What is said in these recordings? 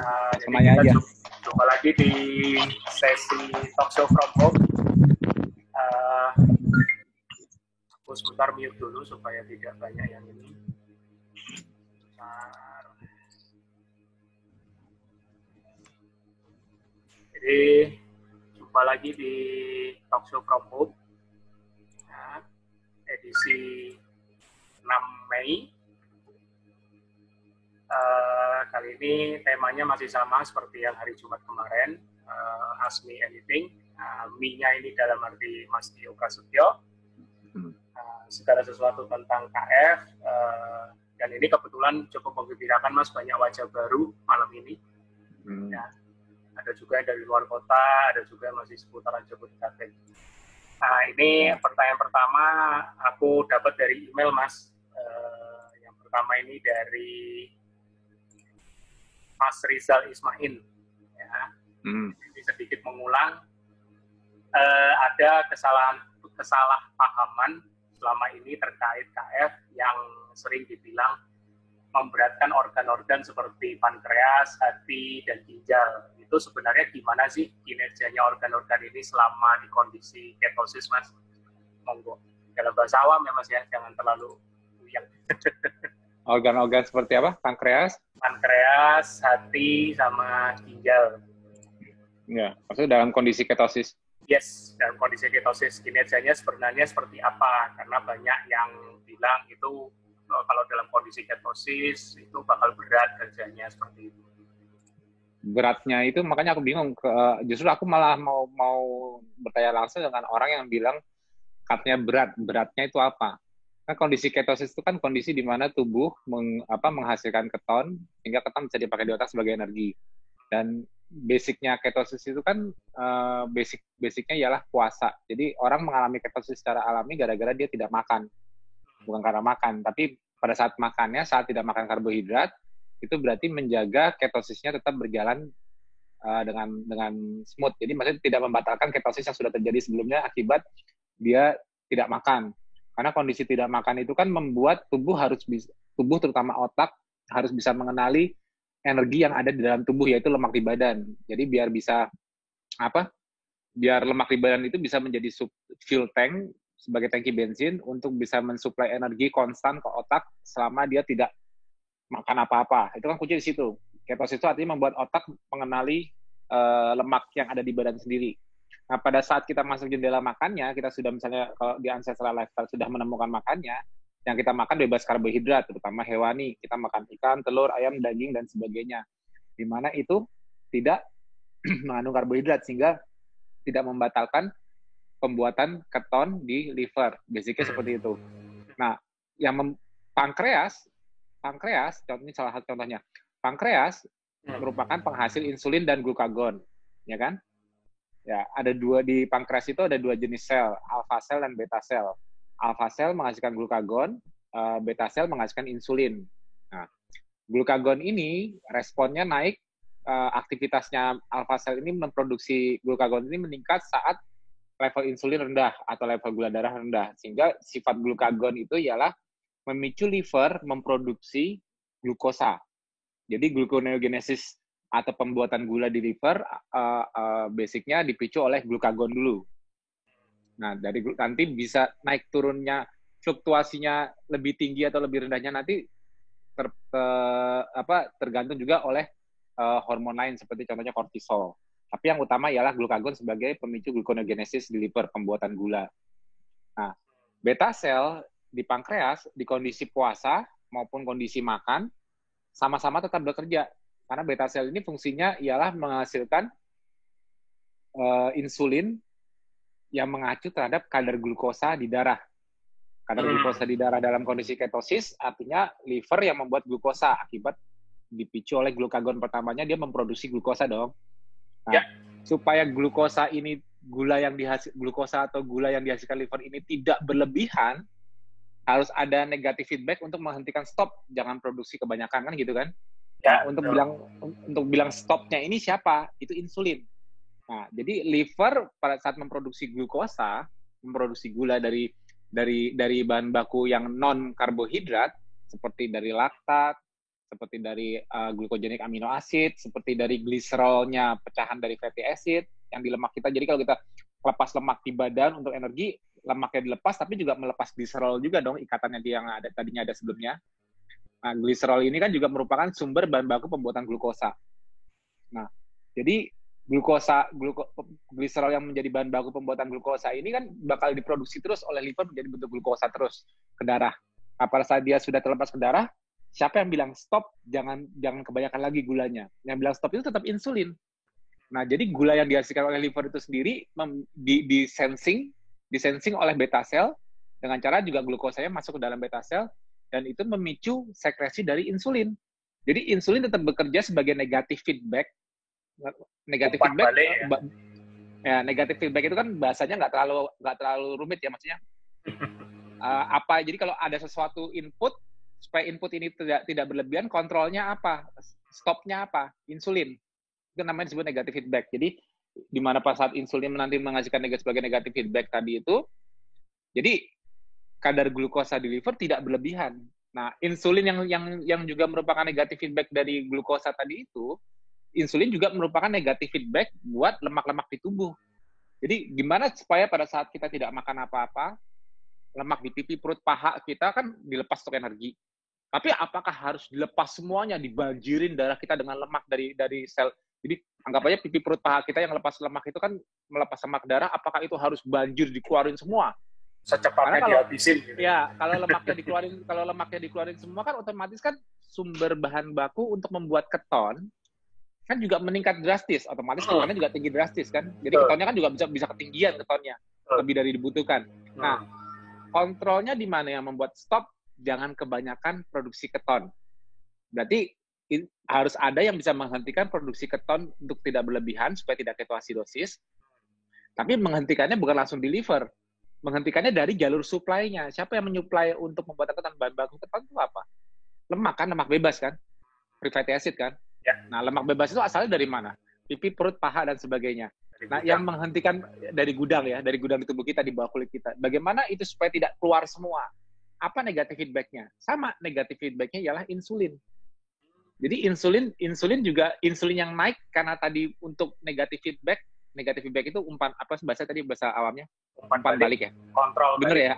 Jadi Semuanya kita aja. jumpa lagi di sesi talk show from home. Aku sebentar mute dulu supaya tidak banyak yang ini. Jadi jumpa lagi di talk show from home, edisi 6 Mei. Kali ini temanya masih sama seperti yang hari Jumat kemarin, Ask Me Anything. Me-nya ini dalam arti Mas Tio Prasetyo, segala sesuatu tentang KF, dan ini kebetulan cukup menggembirakan Mas, banyak wajah baru malam ini. Ya, ada juga yang dari luar kota, ada juga yang masih seputaran Jabodetabek. Ini pertanyaan pertama aku dapat dari email Mas. Yang pertama ini dari Mas Rizal Ismail, ya. Ini sedikit mengulang, ada kesalahpahaman selama ini terkait KF yang sering dibilang memberatkan organ-organ seperti pankreas, hati, dan ginjal. Itu sebenarnya gimana sih kinerjanya organ-organ ini selama di kondisi ketosis, Mas? Monggo. Dalam bahasa awam ya Mas ya, jangan terlalu buyang. Organ-organ seperti apa? Pankreas, hati, sama ginjal. Ya, maksudnya dalam kondisi ketosis. Yes, dalam kondisi ketosis kinerjanya sebenarnya seperti apa? Karena banyak yang bilang itu kalau dalam kondisi ketosis itu bakal berat kerjanya seperti itu. Beratnya itu makanya aku bingung. Justru aku malah mau bertanya langsung dengan orang yang bilang katanya beratnya itu apa? Kan kondisi ketosis itu kan kondisi di mana tubuh menghasilkan keton sehingga keton bisa dipakai di otak sebagai energi. Dan basicnya ketosis itu kan basicnya ialah puasa. Jadi orang mengalami ketosis secara alami gara-gara dia tidak makan, bukan karena makan. Tapi pada saat makannya, saat tidak makan karbohidrat, itu berarti menjaga ketosisnya tetap berjalan dengan smooth. Jadi maksudnya tidak membatalkan ketosis yang sudah terjadi sebelumnya akibat dia tidak makan. Karena kondisi tidak makan itu kan membuat tubuh terutama otak harus bisa mengenali energi yang ada di dalam tubuh, yaitu lemak di badan. Jadi biar lemak di badan itu bisa menjadi fuel tank sebagai tangki bensin untuk bisa mensuplai energi konstan ke otak selama dia tidak makan apa-apa. Itu kan kunci di situ. Ketosis itu artinya membuat otak mengenali lemak yang ada di badan sendiri. Nah, pada saat kita masuk jendela makannya, kita sudah misalnya kalau di ancestral lifestyle sudah menemukan makannya, yang kita makan bebas karbohidrat, terutama hewani. Kita makan ikan, telur, ayam, daging, dan sebagainya. Di mana itu tidak mengandung karbohidrat, sehingga tidak membatalkan pembuatan keton di liver. Basicnya seperti itu. Nah, yang pankreas, contohnya salah satu contohnya, pankreas merupakan penghasil insulin dan glukagon, ya kan? Ya, ada di pankreas itu ada dua jenis sel, alfa sel dan beta sel. Alfa sel menghasilkan glukagon, beta sel menghasilkan insulin. Nah, glukagon ini responnya naik, aktivitasnya alfa sel ini memproduksi glukagon ini meningkat saat level insulin rendah atau level gula darah rendah. Sehingga sifat glukagon itu ialah memicu liver memproduksi glukosa. Jadi gluconeogenesis atau pembuatan gula di liver basicnya dipicu oleh glukagon dulu. Nah, nanti bisa naik turunnya, fluktuasinya lebih tinggi atau lebih rendahnya nanti tergantung juga oleh hormon lain seperti contohnya kortisol. Tapi yang utama ialah glukagon sebagai pemicu gluconeogenesis di liver, pembuatan gula. Nah, beta sel di pankreas di kondisi puasa maupun kondisi makan sama-sama tetap bekerja. Karena beta sel ini fungsinya ialah menghasilkan insulin yang mengacu terhadap kadar glukosa di darah. Kadar glukosa di darah dalam kondisi ketosis artinya liver yang membuat glukosa akibat dipicu oleh glukagon pertamanya, dia memproduksi glukosa dong. Nah, supaya glukosa yang dihasilkan liver ini tidak berlebihan, harus ada negatif feedback untuk menghentikan stop, jangan produksi kebanyakan, kan gitu kan? Nah, untuk bilang stopnya ini siapa? Itu insulin. Nah, jadi liver pada saat memproduksi glukosa, memproduksi gula dari bahan baku yang non karbohidrat seperti dari laktat, seperti dari glucogenik amino acid, seperti dari gliserolnya pecahan dari fatty acid yang di lemak kita. Jadi kalau kita lepas lemak di badan untuk energi, lemaknya dilepas, tapi juga melepas gliserol juga dong, ikatannya dia yang ada tadinya ada sebelumnya. Nah, gliserol ini kan juga merupakan sumber bahan baku pembuatan glukosa. Nah, jadi gliserol yang menjadi bahan baku pembuatan glukosa ini kan bakal diproduksi terus oleh liver menjadi bentuk glukosa terus ke darah. Nah, pada saat dia sudah terlepas ke darah, siapa yang bilang stop, jangan kebanyakan lagi gulanya. Yang bilang stop itu tetap insulin. Nah, jadi gula yang dihasilkan oleh liver itu sendiri disensing oleh beta cell dengan cara juga glukosanya masuk ke dalam beta cell dan itu memicu sekresi dari insulin. Jadi insulin tetap bekerja sebagai negatif feedback. Negatif feedback ya. Negatif feedback itu kan bahasanya nggak terlalu rumit ya, maksudnya. Jadi kalau ada sesuatu input, supaya input ini tidak berlebihan, kontrolnya apa? Stopnya apa? Insulin. Itu namanya disebut negatif feedback. Jadi di mana pas saat insulin nanti menghasilkan sebagai negatif feedback tadi itu, jadi kadar glukosa di liver tidak berlebihan. Nah, insulin yang juga merupakan negatif feedback dari glukosa tadi itu, insulin juga merupakan negatif feedback buat lemak-lemak di tubuh. Jadi gimana supaya pada saat kita tidak makan apa-apa, lemak di pipi, perut, paha kita kan dilepas untuk energi. Tapi apakah harus dilepas semuanya, dibanjirin darah kita dengan lemak dari sel? Jadi anggap aja pipi, perut, paha kita yang lepas lemak itu kan melepas lemak darah, apakah itu harus banjir dikeluarin semua? Secepatnya dihabisin. Gitu. Ya, kalau lemaknya dikeluarin semua kan otomatis kan sumber bahan baku untuk membuat keton kan juga meningkat drastis, otomatis ketonnya juga tinggi drastis kan. Jadi ketonnya kan juga bisa ketinggian ketonnya, lebih dari dibutuhkan. Nah, kontrolnya di mana yang membuat stop, jangan kebanyakan produksi keton. Berarti harus ada yang bisa menghentikan produksi keton untuk tidak berlebihan supaya tidak ketoasidosis. Tapi menghentikannya bukan langsung di liver. Menghentikannya dari jalur supply-nya. Siapa yang menyuplai untuk membuat keton, bahan baku keton itu apa? Lemak kan, lemak bebas kan? Free fatty acid kan? Ya. Nah, lemak bebas itu asalnya dari mana? Pipi, perut, paha, dan sebagainya. Nah, yang menghentikan dari gudang ya, dari gudang di tubuh kita, di bawah kulit kita. Bagaimana itu supaya tidak keluar semua? Apa negatif feedback-nya? Sama, negatif feedback-nya ialah insulin. Jadi insulin juga, insulin yang naik karena tadi untuk negatif feedback itu umpan, apa bahasa tadi, bahasa awamnya? Umpan balik ya? Kontrol. Bener ya?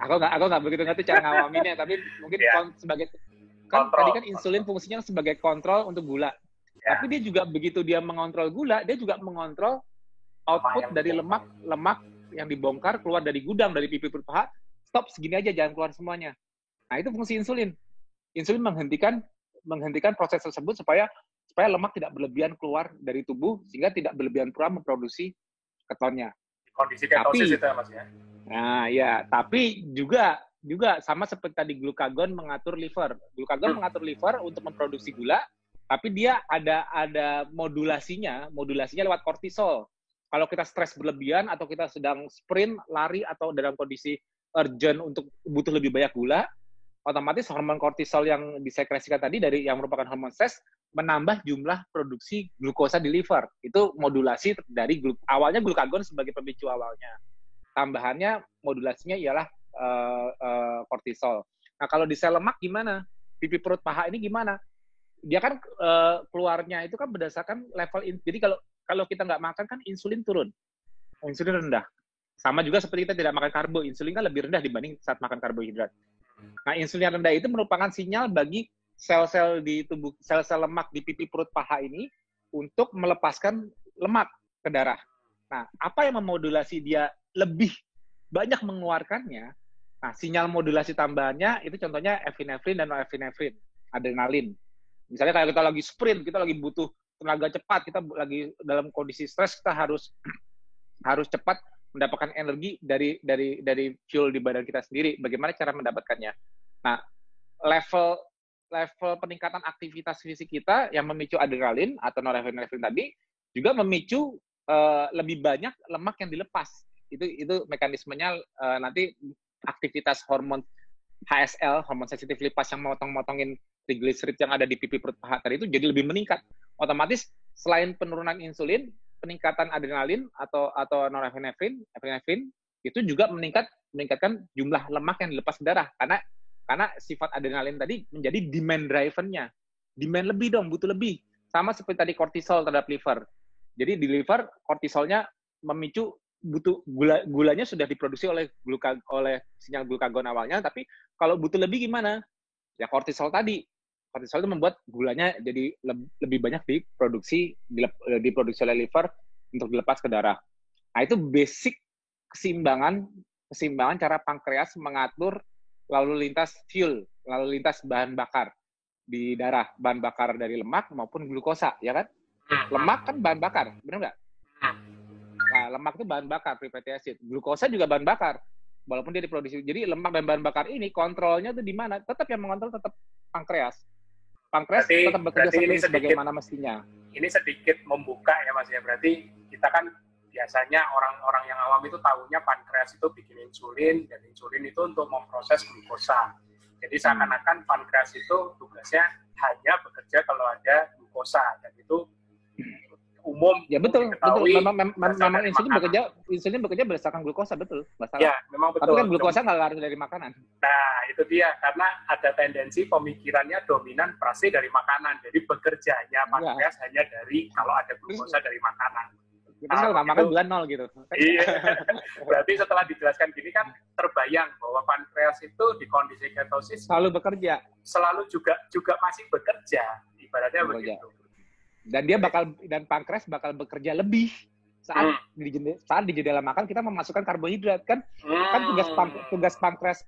Aku nggak begitu ngerti cara ngawaminnya, tapi mungkin sebagai, kan kontrol. Tadi kan insulin fungsinya sebagai kontrol untuk gula. Ya. Tapi dia juga begitu dia mengontrol gula, dia juga mengontrol output dari lemak yang dibongkar keluar dari gudang, dari pipi, perut, paha. Stop, segini aja, jangan keluar semuanya. Nah, itu fungsi insulin. Insulin menghentikan proses tersebut supaya lemak tidak berlebihan keluar dari tubuh, sehingga tidak berlebihan pula memproduksi ketonnya. Kondisi ketosis itu ya, Mas ya? Nah, ya. Tapi juga sama seperti tadi glukagon mengatur liver. Glukagon mengatur liver untuk memproduksi gula, tapi dia ada modulasinya lewat kortisol. Kalau kita stres berlebihan atau kita sedang sprint, lari, atau dalam kondisi urgent untuk butuh lebih banyak gula, otomatis hormon kortisol yang disekresikan tadi dari yang merupakan hormon stres menambah jumlah produksi glukosa di liver. Itu modulasi dari awalnya glukagon sebagai pemicu awalnya. Tambahannya modulasinya ialah kortisol. Nah, kalau di sel lemak gimana? Pipi, perut, paha ini gimana? Dia kan keluarnya itu kan berdasarkan level jadi kalau kita nggak makan kan insulin turun. Insulin rendah. Sama juga seperti kita tidak makan karbo, insulin kan lebih rendah dibanding saat makan karbohidrat. Nah, insulin yang rendah itu merupakan sinyal bagi sel-sel di tubuh, sel-sel lemak di pipi, perut, paha ini untuk melepaskan lemak ke darah. Nah, apa yang memodulasi dia lebih banyak mengeluarkannya? Nah, sinyal modulasi tambahannya itu contohnya epinefrin dan norepinefrin, adrenalin. Misalnya kayak kita lagi sprint, kita lagi butuh tenaga cepat, kita lagi dalam kondisi stres, kita harus cepat mendapatkan energi dari fuel di badan kita sendiri. Bagaimana cara mendapatkannya? Nah, level peningkatan aktivitas fisik kita yang memicu adrenalin atau norepinefrin tadi juga memicu lebih banyak lemak yang dilepas. Itu mekanismenya nanti aktivitas hormon HSL, hormon sensitif lipas yang motong-motongin triglycerid yang ada di pipi, perut, paha tadi itu jadi lebih meningkat. Otomatis selain penurunan insulin, peningkatan adrenalin atau norepinefrin itu juga meningkatkan jumlah lemak yang dilepas ke darah karena Karena sifat adrenalin tadi menjadi demand driven-nya. Demand lebih dong, butuh lebih. Sama seperti tadi kortisol terhadap liver. Jadi di liver kortisolnya memicu butuh gulanya sudah diproduksi oleh sinyal glukagon awalnya, tapi kalau butuh lebih gimana? Ya kortisol tadi. Kortisol itu membuat gulanya jadi lebih banyak diproduksi oleh liver untuk dilepas ke darah. Nah, itu basic keseimbangan cara pankreas mengatur lalu lintas fuel, lalu lintas bahan bakar di darah, bahan bakar dari lemak maupun glukosa, ya kan? Lemak kan bahan bakar, benar nggak? Nah, lemak itu bahan bakar, free fatty acid. Glukosa juga bahan bakar, walaupun dia diproduksi. Jadi lemak dan bahan bakar ini kontrolnya tuh di mana? Tetap yang mengontrol tetap pankreas. Pankreas tetap bekerja sebagaimana mestinya. Ini sedikit membuka ya Mas ya. Berarti kita kan biasanya orang-orang yang awam itu tahunya pankreas itu bikin insulin, dan insulin itu untuk memproses glukosa. Jadi seakan-akan pankreas itu tugasnya hanya bekerja kalau ada glukosa, dan itu umum. Ya betul. Memang insulin bekerja berdasarkan glukosa, betul. Ya, memang betul. Tapi kan glukosa nggak harus dari makanan. Nah, itu dia. Karena ada tendensi pemikirannya dominan pasti dari makanan. Jadi bekerjanya pankreas hanya dari kalau ada glukosa dari makanan. Kita kalau makan bulan 0 gitu. Iya. Berarti setelah dijelaskan gini kan terbayang bahwa pankreas itu di kondisi ketosis selalu bekerja. Selalu juga masih bekerja. Ibaratnya begitu. Dan pankreas bakal bekerja lebih saat di jendela makan kita memasukkan karbohidrat kan. Kan tugas pankreas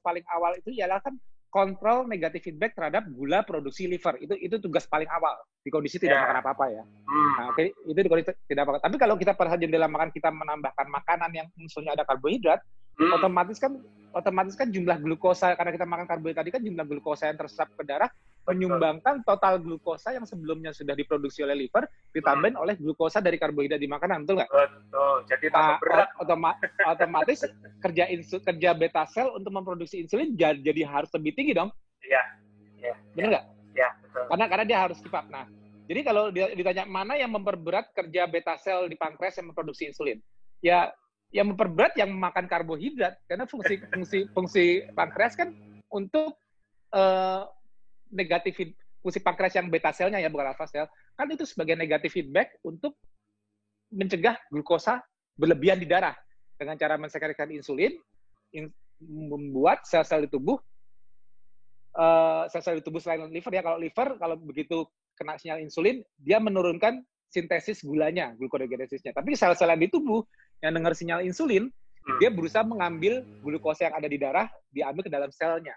paling awal itu ialah kan kontrol negatif feedback terhadap gula produksi liver. Itu tugas paling awal di kondisi tidak makan apa-apa ya. Nah, oke, itu di kondisi tidak makan. Tapi kalau kita pada jendela makan kita menambahkan makanan yang unsurnya ada karbohidrat, otomatis kan jumlah glukosa, karena kita makan karbohidrat tadi kan jumlah glukosa yang terserap ke darah menyumbangkan total glukosa yang sebelumnya sudah diproduksi oleh liver ditambahin oleh glukosa dari karbohidrat di makanan, betul nggak? Betul. Jadi tambah berat. Otomatis kerja beta sel untuk memproduksi insulin jadi harus lebih tinggi dong. Iya. Benar nggak? Iya, betul. Karena dia harus keep up. Nah, jadi kalau ditanya mana yang memperberat kerja beta sel di pankreas yang memproduksi insulin, ya yang memperberat yang makan karbohidrat, karena fungsi pankreas kan untuk fungsi pankreas yang beta selnya ya, bukan alpha sel, kan itu sebagai negatif feedback untuk mencegah glukosa berlebihan di darah dengan cara mensekresikan insulin, membuat sel-sel di tubuh selain liver ya, kalau begitu kena sinyal insulin, dia menurunkan sintesis gulanya, gluconeogenesisnya. Tapi sel-sel yang di tubuh yang dengar sinyal insulin, dia berusaha mengambil glukosa yang ada di darah, diambil ke dalam selnya.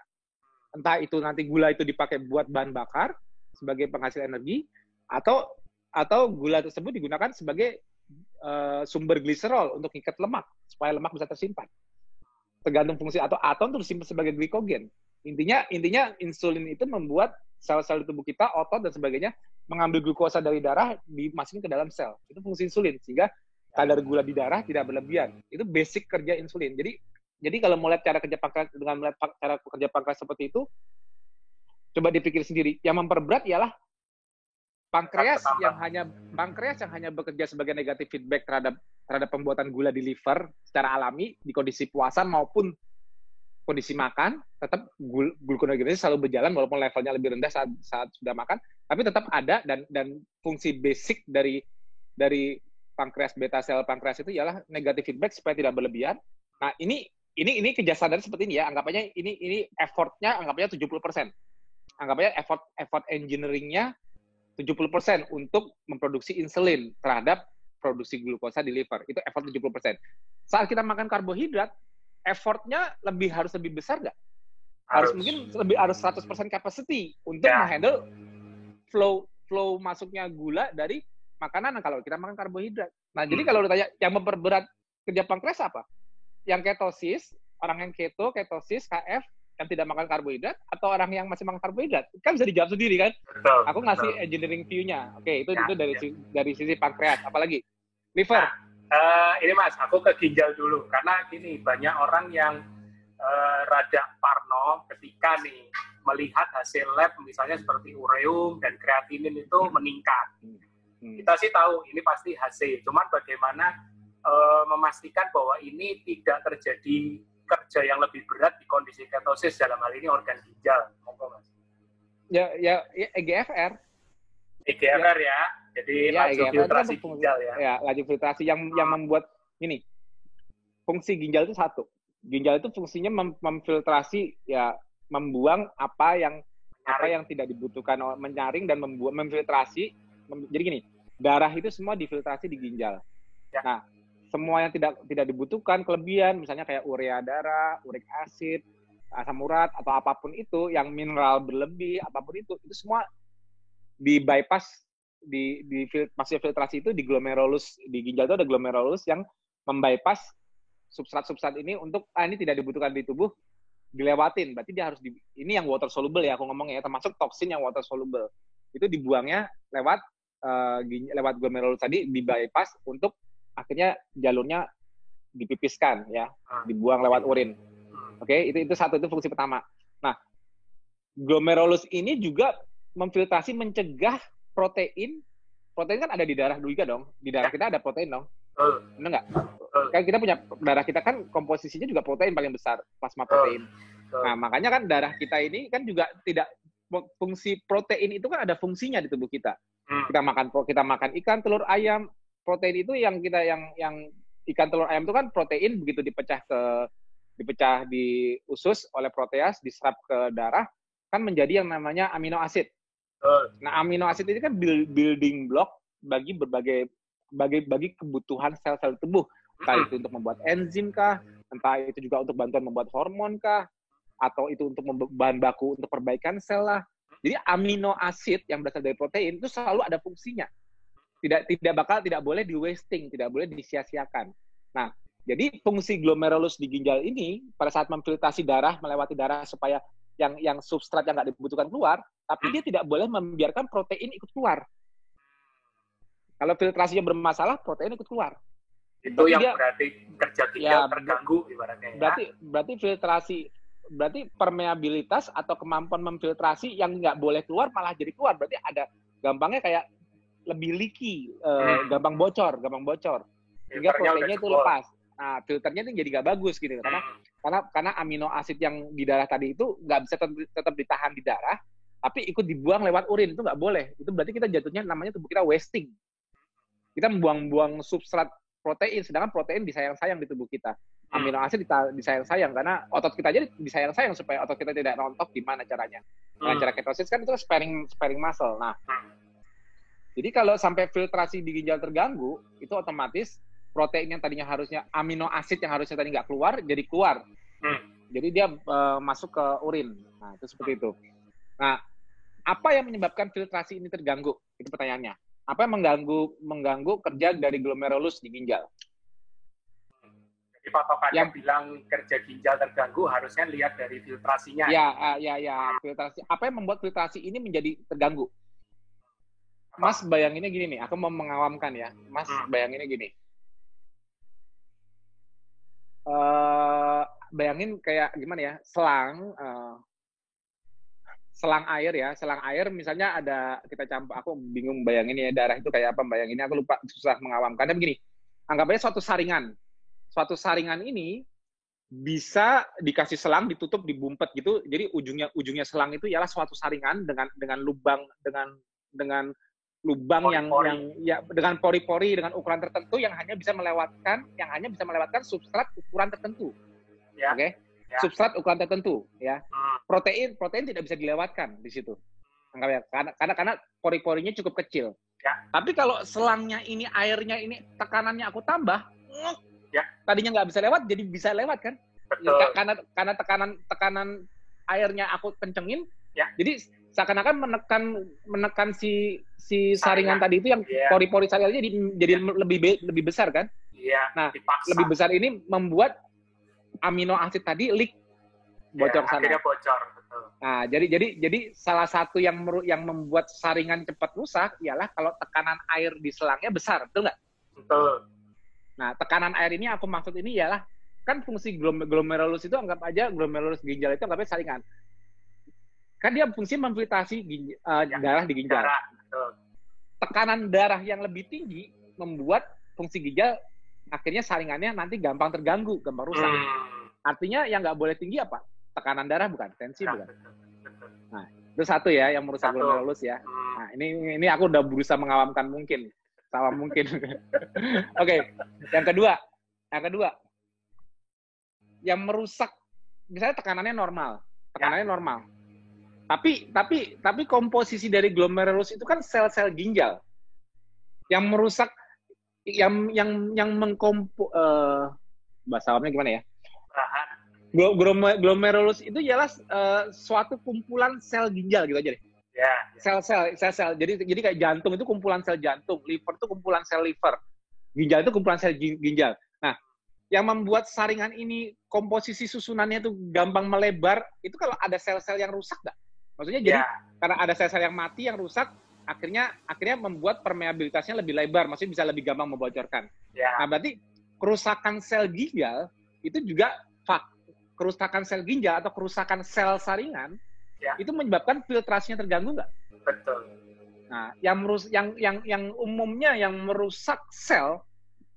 Entah itu nanti gula itu dipakai buat bahan bakar sebagai penghasil energi, atau gula tersebut digunakan sebagai sumber gliserol untuk ikat lemak supaya lemak bisa tersimpan. Tergantung fungsi, atau untuk disimpan sebagai glikogen. Intinya insulin itu membuat sel-sel di tubuh kita, otot dan sebagainya mengambil glukosa dari darah dimasukin ke dalam sel. Itu fungsi insulin, sehingga kadar gula di darah tidak berlebihan. Itu basic kerja insulin. Jadi kalau mau lihat cara kerja pankreas dengan melihat cara kerja pankreas seperti itu, coba dipikir sendiri. Yang memperberat ialah pankreas yang hanya bekerja sebagai negatif feedback terhadap pembuatan gula di liver secara alami di kondisi puasa maupun kondisi makan, tetap gluconeogenesis selalu berjalan walaupun levelnya lebih rendah saat sudah makan, tapi tetap ada, dan fungsi basic dari pankreas beta sel pankreas itu ialah negatif feedback supaya tidak berlebihan. Nah, ini kesadaran seperti ini ya, anggapannya ini effortnya anggapnya 70%. Anggapannya effort engineering-nya 70% untuk memproduksi insulin terhadap produksi glukosa di liver. Itu effort 70%. Saat kita makan karbohidrat, effortnya harus lebih besar nggak? Harus 100% capacity untuk menghandle flow masuknya gula dari makanan kalau kita makan karbohidrat. Nah, jadi kalau ditanya yang memperberat kerja pankreas apa? Yang ketosis, orang yang ketosis, KF, yang tidak makan karbohidrat, atau orang yang masih makan karbohidrat? Kan bisa dijawab sendiri kan? Betul, aku ngasih engineering view-nya. Oke, itu dari sisi pankreas. Apalagi? Liver. Ini Mas, aku ke ginjal dulu. Karena gini, banyak orang yang rada parno ketika nih melihat hasil lab, misalnya seperti ureum dan kreatinin itu meningkat. Kita sih tahu ini pasti HC. Cuman bagaimana memastikan bahwa ini tidak terjadi kerja yang lebih berat di kondisi ketosis, dalam hal ini organ ginjal. Monggo Mas. Ya EGFR. EGFR ya. Jadi laju filtrasi ginjal ya. Ya, laju filtrasi yang membuat ini. Fungsi ginjal itu satu. Ginjal itu fungsinya memfiltrasi, ya membuang apa yang tidak dibutuhkan, menyaring dan memfiltrasi. Jadi gini, darah itu semua difiltrasi di ginjal. Ya. Nah, semua yang tidak dibutuhkan, kelebihan, misalnya kayak urea darah, uric acid, asam urat, atau apapun itu, yang mineral berlebih, apapun itu semua di bypass, maksudnya filtrasi itu di glomerulus, di ginjal itu ada glomerulus yang membypass substrat-substrat ini untuk, ini tidak dibutuhkan di tubuh, dilewatin. Berarti dia harus, ini yang water soluble ya, aku ngomongnya ya, termasuk toksin yang water soluble. Itu dibuangnya lewat glomerulus tadi, di bypass untuk akhirnya jalurnya dipipiskan ya, dibuang lewat urin. Oke, itu satu, itu fungsi pertama. Nah, glomerulus ini juga memfiltrasi, mencegah protein kan ada di darah juga dong. Di darah kita ada protein dong. Benar nggak? Kan kita punya, darah kita kan komposisinya juga protein paling besar, plasma protein. Nah, makanya kan darah kita ini kan juga tidak, fungsi protein itu kan ada fungsinya di tubuh kita. Kita makan ikan, telur, ayam. Protein itu yang ikan, telur, ayam itu kan protein, begitu dipecah di usus oleh proteas, diserap ke darah, kan menjadi yang namanya amino acid. Nah, amino acid ini kan building block bagi kebutuhan sel-sel tubuh. Entah itu untuk membuat enzim kah, entah itu juga untuk bantuan membuat hormon kah, atau itu untuk bahan baku untuk perbaikan sel lah. Jadi amino acid yang berasal dari protein itu selalu ada fungsinya. Tidak boleh di-wasting, tidak boleh disia-siakan. Nah, jadi fungsi glomerulus di ginjal ini pada saat memfiltrasi darah, melewati darah supaya yang substrat yang nggak dibutuhkan keluar, tapi dia tidak boleh membiarkan protein ikut keluar. Kalau filtrasinya bermasalah, protein ikut keluar. Itu yang berarti kerja ginjal terganggu ibaratnya ya. Berarti permeabilitas atau kemampuan memfiltrasi yang nggak boleh keluar malah jadi keluar. Berarti ada, gampangnya kayak lebih leaky, gampang bocor. Sehingga proteinnya itu lepas. Nah, filternya itu jadi nggak bagus gitu. Karena amino asid yang di darah tadi itu nggak bisa tetap ditahan di darah, tapi ikut dibuang lewat urin. Itu nggak boleh. Itu berarti kita jatuhnya, namanya tubuh kita wasting. Kita membuang-buang substrat protein, sedangkan protein disayang-sayang di tubuh kita. Amino asid disayang-sayang, karena otot kita aja disayang-sayang supaya otot kita tidak rontok. Gimana caranya? Dengan cara ketosis kan itu sparing muscle. Nah, jadi kalau sampai filtrasi di ginjal terganggu, itu otomatis protein yang tadinya harusnya, amino asid yang harusnya tadi nggak keluar, jadi keluar. Jadi dia masuk ke urin. Nah, itu seperti itu. Nah, apa yang menyebabkan filtrasi ini terganggu? Itu pertanyaannya. Apa yang mengganggu kerja dari glomerulus di ginjal? Jadi patokannya bilang kerja ginjal terganggu, harusnya lihat dari filtrasinya. Ya. Filtrasi. Apa yang membuat filtrasi ini menjadi terganggu? Mas bayanginnya gini nih, aku mau mengawamkan ya. Mas bayanginnya gini. Bayangin kayak gimana ya, selang air misalnya ada, kita campur, aku bingung bayangin ya darah itu kayak apa, bayanginnya aku lupa, susah mengawamkannya. Begini, anggap aja suatu saringan ini bisa dikasih selang, ditutup, dibumpet gitu, jadi ujungnya selang itu ialah suatu saringan dengan lubang dengan dengan pori-pori, dengan ukuran tertentu yang hanya bisa melewatkan substrat ukuran tertentu. Ya. Oke? Ya. Substrat ukuran tertentu ya. Protein tidak bisa dilewatkan di situ. Karena pori-porinya cukup kecil. Ya. Tapi kalau selangnya ini, airnya ini, tekanannya aku tambah, tadinya nggak bisa lewat jadi bisa lewat kan? Betul. Karena tekanan airnya aku kencengin, jadi seakan-akan menekan si saringan tadi itu, yang pori-pori saringannya jadi lebih besar kan? Iya. Nah, dipaksa. Lebih besar ini membuat amino asid tadi leak, bocor sana. Akhirnya bocor, betul. Nah, jadi salah satu yang membuat saringan cepat rusak ialah kalau tekanan air di selangnya besar, betul nggak? Betul. Nah, tekanan air ini aku maksud ini ialah, kan fungsi glomerulus itu, anggap aja glomerulus ginjal itu anggapnya saringan. Kan dia fungsi memfiltrasi darah di ginjal. Tekanan darah yang lebih tinggi membuat fungsi ginjal akhirnya saringannya nanti gampang terganggu, gampang rusak. Artinya yang nggak boleh tinggi apa? Tekanan darah bukan? Tensi Ya, bukan? betul, betul. Nah, itu satu ya yang merusak Satu. glomerulus ya. Nah, ini aku udah berusaha mengawamkan mungkin. Sama mungkin. Oke, yang kedua. Yang merusak, misalnya tekanannya normal. Normal. Tapi komposisi dari glomerulus itu kan sel-sel ginjal. Yang merusak, yang bahasa awamnya gimana ya? Glomerulus itu jelas suatu kumpulan sel ginjal gitu aja deh. Ya. Sel-sel. Jadi kayak jantung itu kumpulan sel jantung, liver itu kumpulan sel liver, ginjal itu kumpulan sel ginjal. Nah, yang membuat saringan ini komposisi susunannya itu gampang melebar, itu kalau ada sel-sel yang rusak nggak? Maksudnya jadi karena ada sel-sel yang mati yang rusak, akhirnya membuat permeabilitasnya lebih lebar, maksudnya bisa lebih gampang membocorkan. Nah, berarti kerusakan sel ginjal itu juga kerusakan sel ginjal atau kerusakan sel saringan itu menyebabkan filtrasinya terganggu nggak? Betul. Nah, yang umumnya yang merusak sel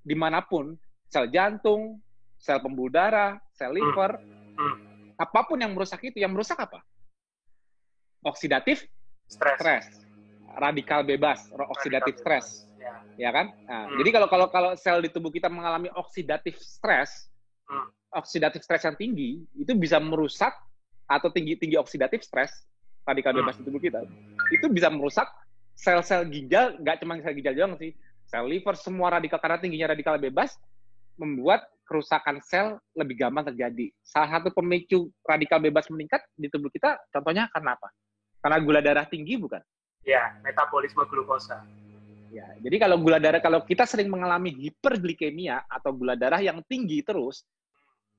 dimanapun, sel jantung, sel pembuluh darah, sel liver, apapun yang merusak itu, yang merusak apa? Oksidatif stres, radikal bebas, oksidatif stres, ya kan? Nah, jadi kalau sel di tubuh kita mengalami oksidatif stres yang tinggi, itu bisa merusak atau tinggi oksidatif stres, radikal bebas di tubuh kita, itu bisa merusak sel-sel ginjal, nggak cuma sel ginjal doang sih, sel liver, semua radikal, karena tingginya radikal bebas, membuat kerusakan sel lebih gampang terjadi. Salah satu pemicu radikal bebas meningkat di tubuh kita, contohnya karena apa? Karena gula darah tinggi, bukan? Ya, metabolisme glukosa. Ya, jadi kalau kita sering mengalami hiperglikemia atau gula darah yang tinggi terus,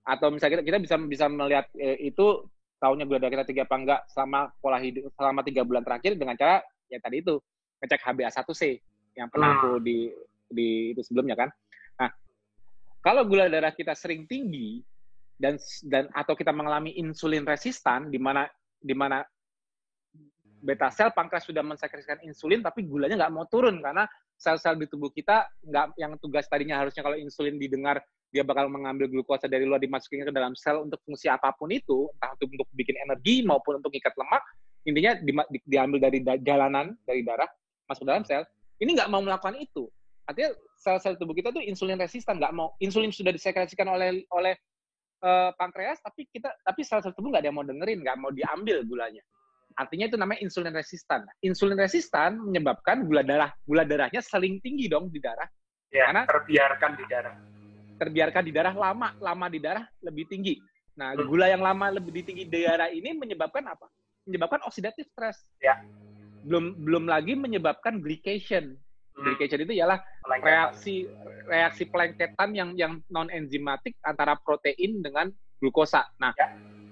atau misalnya kita bisa melihat itu tahunnya gula darah kita tinggi apa enggak selama pola hidup selama 3 bulan terakhir dengan cara ya tadi itu ngecek HbA1c yang pernah aku di itu sebelumnya kan. Nah, kalau gula darah kita sering tinggi dan atau kita mengalami insulin resistan di mana beta sel pankreas sudah mensekresikan insulin tapi gulanya nggak mau turun karena sel-sel di tubuh kita nggak, yang tugas tadinya harusnya kalau insulin didengar dia bakal mengambil glukosa dari luar dimasukin ke dalam sel untuk fungsi apapun itu, entah untuk bikin energi maupun untuk ikat lemak, intinya diambil dari jalanan dari darah masuk dalam sel. Ini nggak mau melakukan itu. Artinya sel-sel tubuh kita tuh insulin resistan, nggak mau. Insulin sudah disekresikan oleh pankreas, tapi sel-sel tubuh nggak ada yang mau dengerin, nggak mau diambil gulanya. Artinya itu namanya insulin resistan. Insulin resistan menyebabkan gula darahnya sering tinggi dong di darah. Ya, karena terbiarkan di darah lama di darah lebih tinggi. Nah, gula yang lama lebih tinggi di darah ini menyebabkan apa? Menyebabkan oxidative stress. Ya. Belum lagi menyebabkan glycation. Glycation itu ialah reaksi pelengketan yang non enzimatik antara protein dengan glukosa. Nah,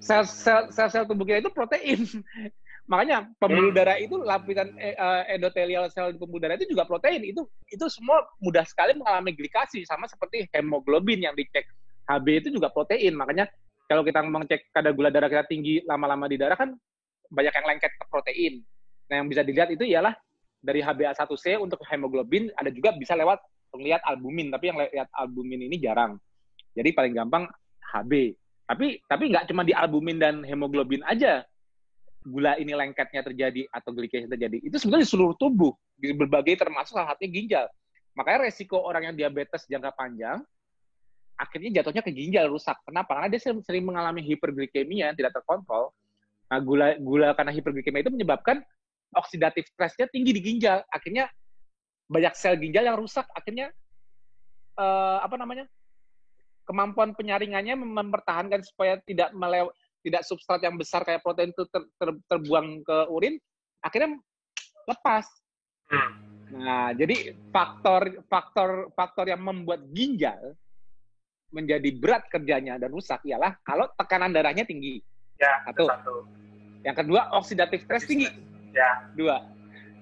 sel tubuh kita itu protein. Makanya pembuluh darah itu lapisan endotelial sel di pembuluh darah itu juga protein. Itu semua mudah sekali mengalami glikasi, sama seperti hemoglobin yang dicek HB itu juga protein. Makanya kalau kita mengecek kadar gula darah kita tinggi lama-lama di darah kan banyak yang lengket ke protein. Nah, yang bisa dilihat itu ialah dari HbA1c untuk hemoglobin, ada juga bisa lewat melihat albumin, tapi yang lihat albumin ini jarang. Jadi paling gampang HB. Tapi nggak cuma di albumin dan hemoglobin aja gula ini lengketnya terjadi atau glycation terjadi. Itu sebenarnya di seluruh tubuh, di berbagai termasuk salah satunya ginjal. Makanya resiko orang yang diabetes jangka panjang akhirnya jatuhnya ke ginjal rusak. Kenapa? Karena dia sering mengalami hiperglikemia yang tidak terkontrol. Nah, gula karena hiperglikemia itu menyebabkan oksidatif stresnya tinggi di ginjal. Akhirnya banyak sel ginjal yang rusak. Akhirnya kemampuan penyaringannya mempertahankan supaya tidak substrat yang besar kayak protein itu terbuang ke urin, akhirnya lepas. Nah, jadi faktor yang membuat ginjal menjadi berat kerjanya dan rusak ialah kalau tekanan darahnya tinggi. Ya, satu. Yang kedua, oksidatif stres tinggi. Ya. 2.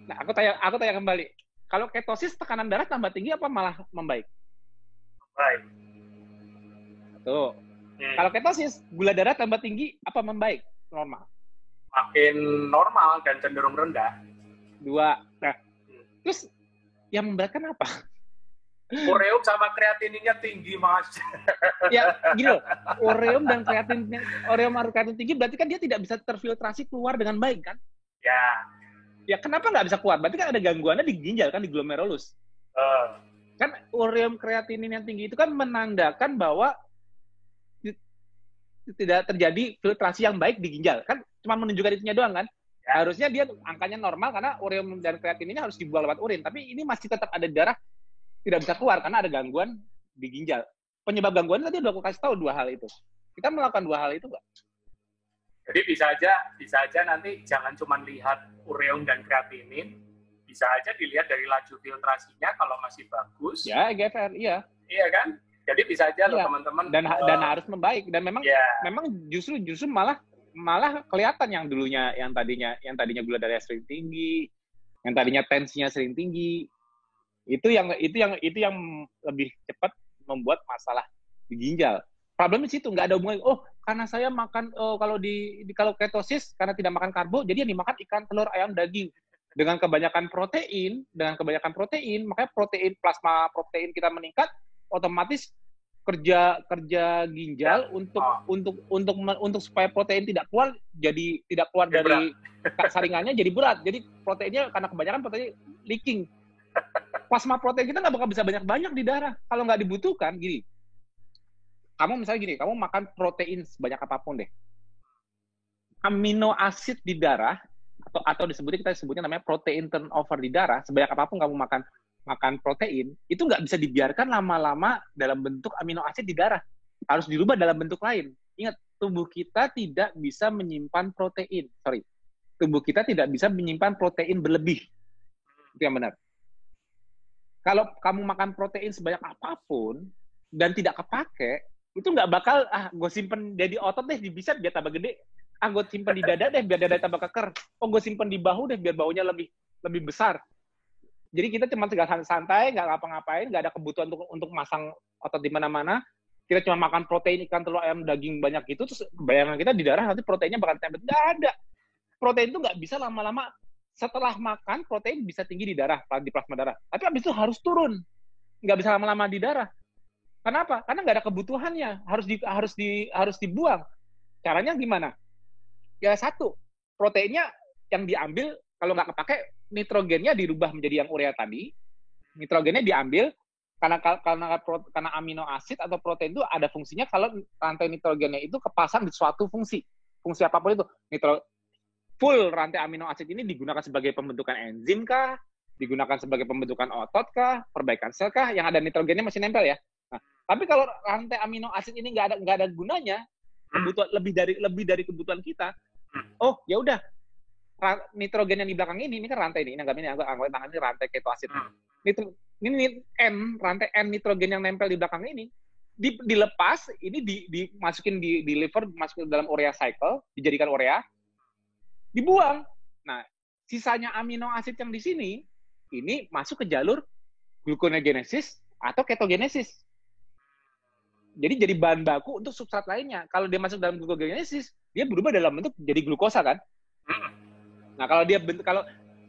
Nah, aku tanya kembali. Kalau ketosis tekanan darah tambah tinggi apa malah membaik? Baik. Tuh. Kalau ketosis, gula darah tambah tinggi, apa membaik? Normal. Makin normal dan cenderung rendah. 2. Nah, terus yang memberatkan apa? Ureum sama kreatininnya tinggi, Mas. Ya, gini loh. Ureum dan kreatin tinggi berarti kan dia tidak bisa terfiltrasi keluar dengan baik kan? Ya. Ya, kenapa nggak bisa keluar? Berarti kan ada gangguannya di ginjal kan, di glomerulus. Kan ureum kreatinin yang tinggi itu kan menandakan bahwa tidak terjadi filtrasi yang baik di ginjal. Kan cuma menunjukkan itunya doang kan? Harusnya dia angkanya normal karena ureum dan kreatininnya harus dibuang lewat urin. Tapi ini masih tetap ada darah tidak bisa keluar karena ada gangguan di ginjal. Penyebab gangguan tadi udah aku kasih tahu 2 hal itu. Kita melakukan 2 hal itu nggak? Jadi bisa aja nanti jangan cuma lihat ureum dan kreatinin, bisa aja dilihat dari laju filtrasinya kalau masih bagus. Ya, EGFR, iya. Iya kan? Jadi bisa aja loh teman-teman. Dan harus membaik. Dan memang justru malah kelihatan yang dulunya yang tadinya gula darah sering tinggi, yang tadinya tensinya sering tinggi. Itu yang lebih cepat membuat masalah di ginjal. Problemnya situ nggak ada hubungan. Oh, karena saya makan kalau ketosis karena tidak makan karbo, jadi yang dimakan ikan, telur, ayam, daging. Dengan kebanyakan protein, makanya plasma protein kita meningkat, otomatis kerja ginjal untuk supaya protein tidak keluar dari saringannya jadi berat. Jadi proteinnya karena kebanyakan protein leaking. Plasma protein kita nggak bakal bisa banyak-banyak di darah. Kalau nggak dibutuhkan, gini. Kamu makan protein sebanyak apapun deh. Amino asid di darah, atau kita sebutnya namanya protein turnover di darah, sebanyak apapun kamu makan protein, itu nggak bisa dibiarkan lama-lama dalam bentuk amino asid di darah. Harus dirubah dalam bentuk lain. Ingat, tubuh kita tidak bisa menyimpan protein. Tubuh kita tidak bisa menyimpan protein berlebih. Itu yang benar. Kalau kamu makan protein sebanyak apapun dan tidak kepake, itu nggak bakal, gue simpen jadi otot deh, bisa biar tambah gede. Gue simpen di dada deh, biar dada tambah keker. Gue simpen di bahu deh, biar bahunya lebih besar. Jadi kita cuma santai, nggak ngapa-ngapain, nggak ada kebutuhan untuk masang otot di mana-mana. Kita cuma makan protein, ikan, telur, ayam, daging banyak gitu, terus bayangan kita di darah nanti proteinnya bakal tempel. Nggak ada. Protein itu nggak bisa lama-lama. Setelah makan, protein bisa tinggi di darah, di plasma darah. Tapi habis itu harus turun. Nggak bisa lama-lama di darah. Kenapa? Karena nggak ada kebutuhannya. Harus dibuang. Caranya gimana? Ya satu, proteinnya yang diambil, kalau nggak kepake, nitrogennya dirubah menjadi yang urea tadi. Nitrogennya diambil, karena amino asid atau protein itu ada fungsinya kalau rantai nitrogennya itu kepasang di suatu fungsi. Fungsi apapun itu. Full rantai amino asid ini digunakan sebagai pembentukan enzim kah? Digunakan sebagai pembentukan otot kah? Perbaikan sel kah? Yang ada nitrogennya masih nempel ya. Nah, tapi kalau rantai amino asid ini nggak ada gunanya, kebutuhan lebih dari kebutuhan kita. Oh, ya udah. Nitrogen yang di belakang ini kan rantai ini anggap tangan ini rantai ketoasid. Ini rantai N nitrogen yang nempel di belakang ini dilepas, ini dimasukin di liver, masuk ke dalam urea cycle, dijadikan urea, dibuang. Nah, sisanya amino asid yang di sini ini masuk ke jalur gluconeogenesis atau ketogenesis. Jadi bahan baku untuk substrat lainnya. Kalau dia masuk dalam gluconeogenesis, dia berubah dalam bentuk jadi glukosa kan? Nah, kalau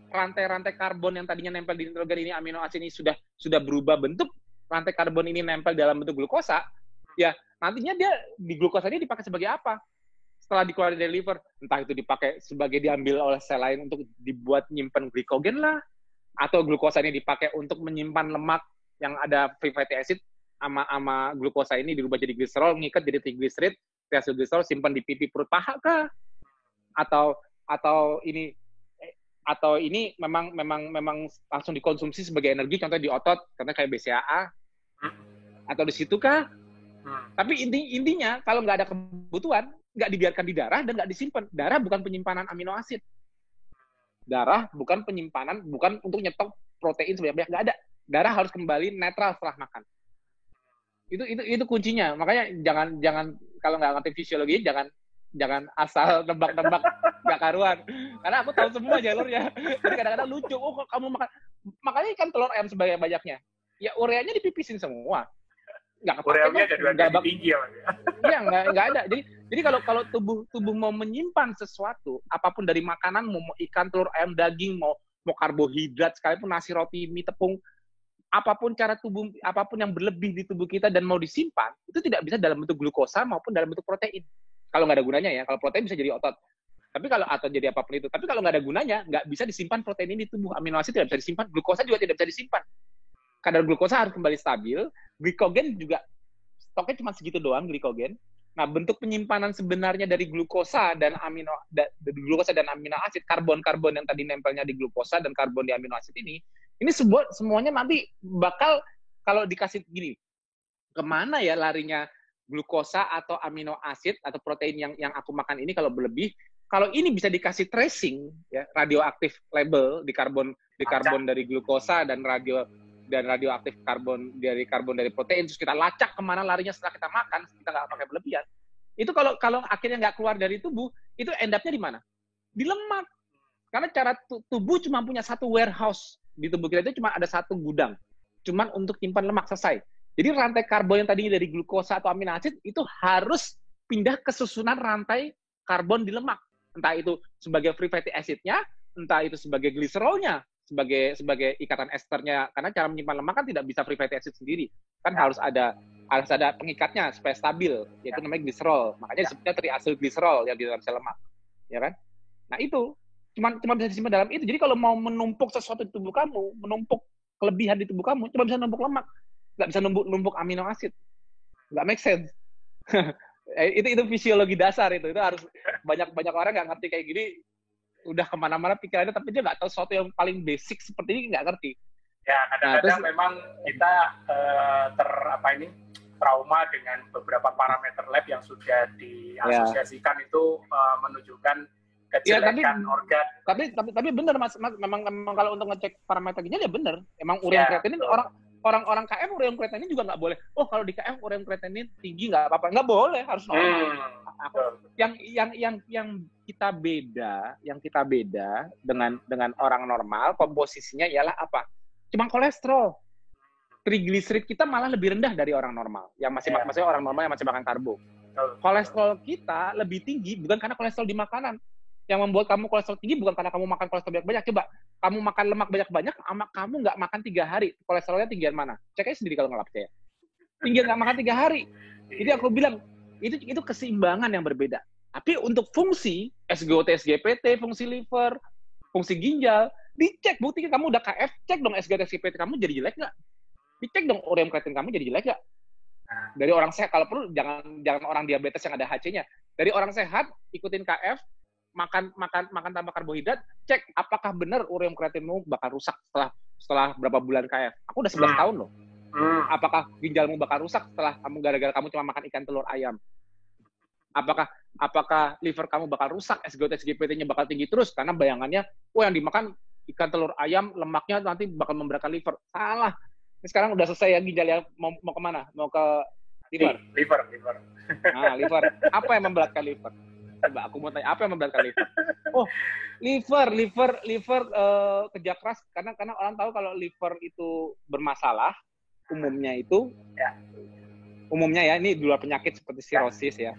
rantai-rantai karbon yang tadinya nempel di nitrogen ini, amino asid ini sudah berubah bentuk, rantai karbon ini nempel dalam bentuk glukosa, ya nantinya dia di glukosa ini dipakai sebagai apa? Setelah dikeluarin dari liver, entah itu dipakai sebagai diambil oleh sel lain untuk dibuat nyimpen glikogen lah, atau glukosa ini dipakai untuk menyimpan lemak yang ada free fatty acid sama glukosa ini dirubah jadi gliserol, ngikat jadi triglycerid, triacylglycerol simpan di pipi perut paha kah? Atau ini memang langsung dikonsumsi sebagai energi, contohnya di otot, contohnya kayak BCAA, atau di situ kah? Tapi intinya kalau nggak ada kebutuhan, nggak dibiarkan di darah dan nggak disimpan. Darah bukan penyimpanan amino asid. Darah bukan penyimpanan, bukan untuk nyetok protein sebanyak-banyak, nggak ada. Darah harus kembali netral setelah makan. Itu kuncinya. Makanya jangan kalau nggak ngerti fisiologi, jangan asal tebak-tebak nggak karuan. Karena aku tahu semua jalurnya. Jadi kadang-kadang lucu. Oh, kok kamu makan? Makanya kan telur ayam sebanyak-banyaknya. Ya ureanya dipipisin semua. Nggak kepake. Ureanya jadi tinggi ya. Iya, nggak ada. Jadi kalau tubuh mau menyimpan sesuatu, apapun dari makanan, mau ikan, telur, ayam, daging, mau karbohidrat, sekalipun nasi, roti, mie, tepung, apapun cara tubuh, apapun yang berlebih di tubuh kita dan mau disimpan, itu tidak bisa dalam bentuk glukosa maupun dalam bentuk protein. Kalau nggak ada gunanya ya, kalau protein bisa jadi otot. Tapi kalau atau jadi apapun itu, tapi kalau nggak ada gunanya, nggak bisa disimpan protein ini di tubuh. Amino asid tidak bisa disimpan, glukosa juga tidak bisa disimpan. Kadar glukosa harus kembali stabil, glikogen juga stoknya cuma segitu doang glikogen. Nah, bentuk penyimpanan sebenarnya dari glukosa dan amino asid, karbon-karbon yang tadi nempelnya di glukosa dan karbon di amino asid ini semuanya nanti bakal kalau dikasih gini, kemana ya larinya glukosa atau amino asid atau protein yang aku makan ini kalau berlebih? Kalau ini bisa dikasih tracing, ya, radioaktif label di karbon dari glukosa dan radioaktif karbon dari protein, terus kita lacak kemana larinya setelah kita makan, kita nggak pakai berlebihan. Itu kalau akhirnya nggak keluar dari tubuh, itu end up-nya di mana? Di lemak. Karena cara tubuh cuma punya satu warehouse di tubuh kita, itu cuma ada satu gudang, cuman untuk simpan lemak, selesai. Jadi rantai karbon yang tadinya dari glukosa atau amino asid itu harus pindah ke susunan rantai karbon di lemak. Entah itu sebagai free fatty acid-nya, entah itu sebagai gliserolnya, sebagai ikatan esternya, karena cara menyimpan lemak kan tidak bisa free fatty acid sendiri, kan harus ada pengikatnya supaya stabil, yaitu namanya gliserol. Makanya disebutnya triacylglycerol yang di dalam sel lemak, ya kan? Nah itu cuma bisa disimpan dalam itu. Jadi kalau mau menumpuk sesuatu di tubuh kamu, menumpuk kelebihan di tubuh kamu, cuma bisa numpuk lemak, nggak bisa numpuk amino asid, nggak make sense. itu fisiologi dasar itu harus banyak orang nggak ngerti kayak gini. Udah kemana-mana pikirannya, tapi dia nggak tahu sesuatu yang paling basic seperti ini, nggak ngerti. Ya, kadang-kadang memang kita trauma dengan beberapa parameter lab yang sudah diasosiasikan itu menunjukkan kejelekan organ. Tapi benar Mas, memang kalau untuk ngecek parameter ginjal ya benar. Emang ureum kreatinin orang KF ureum kreatinin juga nggak boleh. Oh, kalau di KF ureum kreatinin tinggi nggak apa-apa. Nggak boleh, harus normal. Yang kita beda dengan orang normal, komposisinya ialah apa? Cuma kolesterol. Trigliserid kita malah lebih rendah dari orang normal. Maksudnya orang normal yang masih makan karbo. Kolesterol kita lebih tinggi bukan karena kolesterol di makanan. Yang membuat kamu kolesterol tinggi bukan karena kamu makan kolesterol banyak-banyak. Coba, kamu makan lemak banyak-banyak, sama kamu nggak makan 3 hari, kolesterolnya tinggian mana? Cek aja sendiri kalau nggak percaya. Tinggian nggak makan 3 hari. Jadi aku bilang, itu keseimbangan yang berbeda. Tapi untuk fungsi, SGOT, SGPT, fungsi liver, fungsi ginjal, dicek, buktinya kamu udah KF, cek dong SGOT, SGPT kamu jadi jelek nggak? Dicek dong ureum kreatin kamu jadi jelek nggak? Dari orang sehat, kalau perlu jangan orang diabetes yang ada HC-nya. Dari orang sehat, ikutin KF, makan tanpa karbohidrat, cek apakah benar ureum kreatinmu bakal rusak setelah berapa bulan KF. Aku udah 11 tahun loh. Apakah ginjalmu bakal rusak setelah gara-gara kamu cuma makan ikan telur ayam? Apakah liver kamu bakal rusak, SGOT SGPT-nya bakal tinggi terus karena bayangannya, yang dimakan ikan telur ayam lemaknya nanti bakal memberatkan liver. Salah. Ini sekarang udah selesai ya ginjal ya, mau kemana? Mau ke liver. Nah, liver. Apa yang memberatkan liver? Coba aku mau tanya, apa yang memberatkan liver? Oh, liver kerja keras karena orang tahu kalau liver itu bermasalah, umumnya ya ini dua penyakit seperti sirosis ya.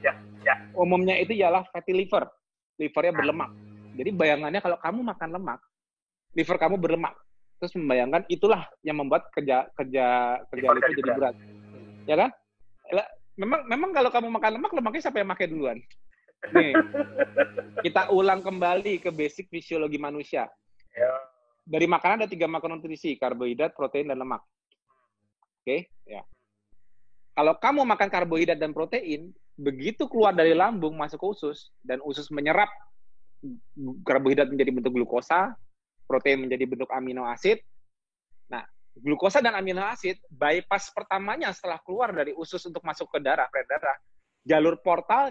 Umumnya itu ialah fatty liver. Livernya berlemak. Jadi bayangannya kalau kamu makan lemak, liver kamu berlemak. Terus membayangkan itulah yang membuat kerja liver jadi berat. Ya kan? Memang kalau kamu makan lemak, lemaknya siapa yang makan duluan? Nih, kita ulang kembali ke basic fisiologi manusia. Dari makanan ada 3 makronutrisi, karbohidrat, protein, dan lemak. Oke? Ya. Kalau kamu makan karbohidrat dan protein, begitu keluar dari lambung masuk ke usus, dan usus menyerap karbohidrat menjadi bentuk glukosa, protein menjadi bentuk amino asid. Nah, glukosa dan amino asid, bypass pertamanya setelah keluar dari usus untuk masuk ke darah, jalur portal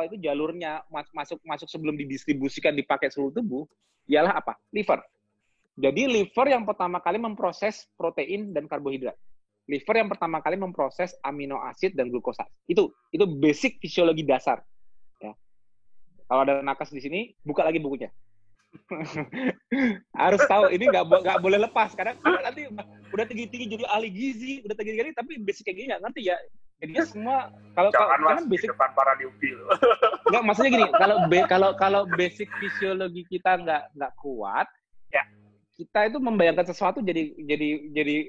itu jalurnya masuk sebelum didistribusikan dipakai seluruh tubuh, ialah apa? Liver. Jadi liver yang pertama kali memproses protein dan karbohidrat. Liver yang pertama kali memproses amino asid dan glukosa. Itu basic fisiologi dasar. Ya. Kalau ada nakas di sini, buka lagi bukunya. Harus tahu, ini nggak boleh lepas. Karena nanti udah tinggi-tinggi jadi ahli gizi, udah tinggi-tinggi, tapi basic kayak gini nggak ngerti ya. Jadinya semua kalau basic depan para newbie. Nggak, maksudnya gini, kalau basic fisiologi kita nggak kuat, ya kita itu membayangkan sesuatu jadi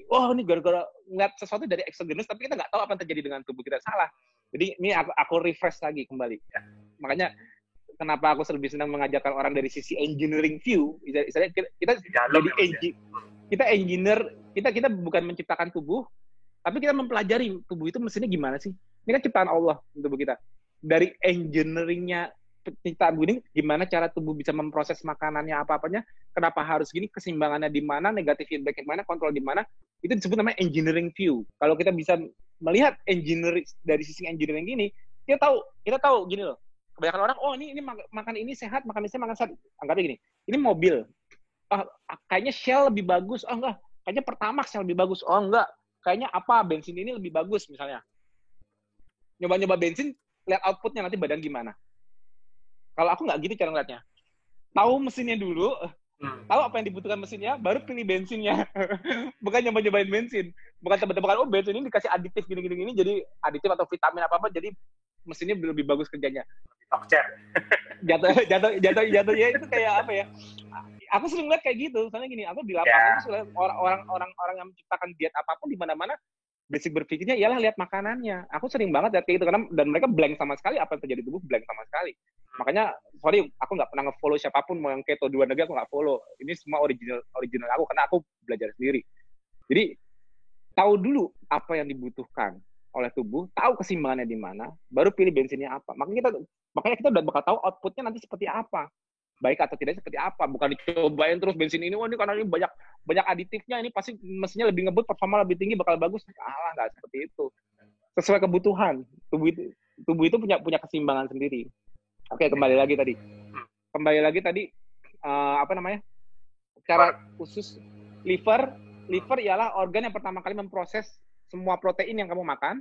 oh ini gara-gara ngeliat sesuatu dari eksogenus tapi kita nggak tahu apa yang terjadi dengan tubuh kita. Salah. Jadi ini aku refresh lagi kembali. Makanya kenapa aku lebih senang mengajarkan orang dari sisi engineering view. Misalnya kita jadi kita engineer, kita bukan menciptakan tubuh, tapi kita mempelajari tubuh itu mesinnya gimana sih. Ini kan ciptaan Allah tubuh kita. Dari engineeringnya penciptaan ini, gimana cara tubuh bisa memproses makanannya, apa-apanya, kenapa harus gini, keseimbangannya di mana, negatif feedback di mana, kontrol di mana, itu disebut namanya engineering view. Kalau kita bisa melihat engineering dari sisi engineering gini, kita tahu gini loh. Kebanyakan orang, oh ini makan ini sehat, makan ini sehat. Anggapnya gini, ini mobil. Oh, kayaknya Shell lebih bagus. Oh enggak, kayaknya Pertamax yang lebih bagus. Oh enggak, kayaknya apa, bensin ini lebih bagus misalnya. Nyoba-nyoba bensin, lihat outputnya nanti badan gimana. Kalau aku nggak gitu cara ngeliatnya. Tahu mesinnya dulu, tahu apa yang dibutuhkan mesinnya, baru pilih bensinnya. Bukan nyoba-nyobain bensin. Bukan tebak-tebakan, oh bensin ini dikasih aditif gini-gini, jadi aditif atau vitamin apa-apa, jadi mesinnya lebih bagus kerjanya. Jatuhnya itu kayak apa ya? Aku sering lihat kayak gitu. Soalnya gini, aku di lapangan itu orang yang menciptakan diet apapun di mana-mana, basic berpikirnya ialah lihat makanannya. Aku sering banget lihat kayak gitu karena dan mereka blank sama sekali apa yang terjadi di tubuh, blank sama sekali. Makanya sorry, aku nggak pernah nge-follow siapapun, mau yang keto 2 negara aku nggak follow. Ini semua original aku karena aku belajar sendiri. Jadi tahu dulu apa yang dibutuhkan oleh tubuh, tahu keseimbangannya di mana, baru pilih bensinnya apa. Makanya kita udah bakal tahu outputnya nanti seperti apa. Baik atau tidak seperti apa, bukan dicobain terus bensin ini, ini karena ini banyak aditifnya, ini pasti mesinnya lebih ngebut, performa lebih tinggi, bakal bagus. Nggak seperti itu. Sesuai kebutuhan. Tubuh itu punya keseimbangan sendiri. Oke, kembali lagi tadi. Cara khusus liver ialah organ yang pertama kali memproses semua protein yang kamu makan,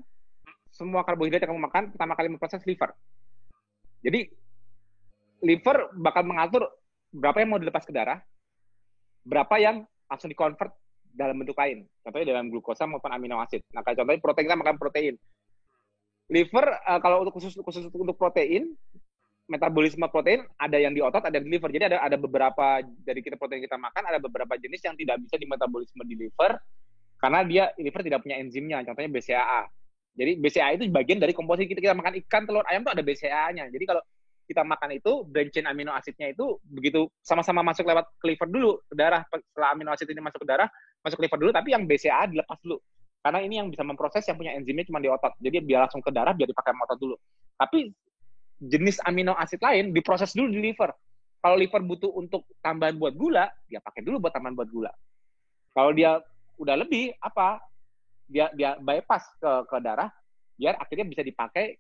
semua karbohidrat yang kamu makan, pertama kali memproses liver. Jadi liver bakal mengatur berapa yang mau dilepas ke darah, berapa yang langsung dikonvert dalam bentuk lain. Contohnya dalam glukosa maupun amino asid. Nah, kayak contohnya protein, kita makan protein. Liver, kalau untuk khusus untuk protein, metabolisme protein, ada yang di otot, ada yang di liver. Jadi ada beberapa dari protein kita makan, ada beberapa jenis yang tidak bisa dimetabolisme di liver, karena liver tidak punya enzimnya, contohnya BCAA. Jadi BCAA itu bagian dari komposisi kita makan ikan, telur, ayam itu ada BCAA-nya. Jadi kalau kita makan itu, branch chain amino asidnya itu begitu sama-sama masuk lewat ke liver dulu, ke darah. Setelah amino asid ini masuk ke darah, masuk ke liver dulu, tapi yang BCAA dilepas dulu. Karena ini yang bisa memproses, yang punya enzimnya cuma di otot. Jadi biar langsung ke darah, biar dipakai sama otot dulu. Tapi jenis amino asid lain diproses dulu di liver. Kalau liver butuh untuk tambahan buat gula, dia pakai dulu buat tambahan buat gula. Kalau dia udah lebih, apa? Dia bypass ke darah, biar akhirnya bisa dipakai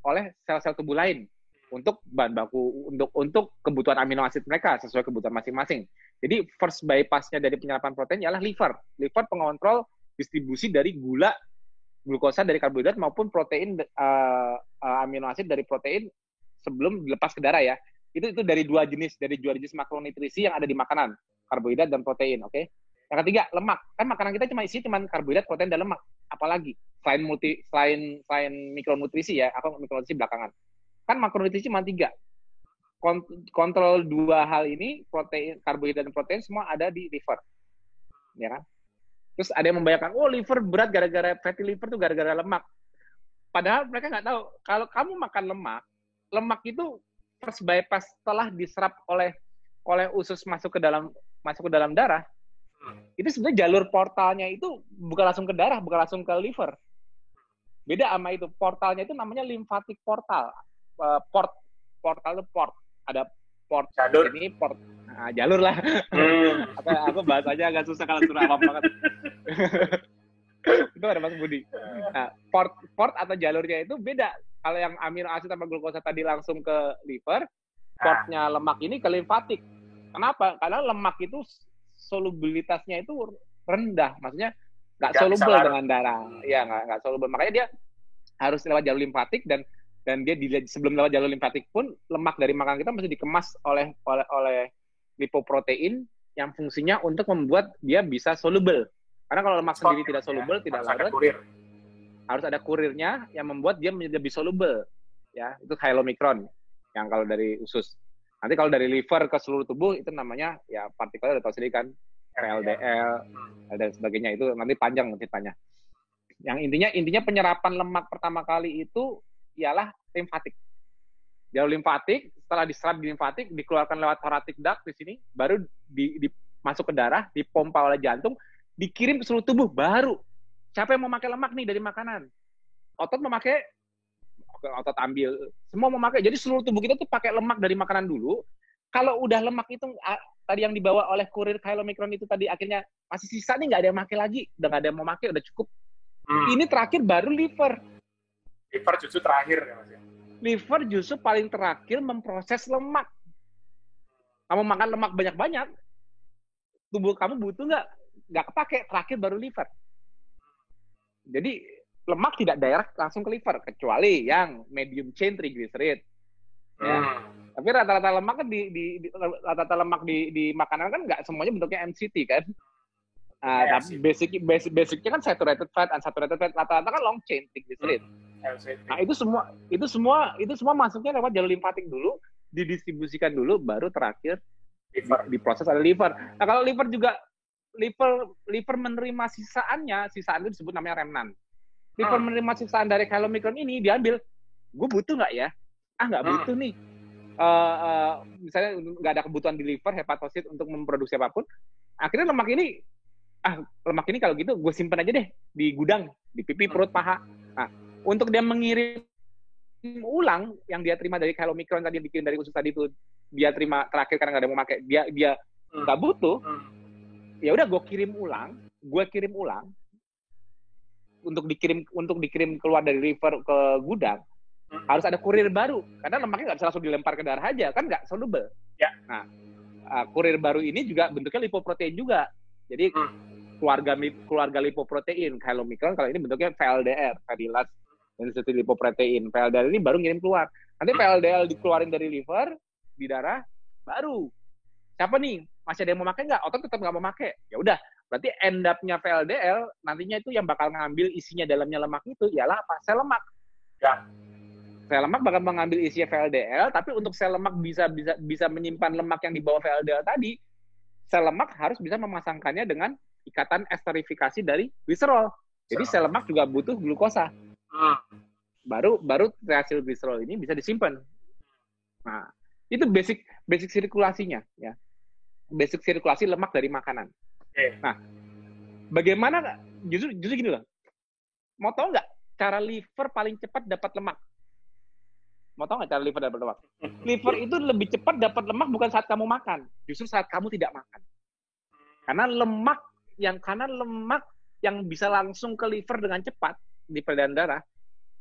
oleh sel-sel tubuh lain untuk bahan baku, untuk kebutuhan amino asid mereka sesuai kebutuhan masing-masing. Jadi first bypass-nya dari penyerapan protein ialah liver. Liver pengontrol distribusi dari gula, glukosa dari karbohidrat maupun protein, amino asid dari protein sebelum dilepas ke darah ya. Itu dari dua jenis makronutrisi yang ada di makanan, karbohidrat dan protein, oke? Yang ketiga, lemak. Kan makanan kita cuma karbohidrat, protein dan lemak. Apalagi selain mikronutrisi ya, aku mikronutrisi belakangan. Kan makronutrisi cuma 3. Kontrol 2 hal ini, protein, karbohidrat dan protein semua ada di liver. Ya kan? Terus ada yang membayangkan, oh liver berat gara-gara fatty liver tuh gara-gara lemak. Padahal mereka nggak tahu, kalau kamu makan lemak itu first bypass setelah diserap oleh usus masuk ke dalam darah. Itu sebenarnya jalur portalnya itu bukan langsung ke darah, bukan langsung ke liver. Beda sama itu, portalnya itu namanya lymphatic portal. Portal itu port. Ada port jalur. Ini port. Nah, jalur lah. Aku bahasanya agak susah kalau suruh awam banget. Itu ada Mas Budi. Nah, port atau jalurnya itu beda. Kalau yang amino asid sama glukosa tadi langsung ke liver, portnya lemak ini ke limfatik. Kenapa? Karena lemak itu solubilitasnya itu rendah. Maksudnya nggak soluble dengan darah. Iya, nggak soluble. Makanya dia harus lewat jalur limfatik dan dia sebelum lewat jalur limfatik pun lemak dari makanan kita mesti dikemas oleh lipoprotein yang fungsinya untuk membuat dia bisa soluble. Karena kalau lemak sendiri tidak soluble, tidak larut, harus ada kurirnya yang membuat dia menjadi lebih soluble. Ya, itu chylomicron yang kalau dari usus. Nanti kalau dari liver ke seluruh tubuh itu namanya ya partikular, udah tahu sendiri kan, VLDL dan sebagainya, itu nanti panjang ceritanya. Yang intinya penyerapan lemak pertama kali itu ialah limfatik. Jalur limfatik, setelah diserap di limfatik, dikeluarkan lewat thoracic duct di sini, baru masuk ke darah, dipompa oleh jantung, dikirim ke seluruh tubuh, baru. Siapa yang mau pakai lemak nih dari makanan? Otot memakai, otot ambil, semua memakai. Jadi seluruh tubuh kita tuh pakai lemak dari makanan dulu. Kalau udah lemak itu, tadi yang dibawa oleh kurir chylomicron itu tadi, akhirnya masih sisa nih, nggak ada yang pakai lagi. Udah nggak ada yang mau pakai, udah cukup. Ini terakhir baru liver. Liver justru terakhir ya Mas ya? Liver justru paling terakhir memproses lemak. Kamu makan lemak banyak-banyak, tubuh kamu butuh nggak kepake, terakhir baru liver. Jadi lemak tidak direct langsung ke liver, kecuali yang medium chain triglyceride. Ya. Tapi rata-rata lemak kan rata-rata lemak di makanan kan nggak semuanya bentuknya MCT kan. Tapi basicnya kan saturated fat, unsaturated fat, rata-rata kan long chain triglyceride. Nah, itu semua masuknya lewat jalur limfatik dulu, didistribusikan dulu, baru terakhir diproses oleh liver. Nah, kalau liver juga liver menerima sisaan itu disebut namanya remnant. Liver menerima sisaan dari chylomicron ini diambil, gue butuh nggak ya? Nggak butuh nih. Misalnya nggak ada kebutuhan di liver, hepatosit untuk memproduksi apapun. Akhirnya lemak ini kalau gitu gue simpan aja deh di gudang, di pipi, perut, paha. Nah, untuk dia mengirim ulang yang dia terima dari chylomicron tadi, yang bikin dari usus tadi itu, dia terima terakhir karena nggak ada yang mau pakai, dia nggak butuh. Ya udah gue kirim ulang untuk dikirim keluar dari liver ke gudang. Harus ada kurir baru, karena lemaknya nggak bisa langsung dilempar ke darah aja, kan nggak soluble. Ya. Nah, kurir baru ini juga bentuknya lipoprotein juga. Jadi keluarga lipoprotein, chylomicron kalau ini bentuknya VLDR, Vanillus density lipoprotein. VLDR ini baru ngirim keluar. Nanti VLDL dikeluarin dari liver, di darah, baru. Siapa nih? Masih ada yang mau pakai nggak? Otot tetap nggak mau pakai. Ya udah, berarti end up-nya VLDL nantinya itu yang bakal ngambil isinya dalamnya lemak itu ialah apa? Sel lemak. Ya. Sel lemak bakal mengambil isinya VLDL, tapi untuk sel lemak bisa menyimpan lemak yang di bawah VLDL tadi, sel lemak harus bisa memasangkannya dengan ikatan esterifikasi dari gliserol. Jadi sel lemak juga butuh glukosa. Baru triasil gliserol ini bisa disimpan. Nah, itu basic sirkulasinya ya. Basic sirkulasi lemak dari makanan. Nah, bagaimana justru gini loh. Mau tahu nggak cara liver paling cepat dapat lemak? Mau tahu nggak cara liver dapat lemak? Liver itu lebih cepat dapat lemak bukan saat kamu makan, justru saat kamu tidak makan. Karena lemak yang bisa langsung ke liver dengan cepat di peredaran darah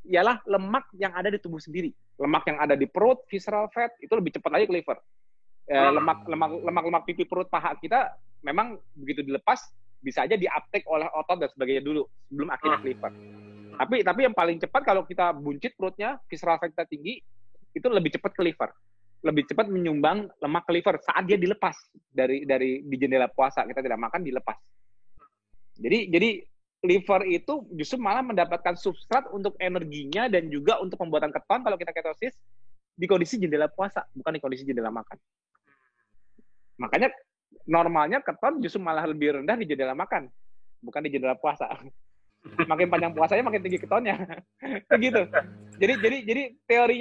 ialah lemak yang ada di tubuh sendiri. Lemak yang ada di perut, visceral fat itu lebih cepat lagi ke liver. Lemak pipi, perut, paha kita memang begitu dilepas bisa aja diuptake oleh otot dan sebagainya dulu sebelum akhirnya ke liver. Tapi yang paling cepat kalau kita buncit perutnya, visceral fat kita tinggi, itu lebih cepat ke liver. Lebih cepat menyumbang lemak ke liver saat dia dilepas dari di jendela puasa, kita tidak makan, dilepas. Jadi liver itu justru malah mendapatkan substrat untuk energinya dan juga untuk pembuatan keton kalau kita ketosis di kondisi jendela puasa, bukan di kondisi jendela makan. Makanya normalnya keton justru malah lebih rendah di jendela makan, bukan di jendela puasa. Makin panjang puasanya makin tinggi ketonnya. Begitu. Jadi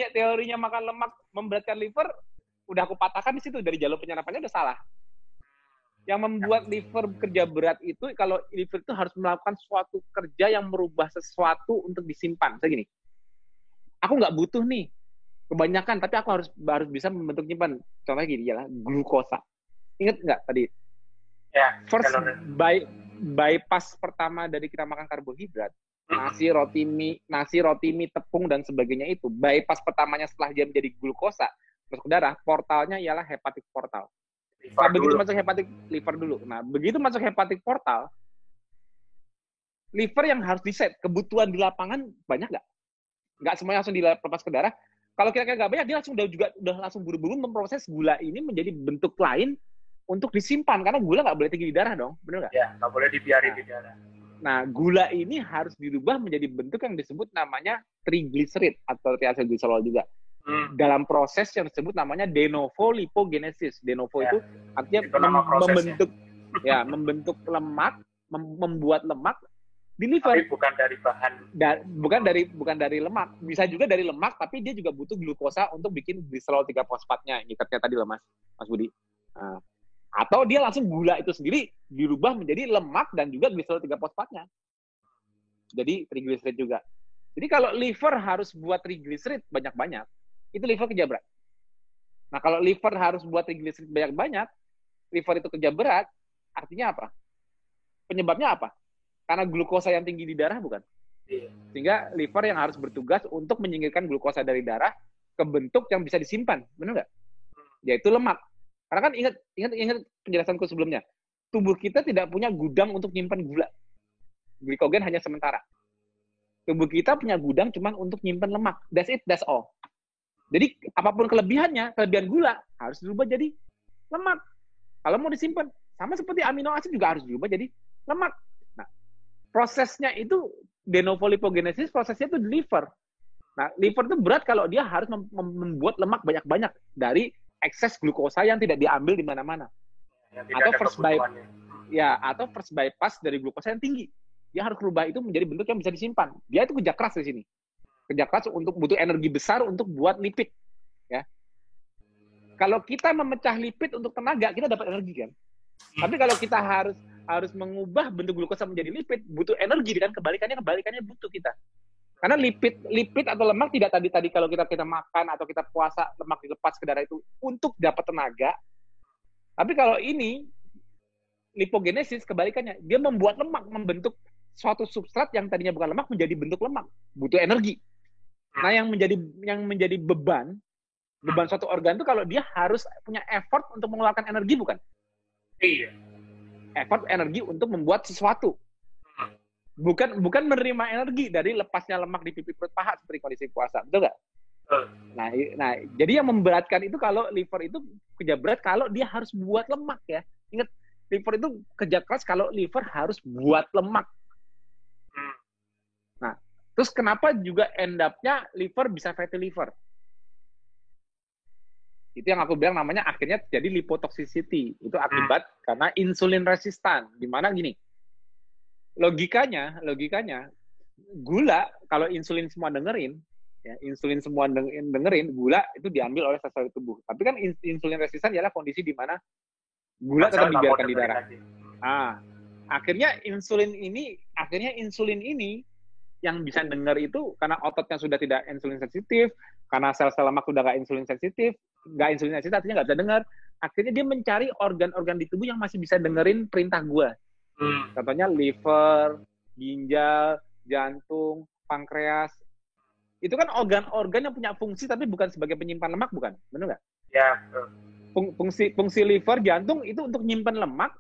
teorinya makan lemak memberatkan liver udah aku patahkan di situ, dari jalur penyerapannya udah salah. Yang membuat liver bekerja berat itu kalau liver itu harus melakukan suatu kerja yang merubah sesuatu untuk disimpan. Segini. Aku nggak butuh nih kebanyakan, tapi aku harus bisa membentuk nyimpan. Contohnya gini ya, glukosa. Ingat nggak tadi? Ya. First bypass pertama dari kita makan karbohidrat, nasi, roti mie, tepung dan sebagainya itu. Bypass pertamanya setelah dia menjadi glukosa masuk ke darah, portalnya ialah hepatic portal. Nah, begitu masuk hepatic liver dulu. Nah, begitu masuk hepatic portal, liver yang harus diset kebutuhan di lapangan banyak nggak? Nggak semuanya langsung dilepas ke darah. Kalau kira-kira nggak banyak, dia udah langsung buru-buru memproses gula ini menjadi bentuk lain untuk disimpan, karena gula nggak boleh tinggi di darah dong, benar nggak? Ya, nggak boleh dibiarin di darah. Nah, gula ini harus dirubah menjadi bentuk yang disebut namanya triglyceride atau triacylglycerol juga. Dalam proses yang disebut namanya de novo lipogenesis. De novo itu artinya Ya, membentuk lemak, membuat lemak di liver. Tapi bukan dari bahan. Bukan dari lemak. Bisa juga dari lemak, tapi dia juga butuh glukosa untuk bikin glycerol 3-fosfatnya. Ngikatnya tadi loh, Mas Budi. Nah, atau dia langsung gula itu sendiri dirubah menjadi lemak dan juga glycerol 3-fosfatnya. Jadi triglycerid juga. Jadi kalau liver harus buat triglycerid banyak-banyak, itu liver kerja berat. Nah, kalau liver harus buat triglycerid banyak-banyak, liver itu kerja berat, artinya apa? Penyebabnya apa? Karena glukosa yang tinggi di darah, bukan? Sehingga liver yang harus bertugas untuk menyingkirkan glukosa dari darah ke bentuk yang bisa disimpan, benar nggak? Yaitu lemak. Karena kan ingat penjelasanku sebelumnya, tubuh kita tidak punya gudang untuk nyimpan gula. Glikogen hanya sementara. Tubuh kita punya gudang cuma untuk nyimpan lemak. That's it, that's all. Jadi apapun kelebihan gula harus dirubah jadi lemak. Kalau mau disimpan, sama seperti amino asid juga harus dirubah jadi lemak. Nah, prosesnya itu de novo lipogenesis, prosesnya itu di liver. Nah, liver itu berat kalau dia harus membuat lemak banyak-banyak dari ekses glukosa yang tidak diambil di mana-mana. Atau first bypass dari glukosa yang tinggi. Dia harus berubah itu menjadi bentuk yang bisa disimpan. Dia itu kerja keras di sini. Kerja keras untuk butuh energi besar untuk buat lipid. Ya. Kalau kita memecah lipid untuk tenaga, kita dapat energi kan. Tapi kalau kita harus mengubah bentuk glukosa menjadi lipid, butuh energi kan, kebalikannya butuh kita. Karena lipid atau lemak tidak tadi kalau kita makan atau kita puasa, lemak dilepas ke darah itu untuk dapat tenaga. Tapi kalau ini lipogenesis kebalikannya, dia membuat lemak, membentuk suatu substrat yang tadinya bukan lemak menjadi bentuk lemak, butuh energi. Nah, yang menjadi beban suatu organ itu kalau dia harus punya effort untuk mengeluarkan energi, bukan? Iya. Effort energi untuk membuat sesuatu. Bukan menerima energi dari lepasnya lemak di pipi perut paha seperti kondisi puasa, betul nggak? Nah, jadi yang memberatkan itu kalau liver itu kerja berat kalau dia harus buat lemak ya. Ingat, liver itu kerja keras kalau liver harus buat lemak. Nah, terus kenapa juga end up-nya liver bisa fatty liver? Itu yang aku bilang namanya akhirnya jadi lipotoxicity. Itu akibat karena insulin resistan. Dimana gini, logikanya gula kalau insulin semua dengerin, gula itu diambil oleh sel-sel tubuh. Tapi kan insulin resistan adalah kondisi di mana gula tetap dibiarkan di darah. Akhirnya insulin ini yang bisa dengar itu karena ototnya sudah tidak insulin sensitif, karena sel-sel lemak sudah nggak insulin sensitif artinya nggak bisa dengar. Akhirnya dia mencari organ-organ di tubuh yang masih bisa dengerin perintah gua. Contohnya liver, ginjal, jantung, pankreas. Itu kan organ-organ yang punya fungsi tapi bukan sebagai penyimpan lemak, bukan? Benar nggak? Ya. Fungsi liver, jantung itu untuk nyimpan lemak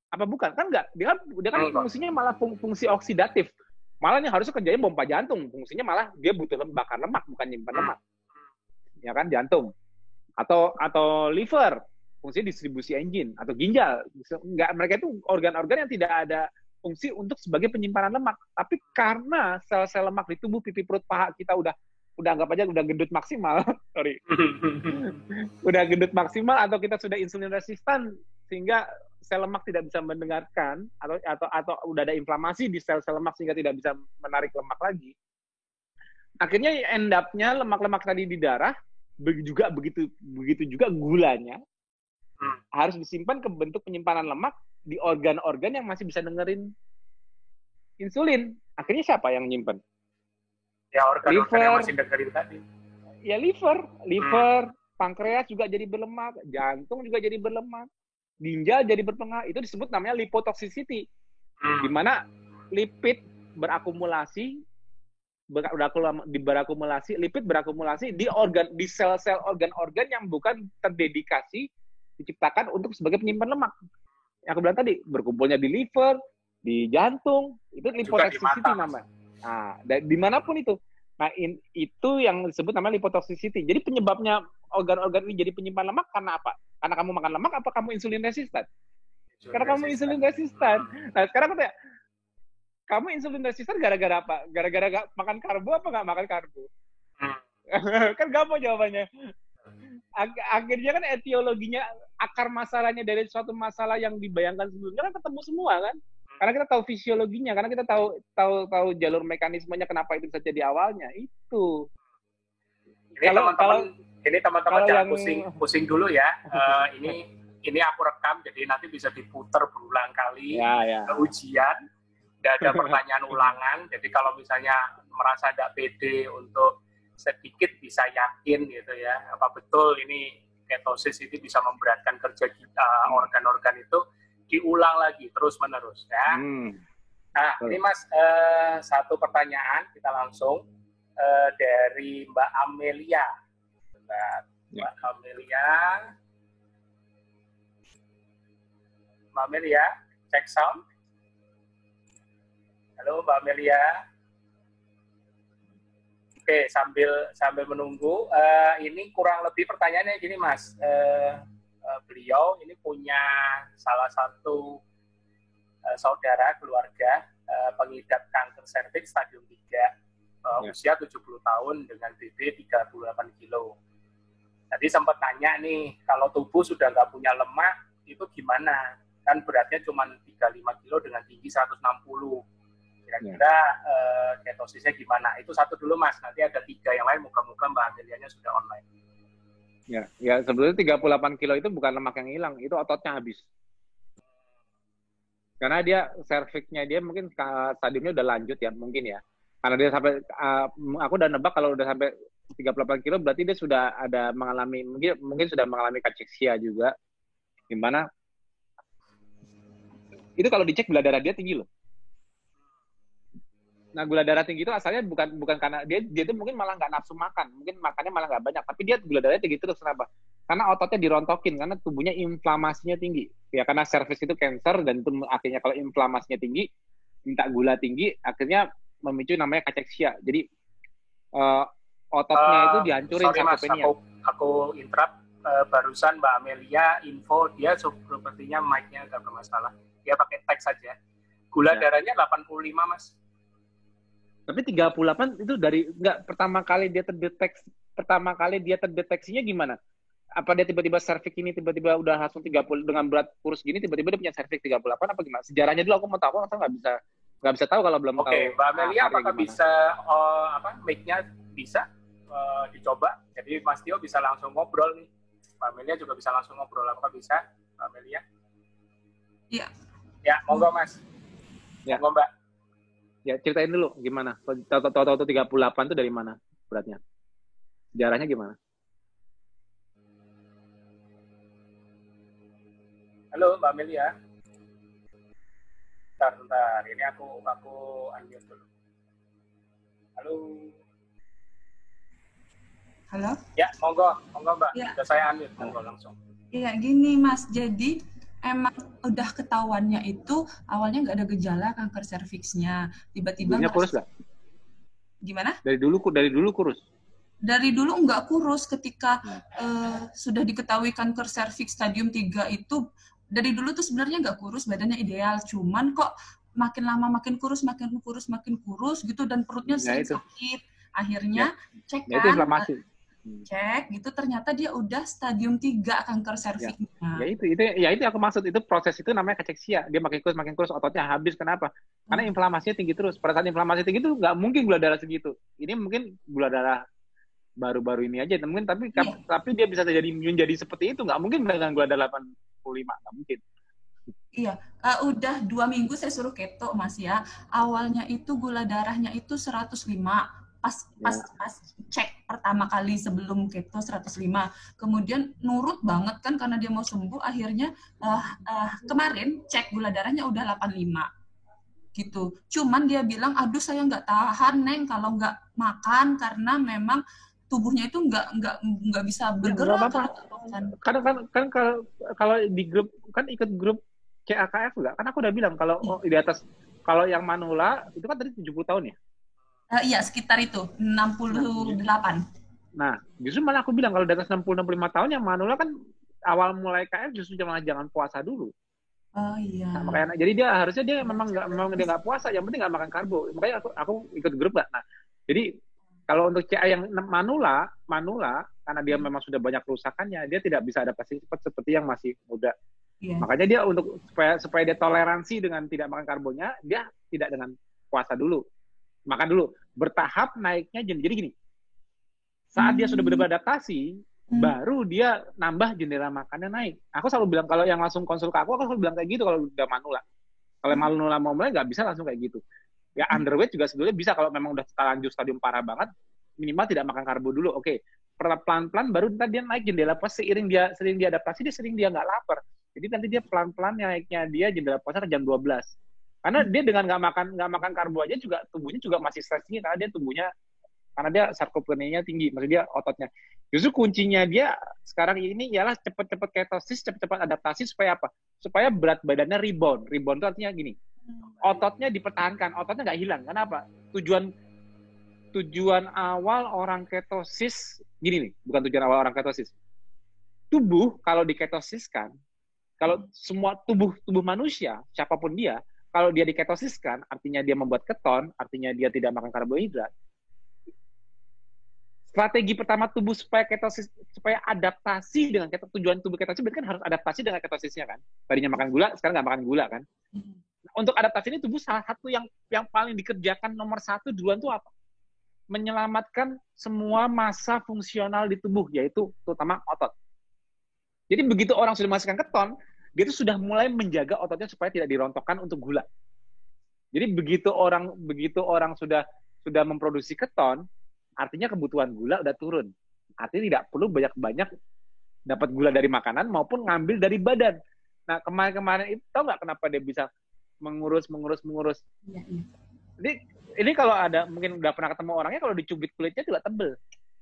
apa bukan? Kan nggak. Dia kan fungsinya malah fungsi oksidatif. Malah ini harusnya kerjanya pompa jantung. Fungsinya malah dia butuh bakar lemak, bukan nyimpan lemak. Ya kan, jantung. Atau liver, fungsi distribusi enzim. Atau ginjal. Enggak, mereka itu organ-organ yang tidak ada fungsi untuk sebagai penyimpanan lemak. Tapi karena sel-sel lemak di tubuh pipi perut paha kita udah anggap aja udah gendut maksimal. Sorry. Udah gendut maksimal atau kita sudah insulin resistan sehingga sel lemak tidak bisa mendengarkan atau udah ada inflamasi di sel-sel lemak sehingga tidak bisa menarik lemak lagi. Akhirnya end up-nya lemak-lemak tadi di darah begitu juga gulanya harus disimpan ke bentuk penyimpanan lemak di organ-organ yang masih bisa dengerin insulin. Akhirnya siapa yang nyimpen? Ya organ-organ yang masih dengerin tadi. Ya liver, pankreas juga jadi berlemak, jantung juga jadi berlemak, ginjal jadi berpengaruh. Itu disebut namanya lipotoxicity. Di mana lipid berakumulasi di sel-sel organ-organ yang bukan terdedikasi diciptakan untuk sebagai penyimpan lemak. Yang aku bilang tadi, berkumpulnya di liver, di jantung, itu lipotoxicity namanya. Nah, dimanapun itu. Nah, itu yang disebut namanya lipotoxicity. Jadi penyebabnya organ-organ ini jadi penyimpan lemak karena apa? Karena kamu makan lemak, apa kamu insulin resistan? Karena kamu insulin resistan. Nah, sekarang aku tanya, kamu insulin resistan gara-gara apa? Gara-gara gak makan karbo apa nggak makan karbo? Kan gampang jawabannya. Akhirnya kan etiologinya, akar masalahnya dari suatu masalah yang dibayangkan sebelumnya kan ketemu semua kan. Karena kita tahu fisiologinya, karena kita tahu jalur mekanismenya kenapa itu bisa jadi awalnya. Itu. Ini teman-teman jangan yang... pusing dulu ya. Ini aku rekam, jadi nanti bisa diputar berulang kali ke ujian. Tidak ada pertanyaan ulangan. Jadi kalau misalnya merasa tidak pede untuk sedikit bisa yakin gitu ya, apa betul ini ketosis ini bisa memberatkan kerja kita, organ-organ itu, diulang lagi terus-menerus ya. Nah, ini Mas, satu pertanyaan kita langsung dari Mbak Amelia. Mbak Amelia, cek sound. Halo Mbak Amelia. Oke, sambil menunggu, ini kurang lebih pertanyaannya gini Mas, beliau ini punya salah satu saudara keluarga pengidap kanker serviks stadium 3, usia 70 tahun dengan BB 38 kilo. Tadi sempat nanya nih, kalau tubuh sudah nggak punya lemak, itu gimana? Kan beratnya cuma 35 kilo dengan tinggi 160. Kira-kira ketosisnya gimana? Itu satu dulu Mas, nanti ada 3 yang lain, muka-muka Mbak Amelianya sudah online. Ya sebetulnya 38 kilo itu bukan lemak yang hilang, itu ototnya habis. Karena dia serviksnya dia mungkin stadiumnya udah lanjut ya, mungkin ya. Karena dia sampai, aku udah nebak kalau udah sampai 38 kilo berarti dia sudah ada mengalami, mungkin sudah mengalami kachexia juga. Gimana? Itu kalau dicek gula darah dia tinggi loh. Nah, gula darah tinggi itu asalnya bukan karena dia itu mungkin malah nggak nafsu makan, mungkin makannya malah nggak banyak, tapi dia gula darahnya tinggi terus. Kenapa? Karena ototnya dirontokin, karena tubuhnya inflamasinya tinggi. Ya karena serviks itu cancer, dan itu akhirnya kalau inflamasinya tinggi, minta gula tinggi, akhirnya memicu namanya kachexia. Jadi ototnya itu dihancurin sarkopenia. Aku interrupt, barusan Mbak Amelia info dia sepertinya mic-nya agak bermasalah. Dia pakai teks saja. Gula darahnya 85 Mas. Tapi 38 itu dari pertama kali dia terdeteksinya gimana? Apa dia tiba-tiba serviks ini tiba-tiba udah langsung 30 dengan berat kurus gini, tiba-tiba dia punya serviks 38 apa gimana? Sejarahnya dulu aku mau tahu, aku nggak bisa tahu kalau belum tahu. Oke, Mbak Amelia apakah bisa mic-nya bisa dicoba? Jadi Mas Tio bisa langsung ngobrol nih. Mbak Amelia juga bisa langsung ngobrol, apakah bisa Mbak Amelia? Iya. Ya, monggo Mas. Ya. Monggo Mbak. Ya, ceritain dulu gimana. Tahu-tahu 38 itu dari mana beratnya? Sejarahnya gimana? Halo Mbak Amelia. Bentar. Ini aku unmute dulu. Halo? Ya, monggo Mbak. Ya. Sudah saya unmute, monggo langsung. Iya, gini Mas. Jadi emang udah ketahuannya itu awalnya nggak ada gejala kanker serviksnya, tiba-tiba kurus nggak? Gimana? Dari dulu kurus? Dari dulu nggak kurus, ketika sudah diketahui kanker serviks stadium 3 itu, dari dulu tuh sebenarnya nggak kurus, badannya ideal, cuman kok makin lama makin kurus gitu, dan perutnya sering sakit. Akhirnya cek kan, itu inflamasi. Cek gitu, ternyata dia udah stadium 3 kanker serviksnya. Ya itu aku maksud, itu proses itu namanya kachexia. Dia makin kurus, ototnya habis. Kenapa? Karena inflamasinya tinggi terus. Pada saat inflamasi tinggi itu nggak mungkin gula darah segitu. Ini mungkin gula darah baru-baru ini aja, mungkin, tapi dia bisa menjadi seperti itu. Nggak mungkin dengan gula darah 85, nggak mungkin. Iya, udah 2 minggu saya suruh keto Mas ya. Awalnya itu gula darahnya itu 105. Pas cek pertama kali sebelum keto 105, kemudian nurut banget kan karena dia mau sembuh. Akhirnya kemarin cek gula darahnya udah 85 gitu. Cuman dia bilang, aduh saya nggak tahan Neng kalau nggak makan, karena memang tubuhnya itu nggak bisa bergerak. Kan kalau di grup, kan ikut grup CAKF nggak? Kan aku udah bilang kalau di atas, kalau yang manula itu kan tadi 70 tahun ya. Iya, sekitar itu, 68. Nah, justru malah aku bilang kalau di atas 60-65 tahun yang manula kan awal mulai KF justru jangan puasa dulu. Oh iya. Nah, makanya, jadi dia harusnya dia memang dia nggak puasa, yang penting nggak makan karbo. Makanya aku ikut grup lah. Nah, jadi kalau untuk CA yang manula, karena dia memang sudah banyak kerusakannya, dia tidak bisa adaptasi cepat seperti yang masih muda. Iya. Makanya dia untuk supaya dia toleransi dengan tidak makan karbonnya, dia tidak dengan puasa dulu. Makan dulu, bertahap naiknya. Jadi gini, saat dia sudah benar-benar adaptasi, baru dia nambah jendela makannya naik. Aku selalu bilang, kalau yang langsung konsul ke aku selalu bilang kayak gitu kalau udah manula. Kalau manula mau mulai, nggak bisa langsung kayak gitu. Ya underweight juga sebetulnya bisa kalau memang udah lanjut stadium parah banget, minimal tidak makan karbo dulu. Oke, pelan-pelan baru nanti dia naik jendela puasa, sering dia adaptasi, dia nggak lapar. Jadi nanti dia pelan-pelan naiknya dia jendela puasa ke jam 12. Karena dia dengan nggak makan karbo aja juga tubuhnya juga masih stres tinggi karena dia sarkopenianya tinggi, maksudnya ototnya. Justru kuncinya dia sekarang ini ialah cepat-cepat ketosis, cepat-cepat adaptasi supaya apa? Supaya berat badannya rebound. Rebound itu artinya gini, ototnya dipertahankan, ototnya nggak hilang. Kenapa? Tujuan awal orang ketosis, gini nih, bukan tujuan awal orang ketosis. Tubuh kalau diketosiskan, kalau semua tubuh manusia, siapapun dia, kalau dia diketosiskan, artinya dia membuat keton, artinya dia tidak makan karbohidrat. Strategi pertama tubuh supaya ketosis, supaya adaptasi dengan tujuan tubuh ketosis, berarti kan harus adaptasi dengan ketosisnya kan. Tadinya makan gula, sekarang nggak makan gula kan. Untuk adaptasi ini tubuh salah satu yang paling dikerjakan nomor 1 duluan tuh apa? Menyelamatkan semua massa fungsional di tubuh, yaitu terutama otot. Jadi begitu orang sudah masukkan keton, dia itu sudah mulai menjaga ototnya supaya tidak dirontokkan untuk gula. Jadi begitu orang sudah memproduksi keton, artinya kebutuhan gula udah turun. Artinya tidak perlu banyak-banyak dapat gula dari makanan maupun ngambil dari badan. Nah, kemarin itu tahu nggak kenapa dia bisa mengurus? Iya, iya. Jadi ini kalau ada mungkin udah pernah ketemu orangnya, kalau dicubit kulitnya juga tebel.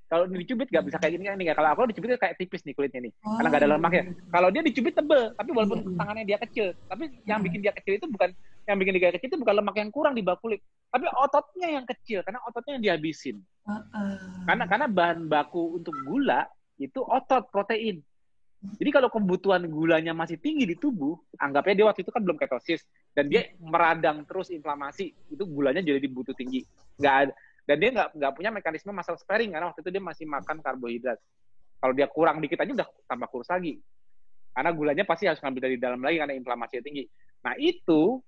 Kalau dicubit nggak bisa kayak gini kan nih. Kalau aku dicubit kayak tipis nih kulitnya nih, karena nggak ada lemaknya. Kalau dia dicubit tebel, tapi walaupun tangannya dia kecil, tapi yang bikin dia kecil itu bukan lemak yang kurang di bawah kulit, tapi ototnya yang kecil, karena ototnya yang dihabisin. Karena bahan baku untuk gula itu otot, protein. Jadi kalau kebutuhan gulanya masih tinggi di tubuh, anggapnya dia waktu itu kan belum ketosis, dan dia meradang terus inflamasi, itu gulanya jadi butuh tinggi. Dan dia nggak punya mekanisme muscle sparing, karena waktu itu dia masih makan karbohidrat. Kalau dia kurang dikit aja udah tambah kurus lagi. Karena gulanya pasti harus ngambil dari dalam lagi, karena inflamasinya tinggi. Nah itu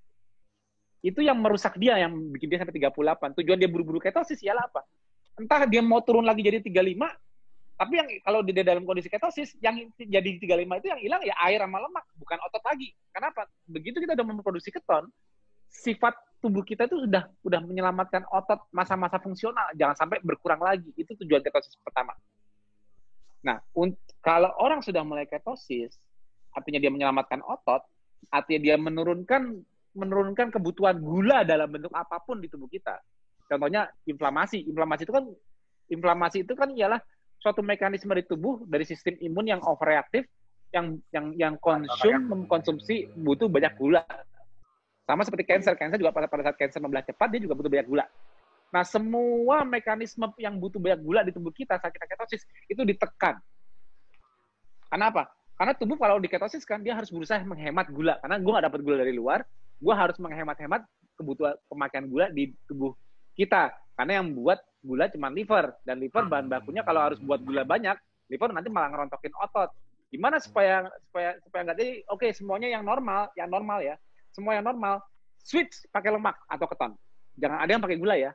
yang merusak dia, yang bikin dia sampai 38. Tujuan dia buru-buru ketosis ialah apa? Entah dia mau turun lagi jadi 35, tapi yang kalau dia dalam kondisi ketosis, yang jadi 35 itu yang hilang ya air sama lemak, bukan otot lagi. Kenapa? Begitu kita udah memproduksi keton, sifat tubuh kita itu udah menyelamatkan otot, masa-masa fungsional, jangan sampai berkurang lagi. Itu tujuan ketosis pertama. Nah, kalau orang sudah mulai ketosis, artinya dia menyelamatkan otot, artinya dia menurunkan kebutuhan gula dalam bentuk apapun di tubuh kita. Contohnya inflamasi. Inflamasi itu kan ialah suatu mekanisme di tubuh dari sistem imun yang overreaktif, yang mengkonsumsi butuh banyak gula. Sama seperti cancer juga pada saat cancer membelah cepat, dia juga butuh banyak gula. Nah, semua mekanisme yang butuh banyak gula di tubuh kita saat kita ketosis, itu ditekan. Kenapa? Karena tubuh kalau diketosis kan, dia harus berusaha menghemat gula. Karena gue nggak dapat gula dari luar, gue harus menghemat-hemat kebutuhan pemakaian gula di tubuh kita. Karena yang buat gula cuma liver. Dan liver bahan bakunya kalau harus buat gula banyak, liver nanti malah ngerontokin otot. Gimana supaya nggak jadi, oke, semuanya yang normal ya. Semua yang normal, switch pakai lemak atau keton. Jangan ada yang pakai gula ya.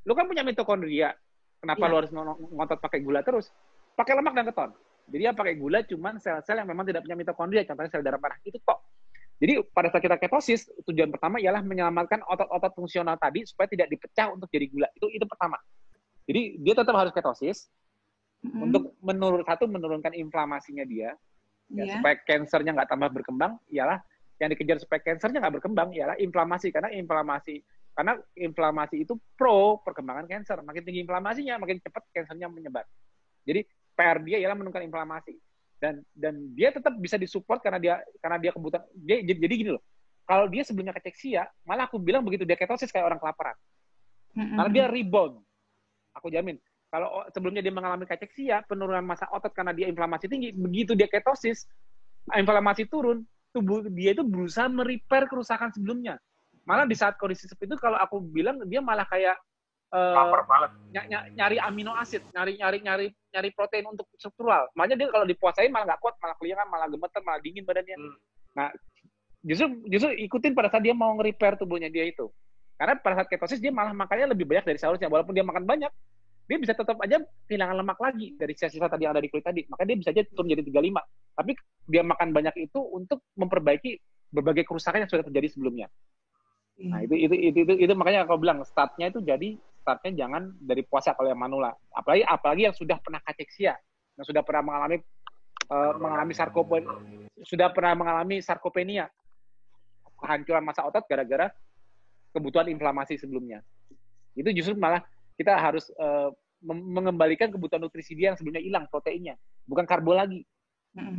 Lu kan punya mitokondria. Kenapa lu harus ngotot pakai gula terus? Pakai lemak dan keton. Jadi yang pakai gula cuman sel-sel yang memang tidak punya mitokondria, contohnya sel darah merah. Itu kok. Jadi pada saat kita ketosis, tujuan pertama ialah menyelamatkan otot-otot fungsional tadi supaya tidak dipecah untuk jadi gula. Itu pertama. Jadi dia tetap harus ketosis untuk menurunkan inflamasinya dia, supaya kansernya nggak tambah berkembang. Ialah yang dikejar supaya kansernya nggak berkembang ialah inflamasi, karena inflamasi itu pro perkembangan kanser. Makin tinggi inflamasinya, makin cepat kansernya menyebar. Jadi PR dia ialah menurunkan inflamasi, dan dia tetap bisa disupport karena dia kebutuhan dia. Jadi gini loh, kalau dia sebelumnya kekseksia, malah aku bilang begitu dia ketosis kayak orang kelaparan, karena dia rebound. Aku jamin. Kalau sebelumnya dia mengalami kekseksia, penurunan massa otot karena dia inflamasi tinggi, begitu dia ketosis, inflamasi turun, tubuh dia itu berusaha merepair kerusakan sebelumnya. Malah di saat kondisi seperti itu, kalau aku bilang dia malah kayak Lapar banget. nyari amino asid, nyari protein untuk struktural. Makanya dia kalau dipuasain malah nggak kuat, malah keliangan, malah gemeter, malah dingin badannya. Nah, justru ikutin pada saat dia mau nge-repair tubuhnya dia itu. Karena pada saat ketosis dia malah makannya lebih banyak dari seharusnya. Walaupun dia makan banyak, dia bisa tetap aja kehilangan lemak lagi dari sisa-sisa tadi yang ada di kulit tadi. Maka dia bisa aja turun jadi 35. Tapi dia makan banyak itu untuk memperbaiki berbagai kerusakan yang sudah terjadi sebelumnya. Nah, itu makanya aku bilang startnya jangan dari puasa kalau yang manula. Apalagi yang sudah pernah kacheksia, yang sudah pernah mengalami sarkopenia, kehancuran massa otot gara-gara kebutuhan inflamasi sebelumnya. Itu justru malah kita harus mengembalikan kebutuhan nutrisi dia yang sebelumnya hilang, proteinnya, bukan karbo lagi. Nah,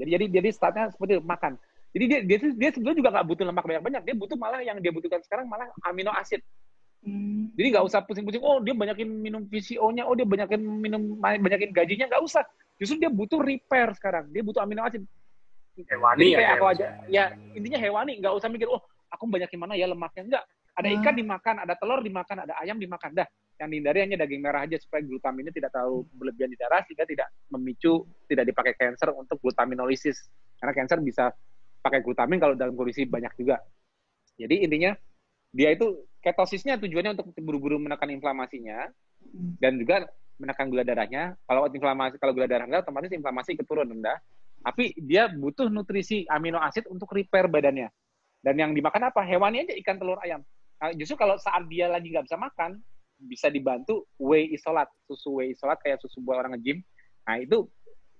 jadi startnya seperti itu, makan. Jadi dia sebetulnya juga nggak butuh lemak banyak-banyak, dia butuh malah yang dia butuhkan sekarang malah amino asid. Jadi nggak usah pusing-pusing, oh dia banyakin minum PCO-nya, oh dia banyakin gajinya, nggak usah. Justru dia butuh repair sekarang, dia butuh amino asid. Hewani ya. Aku aja, ya intinya hewani, nggak usah mikir, oh aku banyakin mana ya lemaknya, enggak. Ada ikan dimakan, ada telur dimakan, ada ayam dimakan, dah. Yang dihindari hanya daging merah aja supaya glutaminnya tidak terlalu berlebihan di darah sehingga tidak memicu, tidak dipakai cancer untuk glutaminolisis. Karena cancer bisa pakai glutamin kalau dalam kondisi banyak juga. Jadi intinya dia itu ketosisnya tujuannya untuk buru-buru menekan inflamasinya dan juga menekan gula darahnya. Kalau gula darah rendah, otomatis inflamasi keturun rendah. Tapi dia butuh nutrisi amino asid untuk repair badannya. Dan yang dimakan apa? Hewani aja, ikan, telur, ayam. Nah, justru kalau saat dia lagi nggak bisa makan, bisa dibantu whey isolat, susu whey isolat kayak susu buat orang nge-gym. Nah itu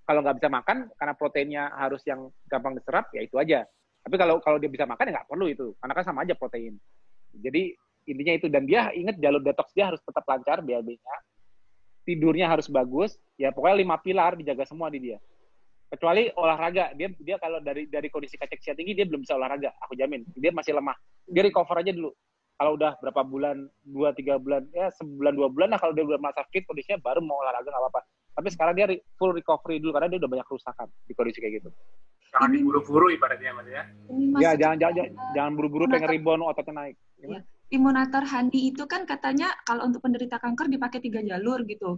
kalau nggak bisa makan karena proteinnya harus yang gampang diserap, ya itu aja. Tapi kalau dia bisa makan ya nggak perlu itu, karena kan sama aja protein. Jadi intinya itu, dan dia ingat jalur detox dia harus tetap lancar, BAB-nya, tidurnya harus bagus, ya pokoknya 5 pilar dijaga semua di dia. Kecuali olahraga, dia kalau dari kondisi kacheksia tinggi dia belum bisa olahraga, aku jamin. Dia masih lemah. Dia recover aja dulu. Kalau udah berapa bulan, 2-3 bulan, ya sebulan 2 bulan lah kalau dia udah merasa fit kondisinya, baru mau olahraga nggak apa-apa. Tapi sekarang dia full recovery dulu karena dia udah banyak kerusakan di kondisi kayak gitu. Jangan diburu-buru ibaratnya Mas ya. Ya jangan buru-buru pengen rebound ototnya naik. Ya. Imunator Handi itu kan katanya kalau untuk penderita kanker dipakai 3 jalur gitu.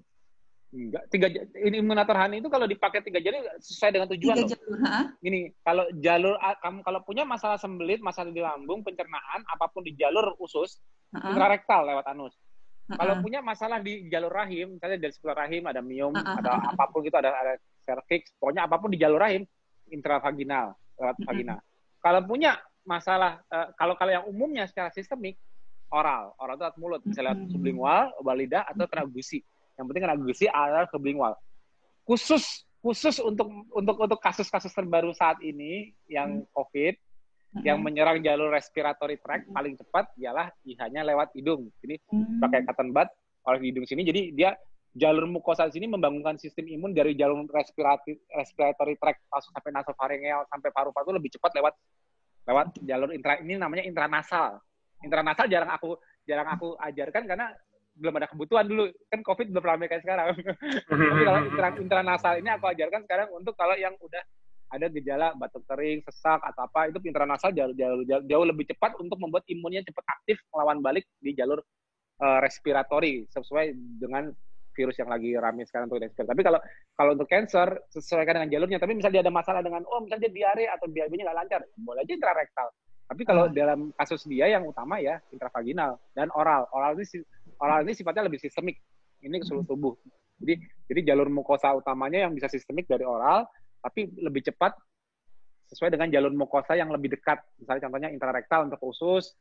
Enggak, imunator Hani itu kalau dipakai 3 jalur sesuai dengan tujuan 3 jalur, Gini, kalau jalur kamu kalau punya masalah sembelit, masalah di lambung, pencernaan, apapun di jalur usus, intrarektal lewat anus. Kalau punya masalah di jalur rahim, misalnya dari sebelah rahim ada miom, ada apapun gitu, ada cervix, pokoknya apapun di jalur rahim, intravaginal lewat vagina. Kalau punya masalah, kalau yang umumnya secara sistemik, oral itu lewat mulut, bisa lewat sublingual, obat lidah, atau kena gusi. Yang penting kena gusi adalah ke sublingual. Khusus untuk kasus-kasus terbaru saat ini yang COVID, yang menyerang jalur respiratory tract paling cepat ialah IH-nya lewat hidung. Ini pakai cotton bud oleh hidung sini. Jadi dia jalur mukosa sini membangunkan sistem imun dari jalur respiratory tract masuk sampai nasofaringeal sampai paru-paru lebih cepat lewat jalur ini namanya intranasal. Intranasal jarang aku ajarkan karena belum ada kebutuhan dulu, kan COVID belum ramai kayak sekarang. Tapi kalau intranasal ini aku ajarkan sekarang untuk kalau yang udah ada gejala batuk kering, sesak atau apa, itu intranasal jauh lebih cepat untuk membuat imunnya cepat aktif melawan balik di jalur respiratory sesuai dengan virus yang lagi ramai sekarang untuk respiratory. Tapi kalau untuk cancer sesuaikan dengan jalurnya. Tapi misalnya dia ada masalah dengan misalnya dia diare atau BAB-nya nggak lancar, boleh aja intrarektal. Tapi kalau dalam kasus dia yang utama ya intravaginal dan oral. Oral ini sifatnya lebih sistemik. Ini ke seluruh tubuh. Jadi jalur mukosa utamanya yang bisa sistemik dari oral, tapi lebih cepat sesuai dengan jalur mukosa yang lebih dekat. Misalnya contohnya intrarektal untuk usus,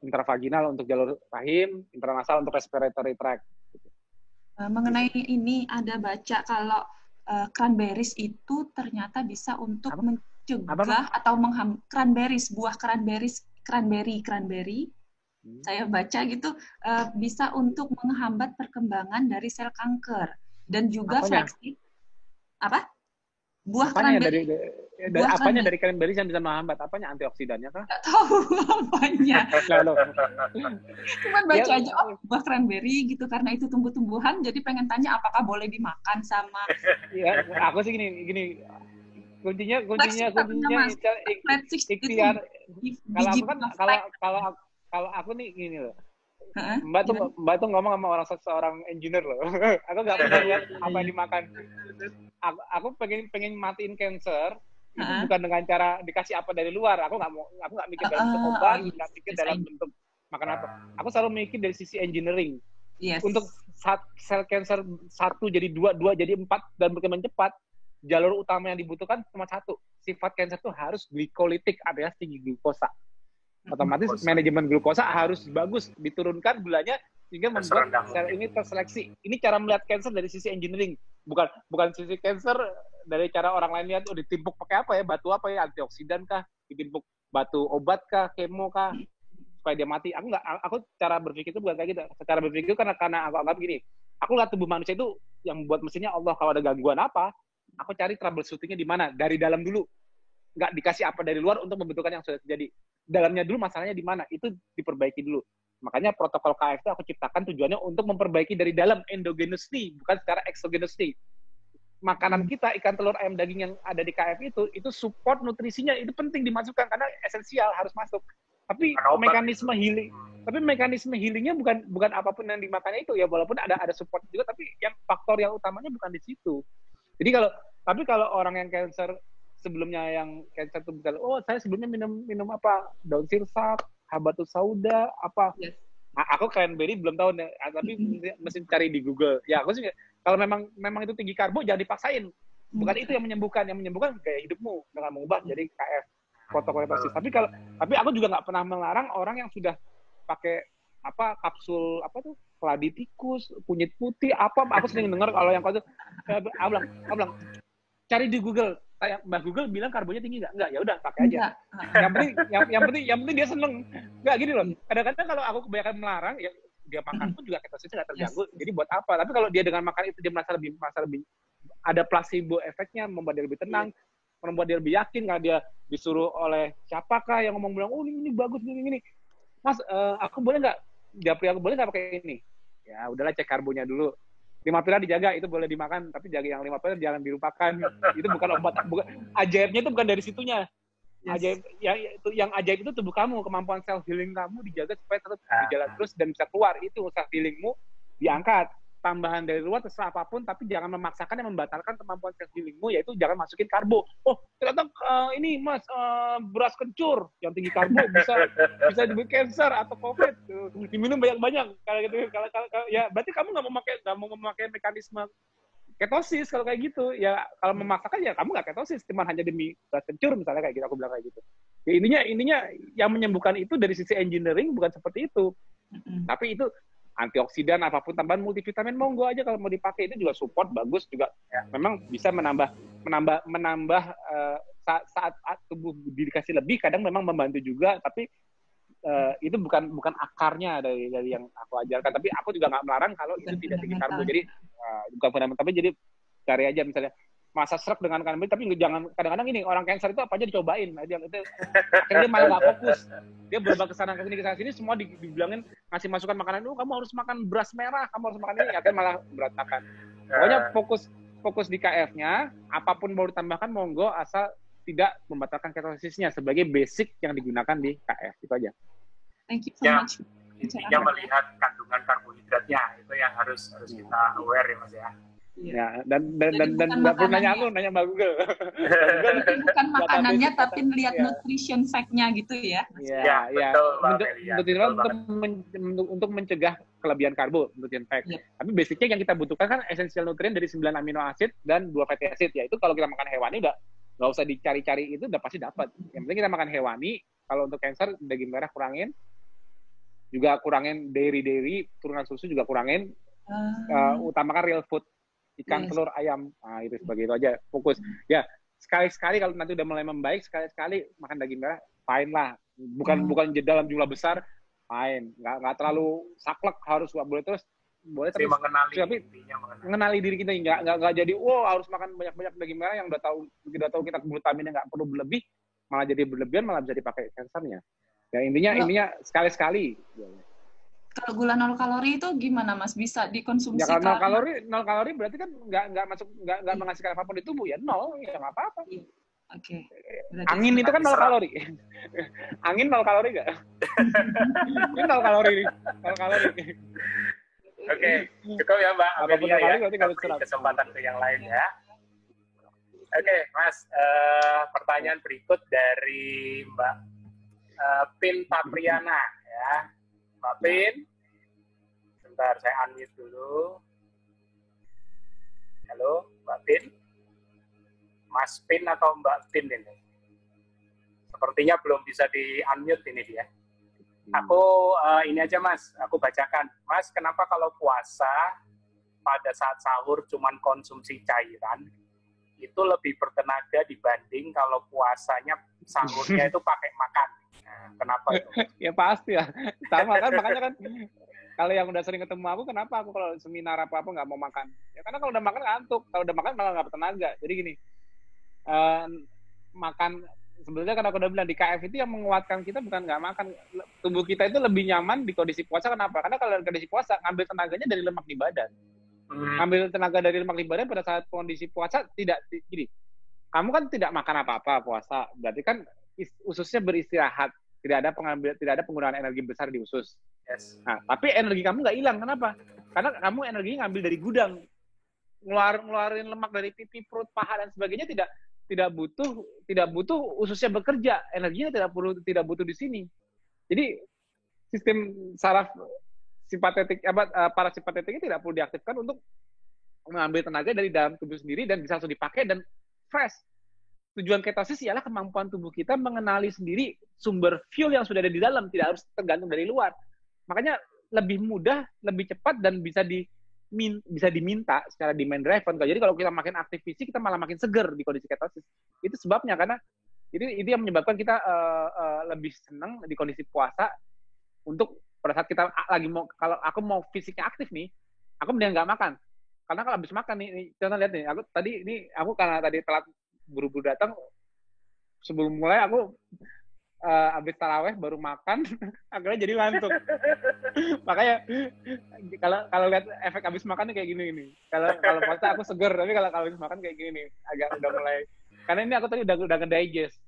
intravaginal untuk jalur rahim, intranasal untuk respiratory tract. Mengenai ini ada baca kalau cranberries itu ternyata bisa untuk mencegah atau cranberries, buah cranberry. Saya baca gitu bisa untuk menghambat perkembangan dari sel kanker dan juga fleksi. Apa? Buah cranberry. Apanya dari cranberry yang bisa menghambat? Apanya, antioksidannya kah? Nggak tahu apanya. Cuman baca aja buah cranberry gitu karena itu tumbuh-tumbuhan, jadi pengen tanya apakah boleh dimakan sama. Iya, aku sih gini. Kuncinya ikhtiar. Kalau aku nih gini loh. Mbak tuh ngomong sama seorang engineer loh. Aku nggak pernah lihat apa yang dimakan. Aku pengen matiin cancer. Itu bukan dengan cara dikasih apa dari luar. Aku nggak mikir dalam bentuk obat, nggak mikir dalam bentuk makan apa. Aku selalu mikir dari sisi engineering. Yes. Untuk sel cancer 1 jadi 2 jadi 4 dan berkembang cepat, jalur utama yang dibutuhkan cuma 1. Sifat cancer tuh harus glikolitik, alias tinggi glukosa. Otomatis manajemen glukosa harus bagus, diturunkan gulanya sehingga membuat sel ini terseleksi. Ini cara melihat cancer dari sisi engineering, bukan sisi cancer dari cara orang lain lihat ditimpuk pakai apa ya, batu apa ya, antioksidan kah, ditimpuk batu obat kah, kemo kah, supaya dia mati. Aku cara berpikir itu bukan kayak gitu. Cara berpikir karena aku anggap gini, aku lihat tubuh manusia itu yang buat mesinnya Allah, kalau ada gangguan apa, aku cari troubleshooting-nya di mana, dari dalam dulu. Nggak dikasih apa dari luar untuk membentukkan yang sudah terjadi. Dalamnya dulu masalahnya di mana, itu diperbaiki dulu. Makanya protokol KF itu aku ciptakan tujuannya untuk memperbaiki dari dalam, endogenously, bukan secara exogenously. Makanan kita, ikan, telur, ayam, daging yang ada di KF itu support nutrisinya, itu penting dimasukkan karena esensial, harus masuk. Tapi mekanisme healingnya bukan apapun yang dimakannya itu ya, walaupun ada support juga, tapi yang faktor yang utamanya bukan di situ. Jadi kalau orang yang cancer sebelumnya yang cancer itu misalnya, saya sebelumnya minum apa, daun sirsak, habatus sauda, apa. Yes. Aku cranberry belum tahu, tapi mesti cari di Google. Ya aku sih kalau memang itu tinggi karbo jangan dipaksain. Bukan itu yang menyembuhkan gaya hidupmu dengan mengubah jadi KF. Protokol dosis. Tapi aku juga nggak pernah melarang orang yang sudah pakai apa kapsul apa tuh keladi tikus, kunyit putih apa. Aku sering dengar kalau yang itu, aku bilang cari di Google. Mbak Google bilang karbonnya tinggi nggak? Ya udah pakai aja. Yang penting dia seneng. Nggak gini loh. Kadang-kadang kalau aku kebanyakan melarang, ya dia makan pun juga ketosisnya nggak terganggu. Jadi buat apa? Tapi kalau dia dengan makan itu dia merasa lebih ada placebo efeknya, membuat dia lebih tenang. Membuat dia lebih yakin karena dia disuruh oleh siapakah yang bilang ini bagus ini. Mas, aku boleh nggak? Japri aku boleh nggak pakai ini? Ya udahlah, cek karbonya dulu. 5 pilar dijaga, itu boleh dimakan, tapi jaga yang 5 pilar jangan dilupakan. Itu bukan obat, ajaibnya itu bukan dari situnya. Ajaib yang ajaib itu tubuh kamu, kemampuan self healing kamu dijaga supaya tetap berjalan terus dan bisa keluar. Itu self healingmu diangkat. Tambahan dari luar terserah apapun, tapi jangan memaksakan yang membatalkan kemampuan self healingmu, yaitu jangan masukin karbo. Ternyata ini mas beras kencur yang tinggi karbo bisa dibuat cancer atau covid, diminum banyak-banyak kalau gitu. Kalau ya berarti kamu nggak mau memakai mekanisme ketosis kalau kayak gitu. Ya kalau memaksakan ya kamu nggak ketosis, cuma hanya demi beras kencur misalnya kayak gitu. Aku bilang kayak gitu. Ya, ininya yang menyembuhkan itu dari sisi engineering bukan seperti itu, tapi itu antioksidan apapun, tambahan multivitamin monggo aja kalau mau dipakai, itu juga support bagus juga. Memang bisa menambah saat tubuh dikasih lebih, kadang memang membantu juga, tapi itu bukan akarnya dari yang aku ajarkan. Tapi aku juga nggak melarang kalau itu tidak tinggi karbo. Jadi bukan fundamental, tapi jadi cari aja misalnya masa serak dengan karbo, tapi jangan kadang-kadang ini orang cancer itu apa aja dicobain, itu akhirnya malah nggak fokus. Dia berubah kesana sini semua dibilangin ngasih masukan makanan, kamu harus makan beras merah, kamu harus makan ini, akhirnya malah berantakan. Pokoknya fokus di KF-nya, apapun mau ditambahkan monggo, asal tidak membatalkan ketosisnya sebagai basic yang digunakan di KF. Itu aja. Thank you so much. Intinya melihat kandungan karbohidratnya, itu yang harus kita aware ya Mas ya. Ya, dan nggak perlu nanya Mbak Google. Bukan makanannya, tapi lihat nutrition fact-nya gitu ya. Iya. Untuk mencegah kelebihan karbo, nutrient fact. Tapi basicnya yang kita butuhkan kan esensial nutrien dari 9 amino acid dan 2 fatty acid. Ya itu kalau kita makan hewani udah nggak usah dicari-cari, itu udah pasti dapat. Yang penting kita makan hewani. Kalau untuk cancer, daging merah kurangin, juga kurangin dairy, turunan susu juga kurangin. Utamakan real food. Ikan, telur, ayam, itu sebagai itu aja, fokus. Ya, sekali-sekali kalau nanti udah mulai membaik, sekali-sekali makan daging merah, fine lah. Bukan dalam jumlah besar, fine. Nggak terlalu saklek, harus nggak boleh terus. Boleh terus. Mengenali diri kita, nggak jadi, harus makan banyak-banyak daging merah yang udah tahu kita glutaminnya nggak perlu berlebih, malah jadi berlebihan, malah bisa dipakai cancernya. Ya intinya sekali-sekali. Kalau gula 0 kalori itu gimana Mas? Bisa dikonsumsi? Ya kalau 0 kalori berarti kan nggak menghasilkan apapun di tubuh, ya 0, ya nggak apa-apa. Oke. Angin itu kan 0 kalori. Angin 0 kalori nggak? Ini 0 kalori. 0 kalori. Oke, cukup ya Mbak Amelia ya. Beri kesempatan ke yang lain ya. Oke, Mas. Pertanyaan berikut dari Mbak Pin Papriana ya. Mbak Pin, sebentar saya unmute dulu. Halo, Mbak Pin. Mas Pin atau Mbak Pin ini? Sepertinya belum bisa di-unmute ini dia. Aku ini aja Mas, aku bacakan. Mas, kenapa kalau puasa pada saat sahur cuman konsumsi cairan, itu lebih bertenaga dibanding kalau puasanya sahurnya itu pakai makan? Nah, kenapa itu? Ya pasti ya. Sama kan, makanya kan kalau yang udah sering ketemu aku, kenapa aku kalau seminar apa-apa nggak mau makan? Ya karena kalau udah makan ngantuk, kalau udah makan malah nggak bertenaga. Jadi gini, makan sebenarnya kan aku udah bilang di KF itu yang menguatkan kita bukan nggak makan. Tubuh kita itu lebih nyaman di kondisi puasa. Kenapa? Karena kalau kondisi puasa ngambil tenaganya dari lemak di badan. Ngambil tenaga dari lemak di badan pada saat kondisi puasa tidak gini. Kamu kan tidak makan apa-apa puasa, berarti kan ususnya beristirahat, tidak ada penggunaan energi besar di usus. Yes. Nah, tapi energi kamu nggak hilang. Kenapa? Karena kamu energinya ngambil dari gudang. Ngeluarin lemak dari pipi, perut, paha dan sebagainya tidak butuh ususnya bekerja, energinya tidak butuh di sini. Jadi sistem saraf simpatetik parasimpatetiknya tidak perlu diaktifkan untuk mengambil tenaga dari dalam tubuh sendiri dan bisa langsung dipakai dan fresh. Tujuan ketosis ialah kemampuan tubuh kita mengenali sendiri sumber fuel yang sudah ada di dalam, tidak harus tergantung dari luar. Makanya lebih mudah, lebih cepat dan bisa diminta secara demand driven. Jadi kalau kita makin aktif fisik, kita malah makin seger di kondisi ketosis. Itu sebabnya, karena itu yang menyebabkan kita lebih senang di kondisi puasa untuk pada saat kita lagi kalau aku mau fisiknya aktif nih, aku mending nggak makan. Karena kalau habis makan nih, contoh lihat nih, aku karena tadi telat buru-buru datang, sebelum mulai aku habis taraweh baru makan, akhirnya jadi ngantuk. Makanya kalau lihat efek habis makan nih kayak gini nih. Kalau puasa aku seger, tapi kalau habis makan kayak gini nih, agak udah mulai. Karena ini aku tadi udah nge-digest.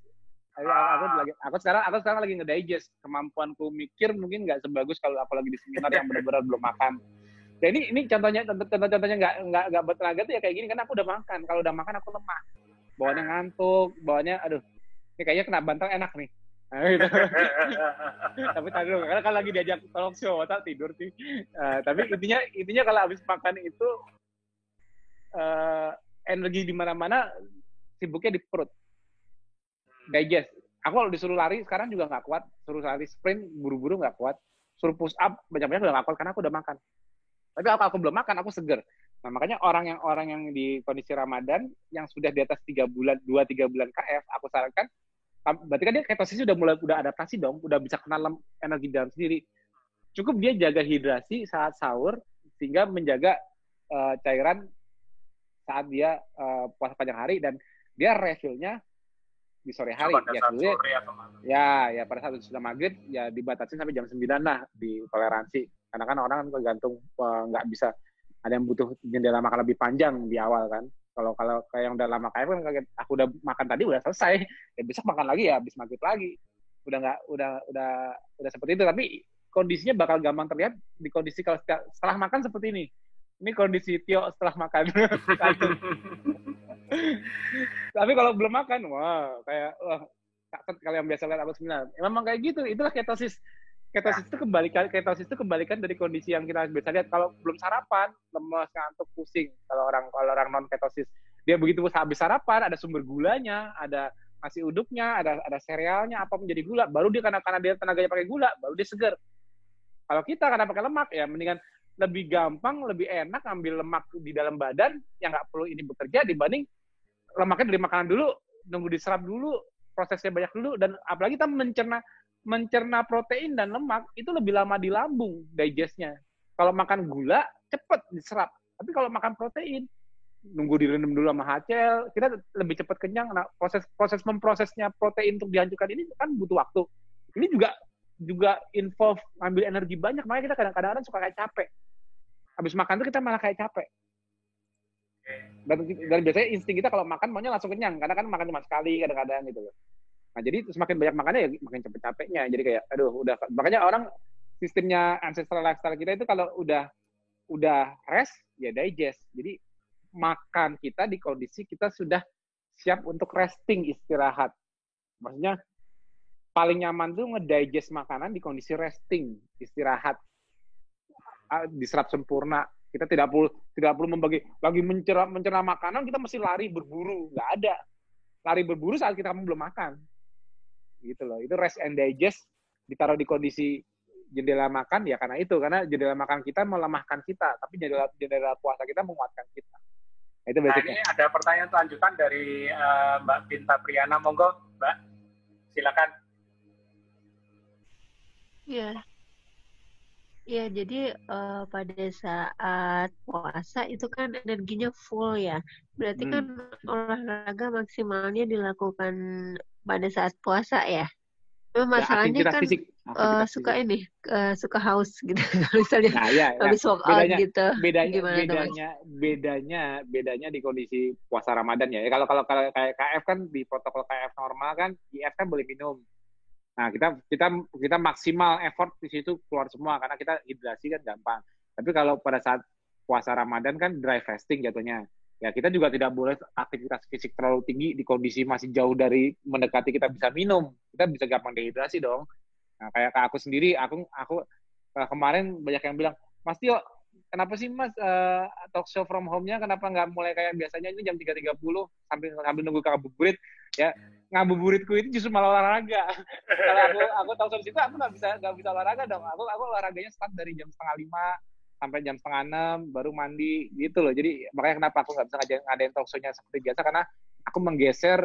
Aku sekarang lagi nge-digest. Kemampuanku mikir mungkin nggak sebagus kalau aku lagi di seminar yang benar-benar belum makan. Ya ini contohnya nggak bertenaga tuh ya kayak gini, karena aku udah makan. Kalau udah makan aku lemah, bawaannya ngantuk, aduh, ini kayaknya kena bantal enak nih. Nah, gitu. Tapi tadi dulu, karena kalau lagi diajak talk show, tak tidur sih. Tapi intinya kalau habis makan itu energi di mana-mana, sibuknya di perut. Digest. Aku kalau disuruh lari sekarang juga nggak kuat, suruh lari sprint buru-buru nggak kuat, suruh push up banyak-banyak udah nggak kuat karena aku udah makan. Tapi kalau aku belum makan, aku seger. Nah, makanya orang yang di kondisi Ramadan yang sudah di atas 2-3 bulan KF, aku sarankan, berarti kan dia ketosisnya udah adaptasi dong, udah bisa kenal energi dalam sendiri. Cukup dia jaga hidrasi saat sahur, sehingga menjaga cairan saat dia puasa panjang hari, dan dia refill-nya di sore hari. Ya pada saat sudah maghrib, ya dibatasi sampai jam 9 lah di toleransi. Karena kan orang kan tergantung nggak bisa, ada yang butuh jendela makan lebih panjang di awal kan. Kalau kayak yang udah lama kayak kan, aku udah makan tadi udah selesai, ya besok makan lagi ya habis maghrib lagi. Udah seperti itu. Tapi kondisinya bakal gampang terlihat di kondisi kalau setelah makan seperti ini. Ini kondisi Tio setelah makan. Tapi kalau belum makan, kalau yang biasa lihat aku seminar, memang kayak gitu. Itulah ketosis. Ketosis itu kebalikan dari kondisi yang kita biasa lihat. Kalau belum sarapan, lemas, ngantuk, pusing. Kalau orang non ketosis, dia begitu habis sarapan, ada sumber gulanya, ada nasi uduknya, ada serealnya, apa menjadi gula. Baru dia karena dia tenaganya pakai gula, baru dia seger. Kalau kita karena pakai lemak, ya mendingan lebih gampang, lebih enak ambil lemak di dalam badan yang nggak perlu ini bekerja dibanding lemaknya dari makanan dulu, nunggu diserap dulu, prosesnya banyak dulu, dan apalagi kita mencerna protein dan lemak itu lebih lama di lambung digestnya. Kalau makan gula cepat diserap, tapi kalau makan protein nunggu direndam dulu sama HCl, kita lebih cepat kenyang. Nah, proses memprosesnya protein untuk dihancurkan ini kan butuh waktu. Ini juga involve ngambil energi banyak, makanya kita kadang-kadang suka kayak capek. Habis makan tuh kita malah kayak capek. Dan biasanya insting kita kalau makan maunya langsung kenyang, karena kan makan cuma sekali kadang-kadang gitu loh. Nah, jadi semakin banyak makannya ya makin capek-capeknya. Jadi kayak aduh udah, makanya orang sistemnya ancestral lifestyle kita itu kalau udah rest ya digest. Jadi makan kita di kondisi kita sudah siap untuk resting, istirahat. Maksudnya paling nyaman tuh ngedigest makanan di kondisi resting, istirahat, diserap sempurna. Kita tidak perlu membagi lagi mencerna makanan, kita mesti lari berburu, nggak ada. Lari berburu saat kita belum makan, gitu loh. Itu rest and digest ditaruh di kondisi jendela makan ya karena jendela makan kita melemahkan kita, tapi jendela puasa kita menguatkan kita. Nah, itu basicnya. Nah, ini ada pertanyaan lanjutan dari Mbak Binta Priana, monggo Mbak, silakan. Iya. Ya, jadi pada saat puasa itu kan energinya full ya. Berarti kan olahraga maksimalnya dilakukan pada saat puasa ya. Memang masalahnya kan suka fisik. Suka haus gitu. Misalnya habis workout gitu. Bedanya di kondisi puasa Ramadan ya. Kalau kayak KF kan di protokol KF normal kan, IF kan boleh minum. Nah, kita maksimal effort di situ keluar semua karena kita hidrasi kan gampang. Tapi kalau pada saat puasa Ramadan kan dry fasting jatuhnya. Ya, kita juga tidak boleh aktivitas fisik terlalu tinggi di kondisi masih jauh dari mendekati kita bisa minum. Kita bisa gampang dehidrasi dong. Nah, kayak aku sendiri, aku kemarin banyak yang bilang, "Mas Tio, kenapa sih Mas talk show from home-nya kenapa nggak mulai kayak biasanya ini jam 3.30 sambil nunggu ngabuburit?" Ya, ngabuburitku itu justru malah olahraga. Kalau aku tahu soal situ, aku nggak bisa olahraga dong. Aku olahraganya start dari jam 4:30 sampai jam 5:30 baru mandi gitu loh. Jadi makanya kenapa aku nggak bisa ngadain talk show-nya seperti biasa, karena aku menggeser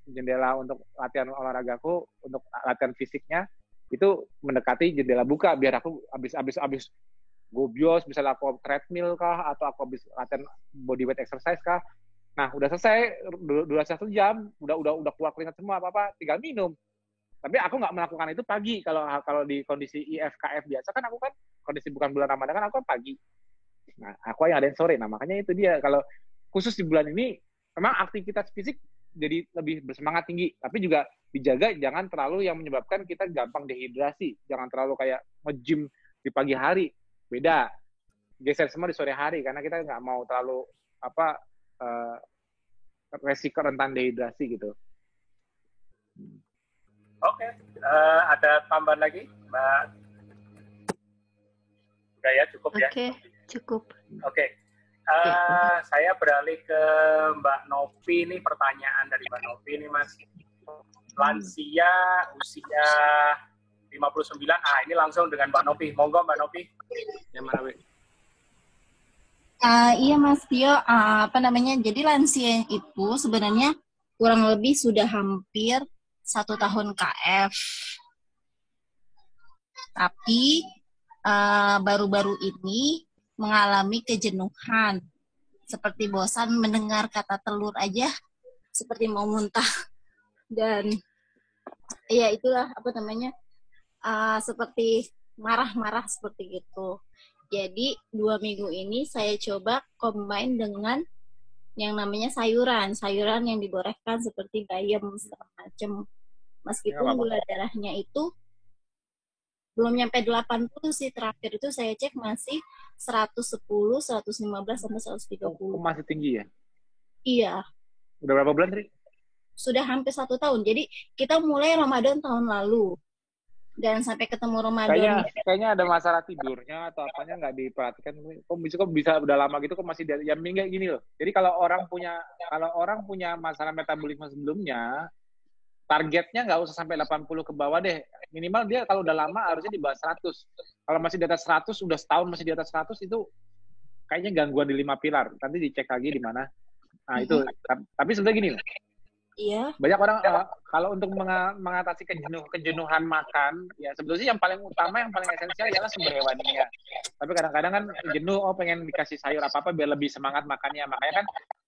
jendela untuk latihan olahragaku, untuk latihan fisiknya itu mendekati jendela buka biar aku abis gobios bisa lakukan treadmill kah, atau aku habis latihan bodyweight exercise kah. Nah, udah selesai, durasi 1 jam, udah keluar keringat semua, apa-apa, tinggal minum. Tapi aku nggak melakukan itu pagi. Kalau di kondisi IFKF biasa kan aku kan, kondisi bukan bulan Ramadan kan aku kan pagi. Nah, aku yang ada yang sore. Nah, makanya itu dia. Kalau khusus di bulan ini, memang aktivitas fisik jadi lebih bersemangat tinggi. Tapi juga dijaga jangan terlalu yang menyebabkan kita gampang dehidrasi. Jangan terlalu kayak nge-gym di pagi hari. Beda. Geser semua di sore hari, karena kita nggak mau terlalu resiko rentan dehidrasi gitu. Oke. Ada tambahan lagi, Mbak? Udah ya, cukup ya? Oke, cukup. Oke. Saya beralih ke Mbak Novi. Ini pertanyaan dari Mbak Novi nih, Mas. Lansia usia 59. Ini langsung dengan Mbak Novi. Monggo Mbak Novi. Yang mana, Wi? Iya Mas Tio, jadi lansia itu sebenarnya kurang lebih sudah hampir 1 tahun KF. Tapi baru-baru ini mengalami kejenuhan, seperti bosan mendengar kata telur aja, seperti mau muntah. Dan ya itulah seperti marah-marah seperti itu. Jadi 2 minggu ini saya coba combine dengan yang namanya sayuran yang diborehkan seperti bayam segala macam. Meskipun gula darahnya itu belum nyampe 80 sih, terakhir itu saya cek masih 110, 115 sampai 130. Masih tinggi ya? Iya. Udah berapa bulan, Tri? Sudah hampir 1 tahun. Jadi kita mulai Ramadan tahun lalu. Dan sampai ketemu Ramadan. Kayaknya ada masalah tidurnya atau apanya nggak diperhatikan. Kok bisa udah lama gitu kok masih ya kayak gini loh. Jadi kalau orang punya masalah metabolisme sebelumnya, targetnya nggak usah sampai 80 ke bawah deh. Minimal dia kalau udah lama harusnya di bawah 100. Kalau masih di atas 100, udah setahun masih di atas 100 itu kayaknya gangguan di 5 pilar. Nanti dicek lagi di mana. Nah, itu. Tapi sebenarnya gini loh. Iya. Banyak orang kalau untuk mengatasi kejenuhan makan, ya sebetulnya yang paling utama, yang paling esensial adalah sumber hewaninya. Tapi kadang-kadang kan jenuh, pengen dikasih sayur apa-apa biar lebih semangat makannya. Makanya kan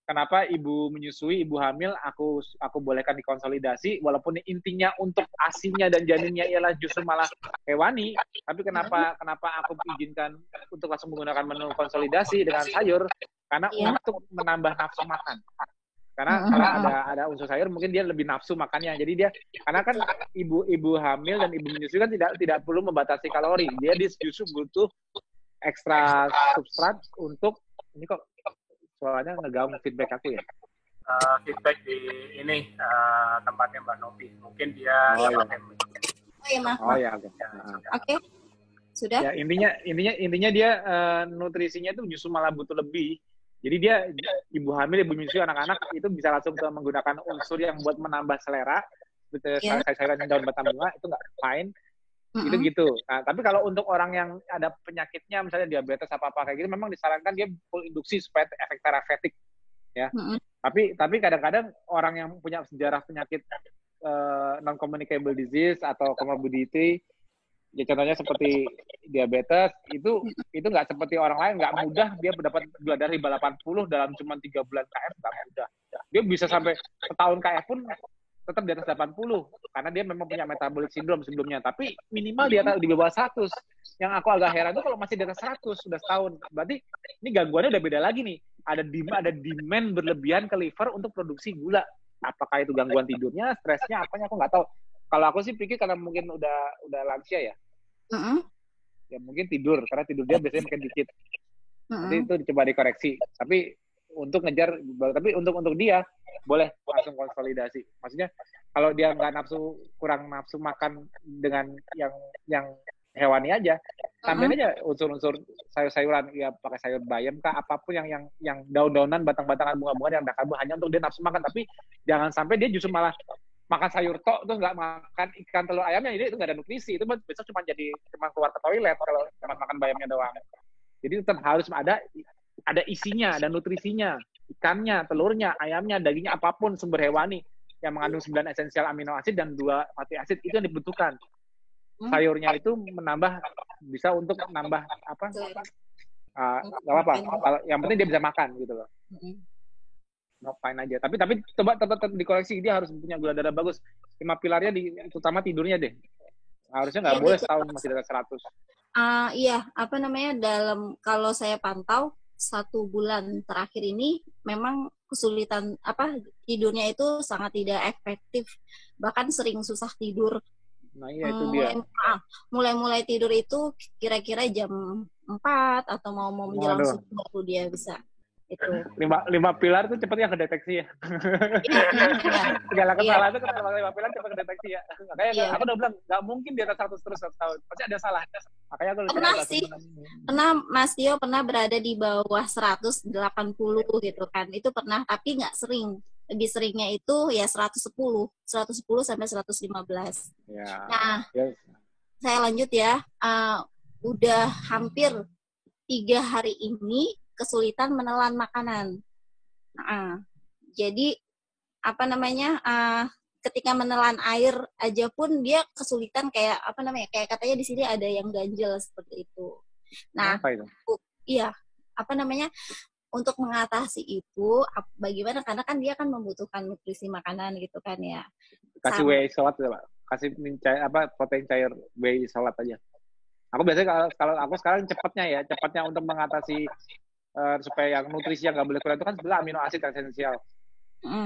kenapa ibu menyusui, ibu hamil, aku bolehkan dikonsolidasi, walaupun intinya untuk asinya dan janinnya ialah justru malah hewani. Tapi kenapa aku izinkan untuk langsung menggunakan menu konsolidasi dengan sayur? karena Iya. untuk menambah nafsu makan. Karena kalau ada unsur sayur mungkin dia lebih nafsu makannya. Jadi dia karena kan ibu hamil dan ibu menyusui kan tidak perlu membatasi kalori. Dia justru butuh ekstra substrat untuk ini kok soalnya ngegaung feedback aku ya. Feedback di ini tempatnya Mbak Novi. Mungkin dia Oh, iya. Oh ya, maaf. Oh ya, oke. Oke. Sudah? Ya, intinya dia nutrisinya itu justru malah butuh lebih. Jadi dia ibu hamil, ibu menyusui, anak-anak itu bisa langsung menggunakan unsur yang buat menambah selera, seperti Iya. sayuran daun batang bunga itu nggak fine. Itu gitu. Nah, tapi kalau untuk orang yang ada penyakitnya, misalnya diabetes apa-apa kayak gitu, memang disarankan dia full induksi supaya efek terapeutik, ya. Tapi kadang-kadang orang yang punya sejarah penyakit non-communicable disease atau comorbidity, ya contohnya seperti diabetes, itu nggak seperti orang lain, nggak mudah dia mendapat gula darah di 80 dalam cuma 3 bulan KF, nggak mudah. Dia bisa sampai setahun KF pun tetap di atas 80 karena dia memang punya metabolic syndrome sebelumnya, tapi minimal di bawah 100. Yang aku agak heran tuh kalau masih di atas 100 sudah setahun, berarti ini gangguannya udah beda lagi nih. Ada demand berlebihan ke liver untuk produksi gula. Apakah itu gangguan tidurnya, stresnya, apanya aku nggak tahu. Kalau aku sih pikir karena mungkin udah lansia ya. Ya mungkin tidur, karena tidur dia biasanya makin dikit. Nanti itu coba dikoreksi. Tapi untuk ngejar, tapi untuk dia boleh langsung konsolidasi. Maksudnya kalau dia nggak kurang nafsu makan dengan yang hewani aja, tambahin aja unsur-unsur sayur-sayuran, ya pakai sayur bayam kah, apapun yang daun-daunan, batang-batangan, bunga-bunga yang ada karbo hanya untuk dia nafsu makan. Tapi jangan sampai dia justru malah makan sayur tok terus nggak makan ikan telur ayamnya, jadi itu nggak ada nutrisi. Itu besok cuma keluar ke toilet kalau cuma makan bayamnya doang. Jadi tetap harus ada isinya, ada nutrisinya, ikannya, telurnya, ayamnya, dagingnya, apapun sumber hewani yang mengandung 9 esensial amino asid dan 2 fatty acid, itu yang dibutuhkan. Sayurnya itu bisa untuk nambah apa? Nggak apa-apa. Yang penting dia bisa makan gitu loh. No, fine aja. Tapi coba tetap dikoreksi, dia harus punya gula darah bagus. 5 pilarnya terutama tidurnya deh. Harusnya nggak boleh setahun masih di atas 100. Iya, apa namanya, kalau saya pantau 1 bulan terakhir ini memang kesulitan tidurnya itu sangat tidak efektif, bahkan sering susah tidur. Nah iya itu dia. Mulai tidur itu kira-kira jam 4 atau mau menjelang subuh baru dia bisa. Itu 5 pilar itu cepatnya kedeteksi ya. Segala kesalahan itu kalau 5 pilar cepat kedeteksi ya. Makanya aku udah bilang nggak mungkin di atas 100 terus setahun, pasti ada salah. Makanya aku Mas Tio pernah berada di bawah 180 gitu kan, itu pernah, tapi nggak sering. Lebih seringnya itu ya 110 sampai 115. Ya. Nah, saya lanjut ya. Udah hampir 3 hari ini kesulitan menelan makanan. Jadi apa namanya, ketika menelan air aja pun dia kesulitan, kayak apa namanya, kayak katanya di sini ada yang ganjel seperti itu. Nah, apa itu? Iya, apa namanya, untuk mengatasi itu bagaimana, karena kan dia kan membutuhkan nutrisi makanan gitu kan ya. Kasih whey isolat ya, Pak. Kasih protein cair whey isolat aja. Aku biasanya kalau aku sekarang cepatnya untuk mengatasi supaya yang nutrisi yang nggak boleh kurang itu kan sebenarnya amino asid esensial.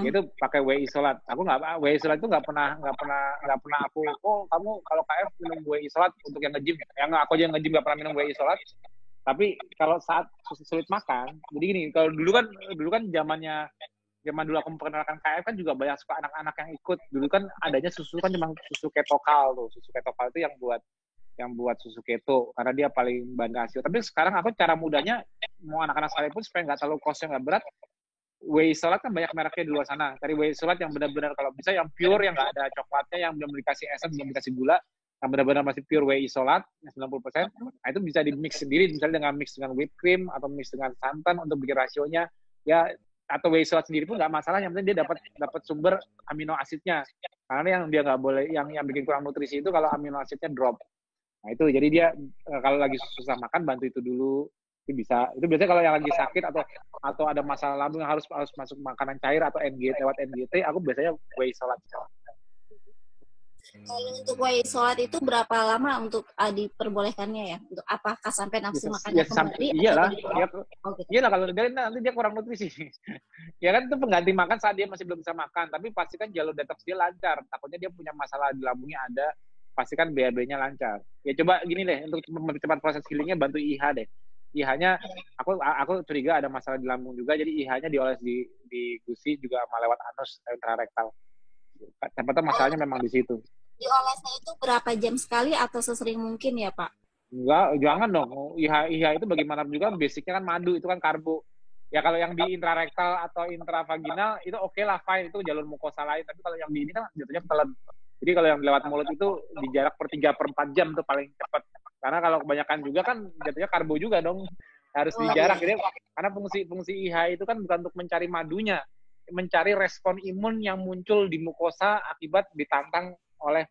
Itu pakai whey isolat. Aku whey isolat itu nggak pernah aku, kamu kalau KF minum whey isolat untuk yang nge-gym. Yang aku aja nge-gym nggak pernah minum whey isolat. Tapi kalau saat sulit makan, jadi gini, kalau dulu kan zaman dulu aku memperkenalkan KF kan juga banyak suka anak-anak yang ikut. Dulu kan adanya susu kan cuma susu ketokal tuh. Susu ketokal itu yang buat susu keto karena dia paling bahan rasio. Tapi sekarang aku cara mudahnya mau anak-anak sekalipun supaya nggak terlalu costnya nggak berat, whey isolat kan banyak mereknya di luar sana. Cari whey isolat yang benar-benar kalau bisa yang pure, yang nggak ada coklatnya, yang belum dikasih essence, belum dikasih gula, yang benar-benar masih pure whey isolat 90%. Nah itu bisa di mix sendiri, misalnya dengan mix dengan whipped cream atau mix dengan santan untuk bikin rasionya ya, atau whey isolat sendiri pun nggak masalah, yang penting dia dapat sumber amino asidnya. Karena yang dia nggak boleh, yang bikin kurang nutrisi itu kalau amino asidnya drop. Nah itu jadi dia kalau lagi susah makan bantu itu dulu. Itu bisa. Itu biasanya kalau yang lagi sakit atau ada masalah lambung yang harus masuk makanan cair atau NGT lewat NGT, aku biasanya whey isolat. Kalau untuk wajib sholat itu berapa lama untuk diperbolehkannya ya? Untuk apakah sampai nafsu makannya kembali? Iyalah, gitu. iyalah kalau nanti dia kurang nutrisi. Ya kan itu pengganti makan saat dia masih belum bisa makan, tapi pastikan jalur detox dia lancar. Takutnya dia punya masalah di lambungnya ada, pastikan BAB-nya lancar. Ya coba gini deh, untuk mempercepat proses healingnya bantu IH deh. IH-nya, aku curiga ada masalah di lambung juga, jadi IH-nya dioles di gusi juga lewat anus intrarektal. Ternyata masalahnya memang di situ. Diolesnya itu berapa jam sekali atau sesering mungkin ya Pak? Enggak, jangan dong. IH itu bagaimanapun juga basicnya kan madu, itu kan karbo. Ya kalau yang di intrarektal atau intravaginal itu oke lah, fine, itu jalur mukosa lain. Tapi kalau yang di ini kan jatuhnya telan. Jadi kalau yang lewat mulut itu di jarak per 3-4 jam tuh paling cepat. Karena kalau kebanyakan juga kan jatuhnya karbo juga dong. Harus di jarak. Jadi, karena fungsi IH itu kan bukan untuk mencari madunya, mencari respon imun yang muncul di mukosa akibat ditantang oleh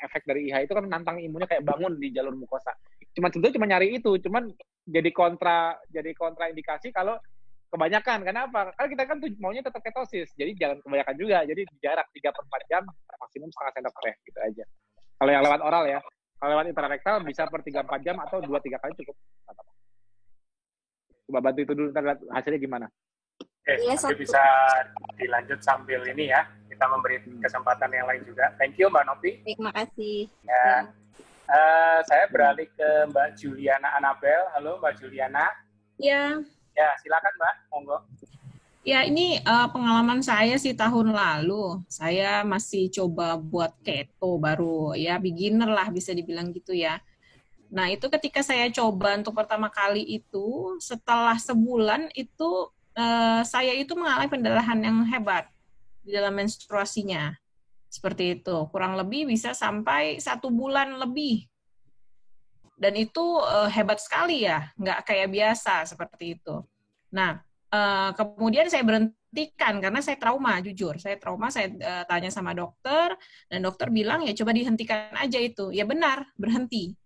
efek dari IH itu kan menantang imunnya kayak bangun di jalur mukosa. Sebetulnya cuma nyari itu, cuman jadi kontraindikasi kalau kebanyakan. Kenapa? Karena kita kan maunya tetap ketosis, jadi jangan kebanyakan juga. Jadi di jarak 3-4 jam, maksimum setengah sendok teh gitu aja. Kalau yang lewat oral ya, kalau lewat intrarektal bisa per 3-4 jam atau 2-3 kali cukup. Coba bantu itu dulu, ntar lihat hasilnya gimana. Nanti bisa dilanjut sambil ini ya. Kita memberi kesempatan yang lain juga. Thank you Mbak Novi. Terima kasih. Ya. Saya beralih ke Mbak Juliana Anabel. Halo Mbak Juliana. Ya. Ya, silakan Mbak. Monggo. Ya, ini pengalaman saya sih tahun lalu. Saya masih coba buat keto baru, ya beginner lah bisa dibilang gitu ya. Nah, itu ketika saya coba untuk pertama kali itu, setelah sebulan itu saya itu mengalami pendarahan yang hebat di dalam menstruasinya. Seperti itu. Kurang lebih bisa sampai 1 bulan lebih. Dan itu hebat sekali ya, nggak kayak biasa seperti itu. Nah, kemudian saya berhentikan karena saya trauma, jujur. Saya trauma, saya tanya sama dokter, dan dokter bilang ya coba dihentikan aja itu. Ya benar, berhenti.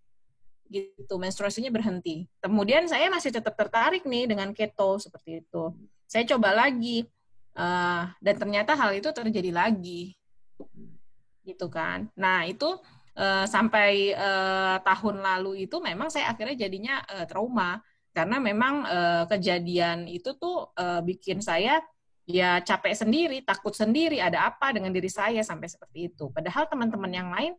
Gitu, menstruasinya berhenti. Kemudian saya masih tetap tertarik nih dengan keto seperti itu. Saya coba lagi, dan ternyata hal itu terjadi lagi, gitu kan. Nah itu sampai tahun lalu itu memang saya akhirnya jadinya trauma karena memang kejadian itu tuh bikin saya ya capek sendiri, takut sendiri, ada apa dengan diri saya sampai seperti itu. Padahal teman-teman yang lain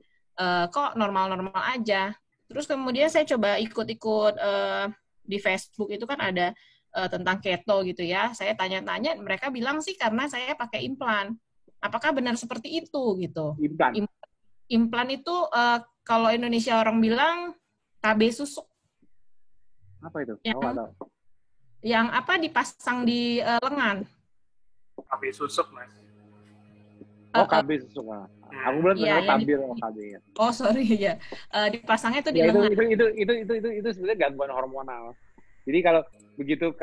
kok normal-normal aja. Terus kemudian saya coba ikut-ikut di Facebook itu kan ada tentang keto gitu ya. Saya tanya-tanya, mereka bilang sih karena saya pakai implan. Apakah benar seperti itu gitu? Implan itu kalau Indonesia orang bilang KB susuk. Apa itu? Yang apa dipasang di lengan? KB susuk, Mas. Oh, KB susuk. Aku belum tahu tabir KB ya. Oh, sorry ya. Dipasangnya itu di ya, lengan. Itu sebenarnya gangguan hormonal. Jadi kalau begitu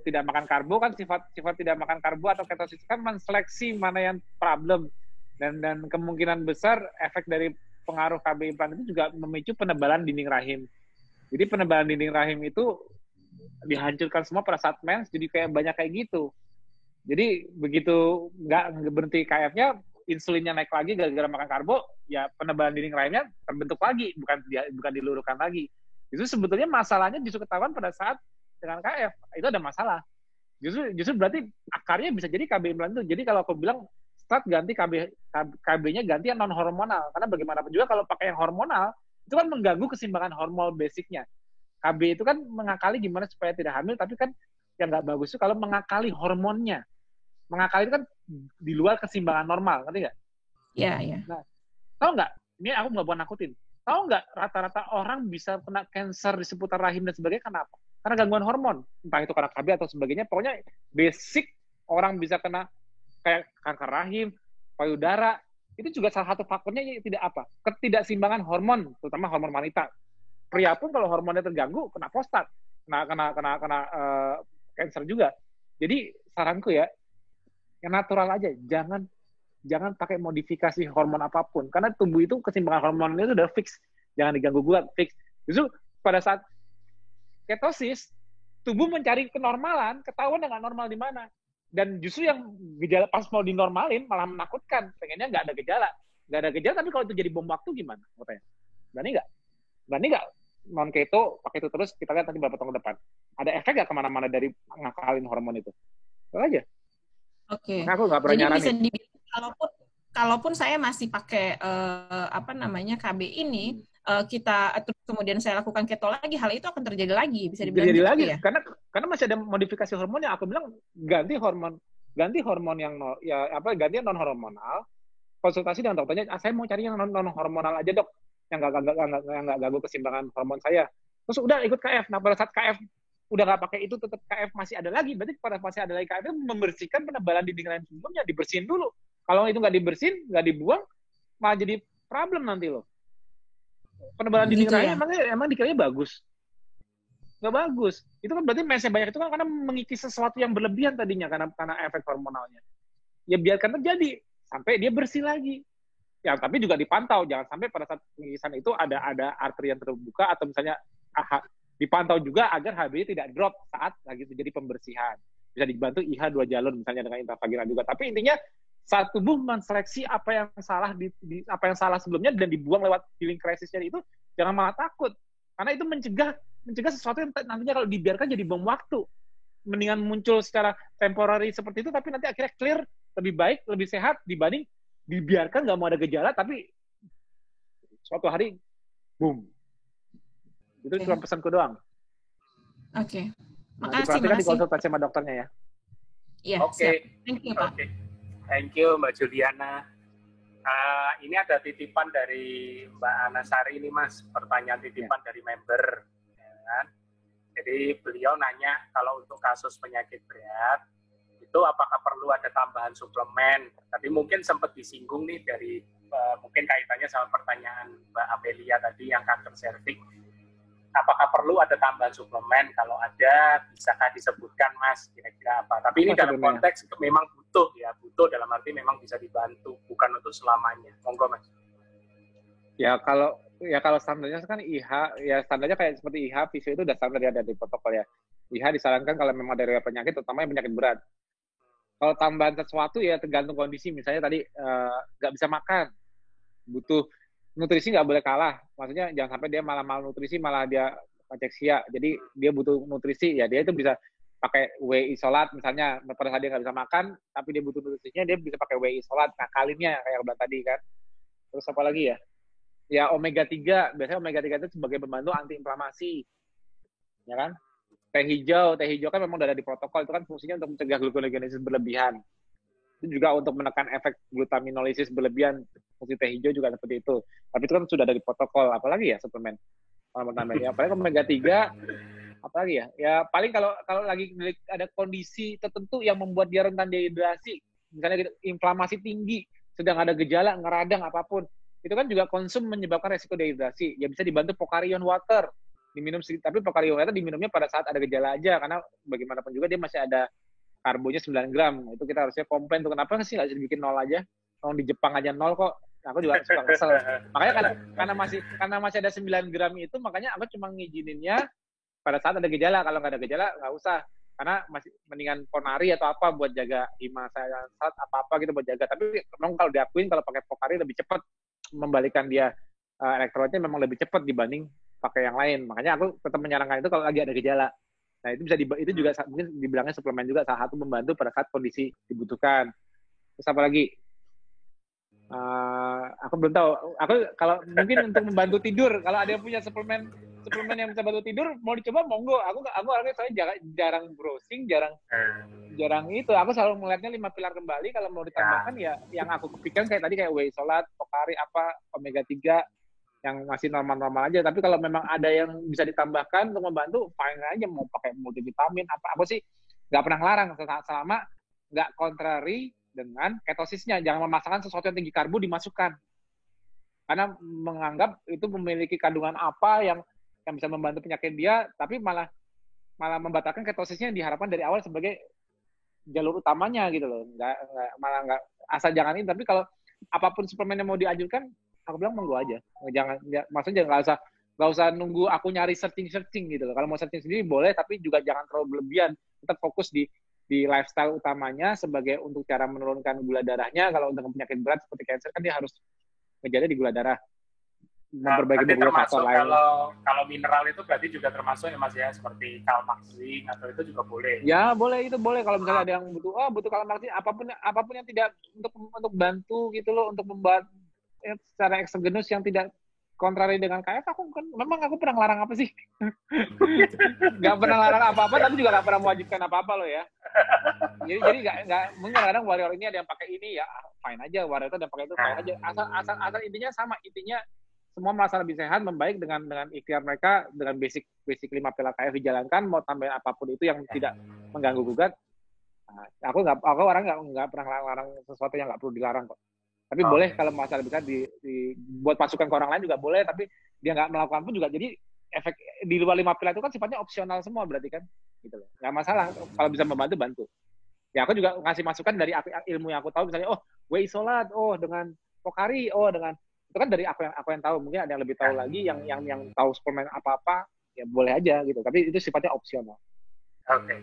tidak makan karbo kan sifat tidak makan karbo atau ketosis kan menseleksi mana yang problem, dan kemungkinan besar efek dari pengaruh KB implan itu juga memicu penebalan dinding rahim. Jadi penebalan dinding rahim itu dihancurkan semua pada saat mens, jadi kayak banyak kayak gitu. Jadi begitu nggak berhenti KF-nya, insulinnya naik lagi gara-gara makan karbo, ya penebalan dinding rahimnya terbentuk lagi, bukan diluruskan lagi. Itu sebetulnya masalahnya justru ketahuan pada saat dengan KF, itu ada masalah. Justru berarti akarnya bisa jadi KB implan itu. Jadi kalau aku bilang start ganti KB-nya ganti yang non hormonal, karena bagaimanapun juga kalau pakai yang hormonal itu kan mengganggu keseimbangan hormon basicnya. KB itu kan mengakali gimana supaya tidak hamil, tapi kan yang nggak bagus itu kalau mengakali hormonnya. Mengakali itu kan di luar keseimbangan normal, ngerti nggak? Iya, iya. Nah, tahu nggak? Ini aku nggak mau nakutin. Tahu nggak rata-rata orang bisa kena kanker di seputar rahim dan sebagainya kenapa? Karena gangguan hormon. Entah itu karena KB atau sebagainya. Pokoknya basic orang bisa kena kayak kanker rahim, payudara. Itu juga salah satu faktornya tidak apa? Ketidakseimbangan hormon, terutama hormon wanita. Pria pun kalau hormonnya terganggu, kena prostat, kena kanker juga. Jadi saranku ya, yang natural aja. Jangan pakai modifikasi hormon apapun, karena tubuh itu keseimbangan hormonnya itu udah fix, jangan diganggu gugat, fix. Justru pada saat ketosis, tubuh mencari kenormalan, ketahuan nggak normal di mana, dan justru yang gejala pas mau dinormalin malah menakutkan, pengennya nggak ada gejala. nggak ada gejala, tapi kalau itu jadi bom waktu gimana? Katanya. Berani nggak? Berani nggak non keto pakai itu terus, kita lihat nanti berapa tahun ke depan. Ada efek nggak kemana-mana dari ngakalin hormon itu? Itu aja. Oke. Maka aku nggak pernah Jadi nyaranin. bisa dibilang kalaupun saya masih pakai KB ini, kita terus kemudian saya lakukan keto lagi, hal itu akan terjadi lagi, bisa dibilang Jadi gitu lagi ya? karena masih ada modifikasi hormon yang aku bilang ganti hormon yang ganti yang non hormonal, konsultasi dengan dokternya, saya mau cari yang non hormonal aja dok, yang nggak ganggu keseimbangan hormon saya. Terus udah ikut KF. Nah pada saat KF udah nggak pakai itu, tetap KF masih ada lagi, berarti pada masih ada lagi KF itu membersihkan penebalan dinding lain sebelumnya, dibersihin dulu. Kalau itu nggak dibersihin, nggak dibuang, malah jadi problem nanti loh. Penebalan dinding rahim emang dikiranya bagus. Nggak bagus. Itu kan berarti mesnya banyak itu kan karena mengikis sesuatu yang berlebihan tadinya karena efek hormonalnya. Ya biarkan terjadi sampai dia bersih lagi. Ya tapi juga dipantau, jangan sampai pada saat pengikisan itu ada arteri yang terbuka atau misalnya dipantau juga agar HB tidak drop saat lagi terjadi pembersihan. Bisa dibantu IH 2 jalur misalnya dengan intravaginal juga. Tapi intinya saat tubuh menseleksi apa yang salah apa yang salah sebelumnya dan dibuang lewat healing crisisnya itu, jangan malah takut. Karena itu mencegah sesuatu yang nantinya kalau dibiarkan jadi bom waktu. Mendingan muncul secara temporary seperti itu, tapi nanti akhirnya clear, lebih baik, lebih sehat dibanding dibiarkan nggak mau ada gejala, tapi suatu hari, boom. Itu cuma pesanku doang. Oke. Makasih. Nah, dikonsultasi sama dokternya ya. Iya, Oke. Thank you, Pak. Thank you, Mbak Juliana. Ini ada titipan dari Mbak Anasari ini, Mas. Pertanyaan titipan dari member. Ya kan? Jadi beliau nanya, kalau untuk kasus penyakit berat, itu apakah perlu ada tambahan suplemen? Tadi mungkin sempat disinggung nih dari mungkin kaitannya sama pertanyaan Mbak Amelia tadi yang kanker serviks. Apakah perlu ada tambahan suplemen? Kalau ada, bisakah disebutkan, Mas? Kira-kira apa? Tapi ini dalam konteks memang butuh ya, butuh dalam arti memang bisa dibantu, bukan untuk selamanya. Monggo, Mas. Ya kalau standarnya kan IH, ya standarnya kayak seperti IH, visio itu udah standar ya dari protokol ya. IH disarankan kalau memang dari penyakit, terutama yang penyakit berat. Kalau tambahan sesuatu ya tergantung kondisi. Misalnya tadi nggak bisa makan, butuh nutrisi nggak boleh kalah. Maksudnya jangan sampai dia malah malnutrisi, malah dia kacheksia. Jadi dia butuh nutrisi, ya dia itu bisa pakai whey isolat misalnya. Pada saat dia nggak bisa makan, tapi dia butuh nutrisinya, dia bisa pakai whey isolat. Ngakalinnya kayak bilang tadi kan. Terus apa lagi ya? Ya omega 3, biasanya omega 3 itu sebagai pembantu antiinflamasi. Ya kan? Teh hijau kan memang udah ada di protokol, itu kan fungsinya untuk mencegah gluconeogenesis berlebihan. Itu juga untuk menekan efek glutaminolisis berlebihan, fungsi teh hijau juga seperti itu. Tapi itu kan sudah ada di protokol, apalagi ya suplemen. Ya, paling omega 3, apalagi ya? Ya paling kalau lagi ada kondisi tertentu yang membuat dia rentan dehidrasi, misalnya gitu, inflamasi tinggi, sedang ada gejala, ngeradang apapun, itu kan juga konsum menyebabkan resiko dehidrasi. Ya bisa dibantu Pocarion water, diminum sedikit, tapi Pocarion water diminumnya pada saat ada gejala aja, karena bagaimanapun juga dia masih ada karbonya 9 gram. Itu kita harusnya komplain tuh, kenapa sih nggak bisa dibikin 0 aja? Kalau di Jepang aja 0 kok. Aku juga suka kesel. Makanya karena masih ada 9 gram itu, makanya aku cuma ngizininnya pada saat ada gejala. Kalau nggak ada gejala nggak usah, karena masih mendingan Ponari atau apa buat jaga saat apa gitu buat jaga. Tapi memang kalau diakuin kalau pakai Pocari lebih cepat membalikan dia elektrolitnya, memang lebih cepat dibanding pakai yang lain. Makanya aku tetap menyarankan itu kalau lagi ada gejala. Nah itu bisa itu juga mungkin dibilangnya suplemen juga salah satu membantu pada saat kondisi dibutuhkan. Terus apa lagi? Aku belum tahu. Aku kalau mungkin untuk membantu tidur, kalau ada yang punya suplemen yang bisa bantu tidur, mau dicoba monggo. Aku orangnya soalnya jarang browsing, jarang itu. Aku selalu melihatnya 5 pilar kembali. Kalau mau ditambahkan ya yang aku kepikiran kayak tadi kayak whey isolat, Pocari omega 3 yang masih normal-normal aja. Tapi kalau memang ada yang bisa ditambahkan untuk membantu, fine aja, mau pakai multivitamin apa sih nggak pernah ngelarang selama nggak contrary dengan ketosisnya. Jangan memasakkan sesuatu yang tinggi karbo dimasukkan, karena menganggap itu memiliki kandungan apa yang bisa membantu penyakit dia, tapi malah membatalkan ketosisnya yang diharapkan dari awal sebagai jalur utamanya gitu loh. Malah nggak asal jangan ini. Tapi kalau apapun suplemen yang mau dianjurkan, aku bilang monggo aja. Maksudnya nggak usah nunggu aku nyari searching gitu loh. Kalau mau searching sendiri boleh, tapi juga jangan terlalu berlebihan. Tetap fokus di lifestyle utamanya sebagai untuk cara menurunkan gula darahnya. Kalau untuk penyakit berat seperti cancer kan dia harus gejalanya di gula darah. Memperbaiki berarti beberapa termasuk faktor lain. kalau mineral itu berarti juga termasuk ya Mas ya, seperti kalmak, zinc atau itu juga boleh. Ya boleh, itu boleh kalau misalnya ada yang butuh kalmak, apapun yang tidak untuk bantu gitu loh, untuk membantu secara eksogenus yang tidak kontrari dengan KF. Aku pernah ngelarang apa sih? Nggak pernah larang apa-apa, tapi juga nggak pernah mewajibkan apa-apa loh ya. Jadi nggak mungkin kadang warrior ini ada yang pakai ini ya fine aja, warrior itu ada yang pakai itu fine aja. Asal intinya sama, intinya semua merasa lebih sehat, membaik dengan ikhtiar mereka, dengan basic 5 pilar KF dijalankan, mau tambahin apapun itu yang tidak mengganggu gugat. Nah, aku orang nggak pernah larang sesuatu yang nggak perlu dilarang kok. Tapi boleh kalau masalah bisa buat masukan ke orang lain juga boleh, tapi dia nggak melakukan pun juga. Jadi efek di luar 5 pilar itu kan sifatnya opsional semua berarti kan, gitu loh. Nggak masalah kalau bisa membantu, bantu. Ya aku juga ngasih masukan dari ilmu yang aku tahu, misalnya whey isolat, dengan Pocari, dengan itu kan dari aku yang tahu. Mungkin ada yang lebih tahu lagi, yang tahu suplemen apa ya boleh aja gitu, tapi itu sifatnya opsional. Oke.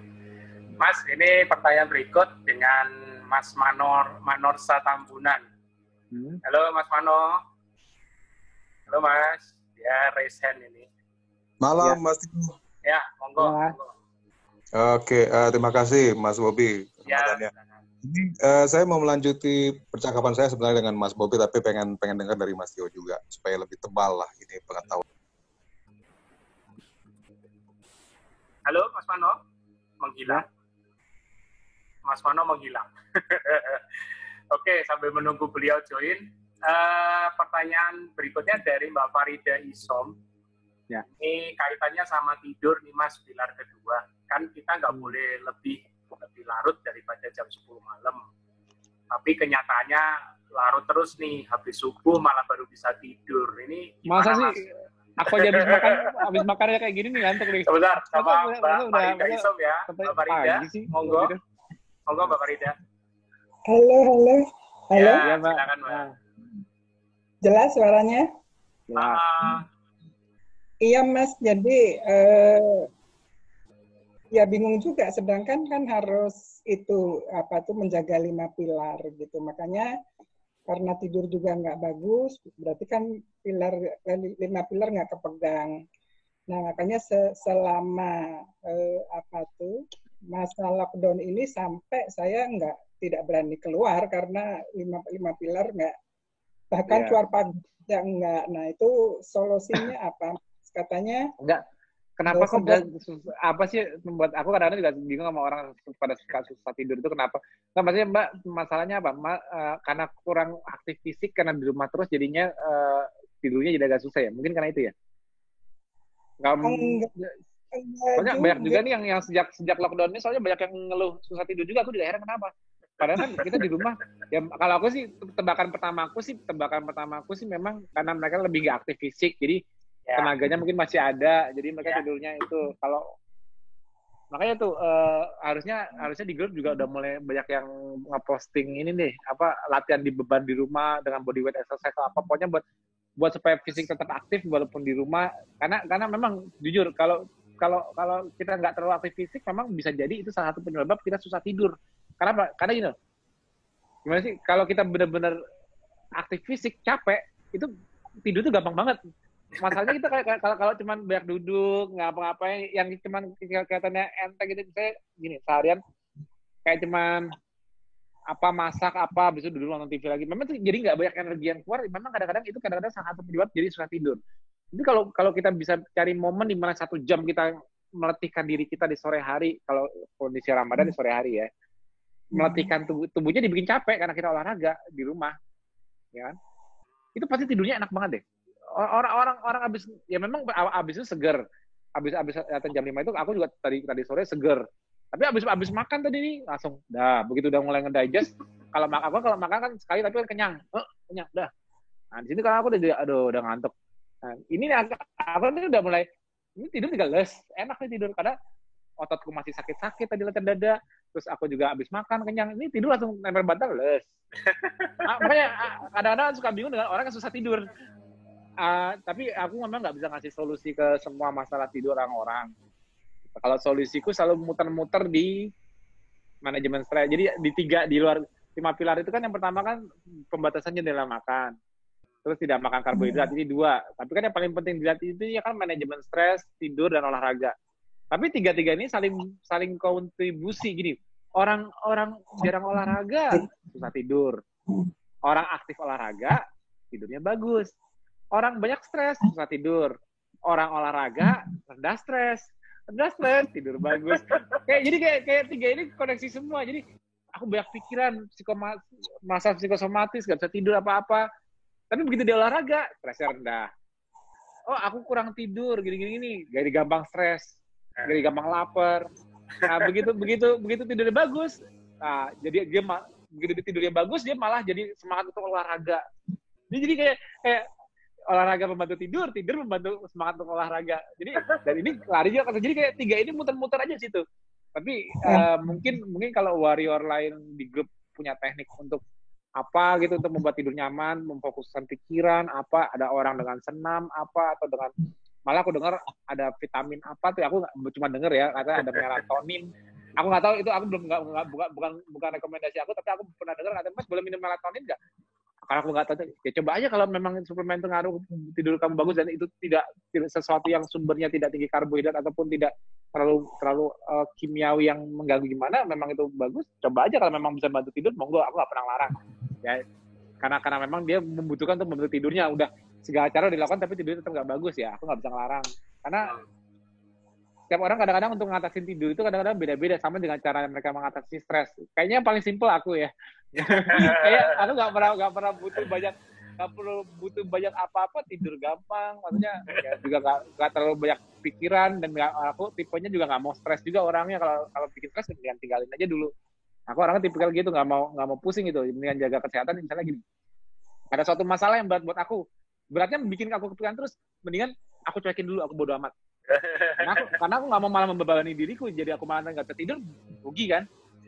Mas, ini pertanyaan berikut dengan Mas Manorsa Tambunan. Halo Mas Mano. Halo Mas. Ya, raise hand ini. Malam Mas. Ya, monggo. Oke, terima kasih Mas Bobi. Ya. Ini saya mau melanjuti percakapan saya sebenarnya dengan Mas Bobi, tapi pengen dengar dari Mas Tio juga supaya lebih tebal lah ini pengetahuan. Halo Mas Mano, menghilang. Mas Mano menghilang. Oke, sambil menunggu beliau join, pertanyaan berikutnya dari Mbak Farida Isom. Ya. Ini kaitannya sama tidur nih Mas, pilar kedua. Kan kita nggak boleh lebih larut daripada jam 10 malam. Tapi kenyataannya larut terus nih, habis subuh malah baru bisa tidur. Ini gimana, masa sih? Mas? Aku aja habis makannya kayak gini nih ngantuk nih. Sebentar, sama Mbak Farida Isom ya. Mbak Farida, monggo. Monggo Mbak Farida. Halo. Ya, Mbak. Silakan, Mbak. Jelas suaranya? Iya Mas, jadi ya bingung juga, sedangkan kan harus menjaga 5 pilar gitu. Makanya karena tidur juga nggak bagus, berarti kan 5 pilar nggak kepegang. Nah makanya selama masa lockdown ini sampai saya tidak berani keluar karena 5 pilar nggak, bahkan keluar pagi yang nggak. Nah itu solusinya apa? Katanya enggak. Kenapa kok apa sih membuat aku kadang-kadang juga bingung sama orang pada susah tidur itu kenapa? Nah, maksudnya Mbak, masalahnya apa? Karena kurang aktif fisik, karena di rumah terus jadinya tidurnya jadi agak susah ya? Mungkin karena itu ya? Banyak juga nih yang sejak lockdown ini, soalnya banyak yang ngeluh susah tidur juga. Aku juga heran kenapa. Padahal kan kita di rumah, ya kalau aku sih, tebakan pertama aku sih memang karena mereka lebih nggak aktif fisik, jadi tenaganya mungkin masih ada, jadi mereka tidurnya itu. Kalau makanya tuh harusnya di grup juga udah mulai banyak yang ngeposting ini nih, latihan di beban di rumah dengan body weight exercise atau apa, pokoknya buat supaya fisik tetap aktif walaupun di rumah. Karena memang jujur kalau kita nggak terlalu aktif fisik, memang bisa jadi itu salah satu penyebab kita susah tidur. Karena gini, gimana sih, kalau kita benar-benar aktif fisik capek, itu tidur tuh gampang banget. Masalahnya kita kalau cuman banyak duduk, nggak apa-ngapain, yang cuman kelihatannya enteng gitu, saya gini, seharian kayak cuman masak habis itu duduk nonton TV lagi. Memang tuh jadi nggak banyak energi yang keluar. Memang kadang-kadang salah satu penyebab jadi susah tidur. Jadi kalau kita bisa cari momen di mana 1 jam kita meletihkan diri kita di sore hari, kalau kondisi Ramadan di sore hari ya, meletihkan tubuhnya dibikin capek karena kita olahraga di rumah, ya kan? Itu pasti tidurnya enak banget deh. Orang abis, ya memang abis itu seger. Abis jam 5 itu aku juga tadi sore seger. Tapi abis makan tadi nih langsung begitu udah mulai ngedigest. Kalau makan kan sekali tapi kan kenyang. Kenyang dah. Nah, di sini kalau aku udah ngantuk. Nah, ini aku ini udah mulai ini tidur juga les. Enak nih tidur karena ototku masih sakit-sakit tadi latihan dada. Terus aku juga abis makan kenyang. Ini tidur langsung nempel bantal les. Makanya kadang-kadang suka bingung dengan orang yang susah tidur. Tapi aku memang nggak bisa ngasih solusi ke semua masalah tidur orang-orang. Kalau solusiku selalu muter-muter di manajemen stres. Jadi di luar 5 pilar itu kan yang pertama kan pembatasan jendela makan. terus tidak makan karbohidrat. Ini 2. Tapi kan yang paling penting dilihat itu ya kan manajemen stres, tidur, dan olahraga. Tapi 3-3 ini saling kontribusi gini. Orang jarang olahraga, susah tidur. Orang aktif olahraga, tidurnya bagus. Orang banyak stres, susah tidur. Orang olahraga, rendah stres, tidur bagus. Jadi kayak 3 ini koneksi semua. Jadi aku banyak pikiran, masalah psikosomatis, gak bisa tidur apa-apa. Tapi begitu dia olahraga, stresnya rendah. Oh, aku kurang tidur, gini-gini. Jadi gampang stres, jadi gampang lapar. Nah, begitu tidurnya bagus. Nah, jadi dia begitu tidurnya bagus, dia malah jadi semangat untuk olahraga. Jadi kayak olahraga membantu tidur membantu semangat untuk olahraga. Jadi dan ini lari juga. Jadi kayak 3 ini muter-muter aja situ. Tapi mungkin kalau warrior lain di grup punya teknik untuk apa gitu untuk membuat tidur nyaman, memfokuskan pikiran, apa ada orang dengan senam apa atau dengan malah aku dengar ada vitamin apa tuh, aku cuma dengar ya katanya ada melatonin. Aku nggak tahu itu, aku belum bukan rekomendasi aku, tapi aku pernah dengar katanya Mas boleh minum melatonin nggak? Karena aku nggak tahu, ya coba aja kalau memang suplemen itu ngaruh tidur kamu bagus dan itu tidak sesuatu yang sumbernya tidak tinggi karbohidrat ataupun tidak terlalu kimiawi yang mengganggu gimana, memang itu bagus, coba aja kalau memang bisa bantu tidur, monggo, aku nggak pernah larang. Ya, karena memang dia membutuhkan untuk membantu tidurnya, udah segala cara dilakukan tapi tidurnya tetap nggak bagus ya, aku nggak bisa ngelarang. Karena setiap orang kadang-kadang untuk mengatasi tidur itu kadang-kadang beda-beda sama dengan cara mereka mengatasi stres. Kayaknya yang paling simpel aku ya. Kayak aku nggak pernah butuh banyak apa-apa, tidur gampang, maksudnya ya juga nggak terlalu banyak pikiran dan aku tipenya juga nggak mau stres juga orangnya, kalau bikin stres mendingan tinggalin aja dulu. Aku orangnya tipikal gitu, nggak mau pusing gitu, mendingan jaga kesehatan. Misalnya gini, ada suatu masalah yang berat buat aku, beratnya bikin aku kepikiran terus, mendingan aku cuekin dulu, aku bodo amat. Karena aku nggak mau malah membebani diriku, jadi aku malah nggak bisa tidur, rugi kan.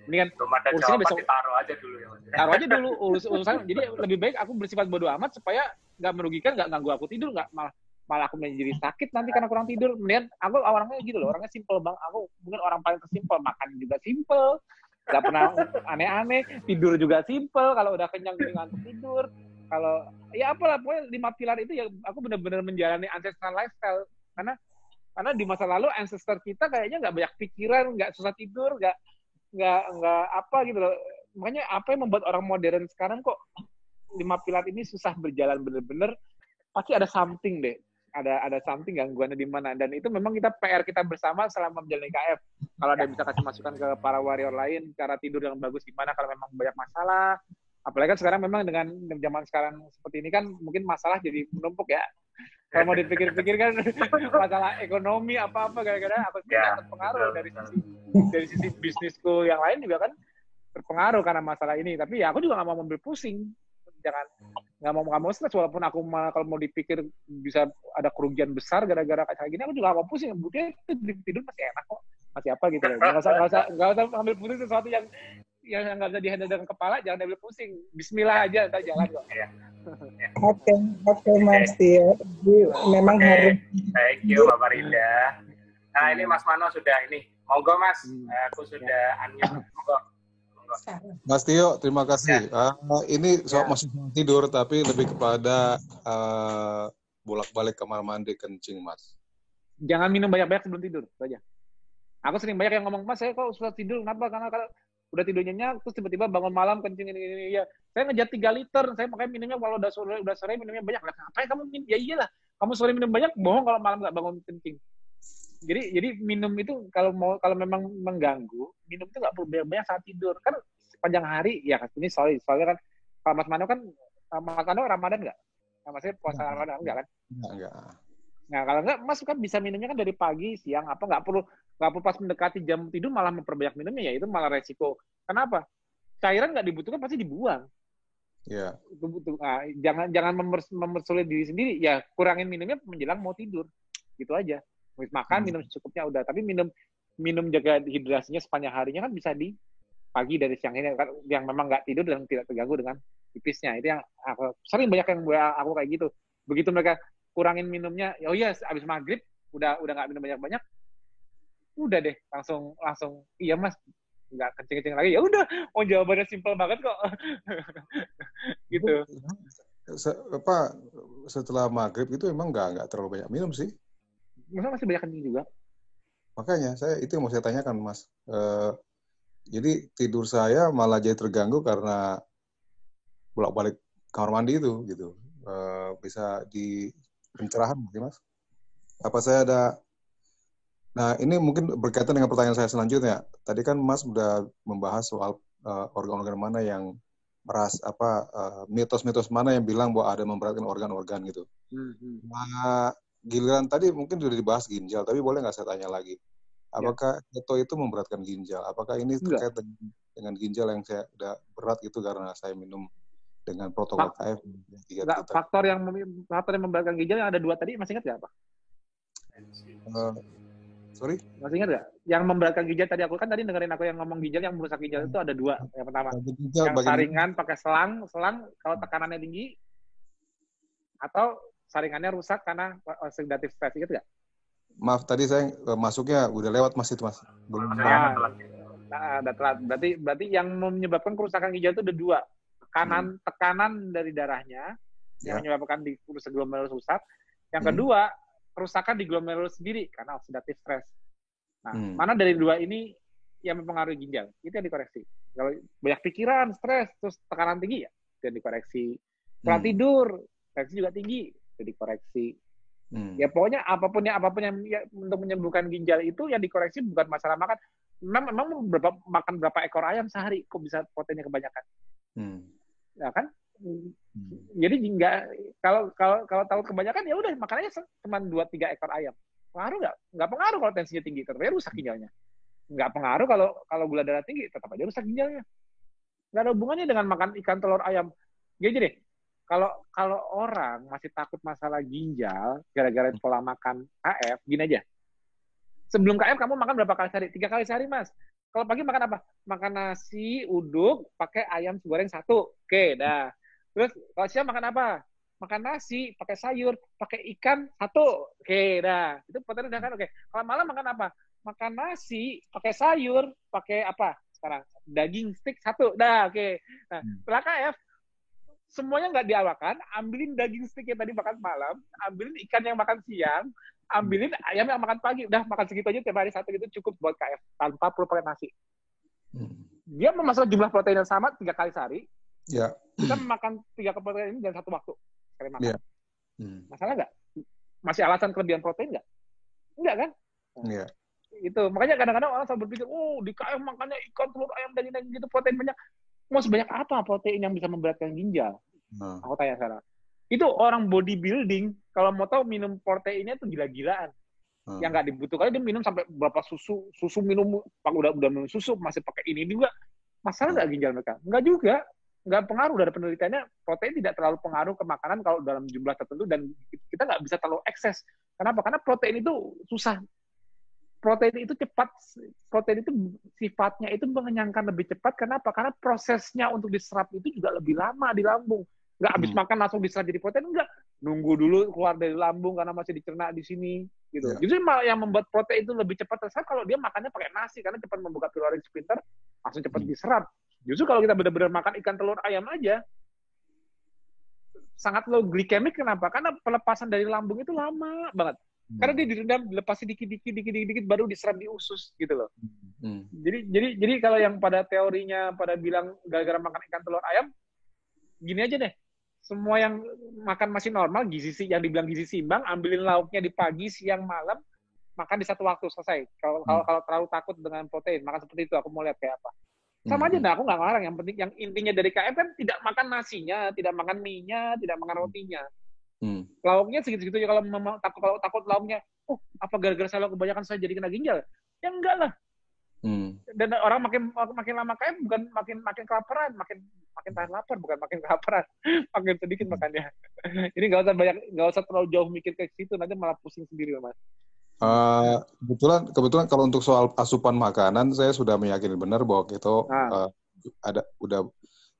Mendingan urusannya besok, taruh aja dulu ya Mas. Taruh aja dulu urusan. Jadi lebih baik aku bersifat bodo amat supaya nggak merugikan, nggak ganggu aku tidur, nggak malah aku menjadi sakit nanti karena kurang tidur. Mendingan aku orangnya gitu loh, orangnya simple bang. Aku mungkin orang paling tersimpel, makan juga simple, nggak pernah aneh-aneh, tidur juga simple. Kalau udah kenyang ngantuk tidur. Kalau ya apalah, pokoknya 5 pilar itu ya aku benar-benar menjalani ancestral lifestyle. Karena di masa lalu ancestor kita kayaknya nggak banyak pikiran, nggak susah tidur, nggak apa gitu loh. Makanya apa yang membuat orang modern sekarang kok 5 pilar ini susah berjalan bener-bener, pasti ada something deh. Ada something gangguannya di mana. Dan itu memang PR kita bersama selama menjalani KF. Kalau ada yang bisa kasih masukan ke para warrior lain, cara tidur yang bagus gimana kalau memang banyak masalah. Apalagi kan sekarang memang dengan zaman sekarang seperti ini kan mungkin masalah jadi menumpuk ya. Kalau mau dipikir-pikir kan masalah ekonomi apa-apa gara-gara aku terpengaruh dari sisi bisnisku yang lain juga kan terpengaruh karena masalah ini. Tapi ya aku juga nggak mau ambil pusing, nggak mau stres, walaupun aku kalau mau dipikir bisa ada kerugian besar gara-gara kayak gini, aku juga nggak mau pusing. Buktinya tidur masih enak kok, masih apa gitu loh. Nggak usah ambil pusing sesuatu yang nggak bisa dihandle dengan kepala, jangan ambil pusing. Bismillah aja, ntar jalan kok. Oke, Mas Tio. Memang harus. Thank you, Bapak Rinda. Nah, ini Mas Mano sudah ini. Monggo, Mas. Aku sudah unmute. Monggo. Mas Tio, terima kasih. Ini masih tidur, tapi lebih kepada bolak-balik kamar mandi kencing, Mas. Jangan minum banyak-banyak sebelum tidur, itu aja. Aku sering banyak yang ngomong, Mas, saya kok susah tidur, kenapa? Karena kalau udah tidurnya nyenyak, terus tiba-tiba bangun malam kencing ini. Ya, saya ngejar 3 liter, saya makanya minumnya kalau udah sore minumnya banyak. Lah, ngapain kamu minum? Ya iyalah, kamu sore minum banyak, bohong kalau malam nggak bangun kencing. Jadi minum itu kalau memang mengganggu, minum itu nggak perlu banyak-banyak saat tidur. Kan sepanjang hari, ya ini soalnya kan, kalau Mas Mano kan, Mas Mano Ramadan nggak? Maksudnya puasa Ramadan enggak kan? Enggak. Nah, kalau enggak, Mas kan bisa minumnya kan dari pagi, siang, apa, nggak perlu pas mendekati jam tidur malah memperbanyak minumnya, ya itu malah resiko. Kenapa? Cairan nggak dibutuhkan pasti dibuang. Iya. Nah, jangan mempersulit diri sendiri, ya kurangin minumnya menjelang mau tidur, gitu aja. Makan, minum secukupnya udah, tapi minum jaga hidrasinya sepanjang harinya kan bisa di pagi dari siang ini, yang memang nggak tidur dan tidak terganggu dengan pipisnya. Itu yang aku sering banyak yang aku kayak gitu. Begitu mereka kurangin minumnya, oh iya abis maghrib udah nggak minum banyak-banyak, udah deh langsung iya Mas nggak kencing lagi, ya udah, jawabannya simpel banget kok. Gitu. setelah maghrib itu emang nggak terlalu banyak minum sih. Masa masih banyak kencing juga? Makanya itu yang mau saya tanyakan, Mas. Jadi tidur saya malah jadi terganggu karena bolak-balik kamar mandi itu gitu. Bisa di pencerahan mungkin, Mas? Apa saya ada? Nah, ini mungkin berkaitan dengan pertanyaan saya selanjutnya. Tadi kan Mas sudah membahas soal organ-organ mana yang mitos-mitos mana yang bilang bahwa ada memberatkan organ-organ gitu. Nah, giliran tadi mungkin sudah dibahas ginjal, tapi boleh nggak saya tanya lagi? Apakah keto itu memberatkan ginjal? Apakah ini terkait dengan ginjal yang saya udah berat gitu karena saya minum dengan protokol KF? Faktor yang memberatkan ginjal yang ada 2 tadi, masih ingat nggak apa? Sorry? Masih ingat nggak? Yang memberatkan ginjal tadi, aku kan tadi dengerin aku yang ngomong ginjal, yang merusak ginjal itu ada 2. Yang pertama, yang saringan pakai selang kalau tekanannya tinggi, atau saringannya rusak karena oxidative stress, ingat nggak? Maaf, tadi saya masuknya udah lewat Mas itu, Mas. Belum. Udah telat. Berarti yang menyebabkan kerusakan ginjal itu ada 2. Tekanan dari darahnya yang menyebabkan di glomerulus rusak. Yang kedua, kerusakan di glomerulus sendiri karena oxidative stress. Nah, mana dari 2 ini yang mempengaruhi ginjal? Itu yang dikoreksi. Kalau banyak pikiran, stres, terus tekanan tinggi, ya itu yang dikoreksi. Kurang tidur, tensi juga tinggi, itu dikoreksi. Ya pokoknya apapun yang untuk menyembuhkan ginjal itu yang dikoreksi bukan masalah makan. Memang makan berapa ekor ayam sehari kok bisa proteinnya kebanyakan? Ya kan? Jadi kalau tahu kebanyakan ya udah makannya cuma 2-3 ekor ayam. Pengaruh nggak? Nggak pengaruh kalau tensinya tinggi, tetap aja rusak ginjalnya. Nggak pengaruh kalau gula darah tinggi, tetap aja rusak ginjalnya. Nggak ada hubungannya dengan makan ikan, telur, ayam. Gini deh, kalau orang masih takut masalah ginjal gara-gara pola makan KF, gini aja. Sebelum KF kamu makan berapa kali sehari? 3 kali sehari, Mas. Kalau pagi makan apa? Makan nasi uduk pakai ayam goreng 1. Oke, dah. Terus kalau siang makan apa? Makan nasi pakai sayur, pakai ikan 1. Oke, dah. Itu protein udah kan? Oke. Kalau malam makan apa? Makan nasi pakai sayur, pakai apa? Sekarang daging stick 1. Dah, oke. Nah, setelah KF semuanya nggak diawakan, ambilin daging stick yang tadi makan malam, ambilin ikan yang makan siang, ambilin ayam yang makan pagi. Udah makan segitu aja tiap hari 1 gitu cukup buat KF tanpa perlu pakai nasi. Dia memasukkan jumlah protein yang sama 3 kali sehari. Ya. Kita makan 3 protein ini dalam 1 waktu sekali makan. Masalah nggak? Masih alasan kelebihan protein nggak? Enggak kan? Iya. Itu makanya kadang-kadang orang selalu berpikir, di KF makannya ikan, telur, ayam, daging gitu protein banyak. Mau sebanyak apa protein yang bisa memberatkan ginjal? Aku tanya sekarang. Itu orang bodybuilding, kalau mau tahu minum proteinnya itu gila-gilaan. Yang nggak dibutuhkan, dia minum sampai berapa susu minum, udah minum susu, masih pakai ini juga. Masalah nggak ginjal mereka? Nggak juga. Nggak pengaruh. Dari penelitiannya, protein tidak terlalu pengaruh ke makanan kalau dalam jumlah tertentu, dan kita nggak bisa terlalu ekses. Kenapa? Karena protein itu susah. Protein itu cepat, protein itu sifatnya itu mengenyangkan lebih cepat. Kenapa? Karena prosesnya untuk diserap itu juga lebih lama di lambung. Nggak habis makan langsung diserap jadi protein, enggak. Nunggu dulu keluar dari lambung karena masih dicerna di sini. Gitu. Justru yang membuat protein itu lebih cepat terserap kalau dia makannya pakai nasi, karena cepat membuka pylori sphincter, langsung cepat diserap. Justru kalau kita benar-benar makan ikan, telur, ayam aja, sangat low glikemik. Kenapa? Karena pelepasan dari lambung itu lama banget. Karena dia direndam, dilepasin dikit baru diserap di usus gitu loh. Jadi kalau yang pada teorinya pada bilang gara-gara makan ikan, telur, ayam, gini aja deh. Semua yang makan masih normal, yang dibilang gizi seimbang, ambilin lauknya di pagi, siang, malam, makan di 1 waktu, selesai. Kalau terlalu takut dengan protein, makan seperti itu. Aku mau lihat kayak apa. Sama aja, aku nggak ngelarang. Yang penting, yang intinya dari KF kan tidak makan nasinya, tidak makan mie-nya, tidak makan rotinya. Lauknya segitu-segitu ya. Kalau takut lauknya, apa gara-gara saya kebanyakan saya jadi kena ginjal? Ya enggak lah. Dan orang makin lama KF bukan makin kelaparan, makin tahan lapar, bukan makin kelaparan, makin sedikit makannya. Jadi nggak usah terlalu jauh mikir ke situ, nanti malah pusing sendiri, Mas. Kebetulan kalau untuk soal asupan makanan, saya sudah meyakini benar bahwa itu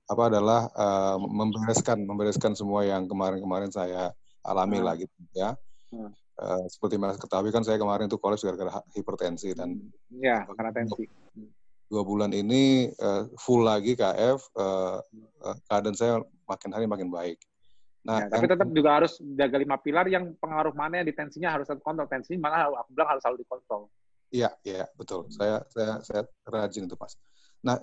adalah membereskan semua yang kemarin saya alami lah gitu ya. Seperti Mas ketahui kan saya kemarin itu kolaps gara-gara hipertensi, dan karena tensi. 2 bulan ini full lagi KF, keadaan saya makin hari makin baik. Nah, Ya, tapi tetap juga harus jaga 5 pilar yang pengaruh mana yang di tensinya harus dikontrol. Tensi malah aku bilang harus selalu dikontrol. iya, betul. Saya rajin itu, Mas. Nah,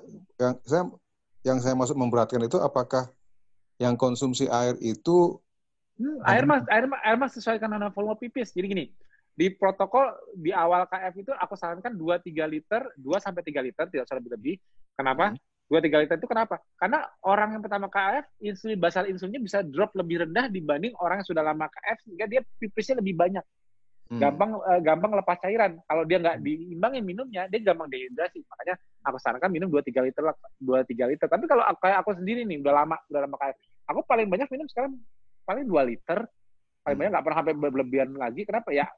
yang saya maksud memberatkan itu apakah yang konsumsi air itu Air mas sesuaikan dengan volume pipis. Jadi gini, di protokol di awal KF itu aku sarankan 2-3 liter, 2-3 liter, tidak usah lebih-lebih. Kenapa? 2-3 liter itu kenapa? Karena orang yang pertama KF, basal insulinnya bisa drop lebih rendah dibanding orang yang sudah lama KF, sehingga dia pipisnya lebih banyak. Gampang lepas cairan. Kalau dia nggak diimbangin minumnya, dia gampang dehidrasi. Makanya aku sarankan minum 2-3 liter. Tapi kalau kayak aku sendiri nih, udah lama KF, aku paling banyak minum sekarang paling 2 liter. Paling banyak nggak pernah sampai berlebihan lagi. Kenapa? Ya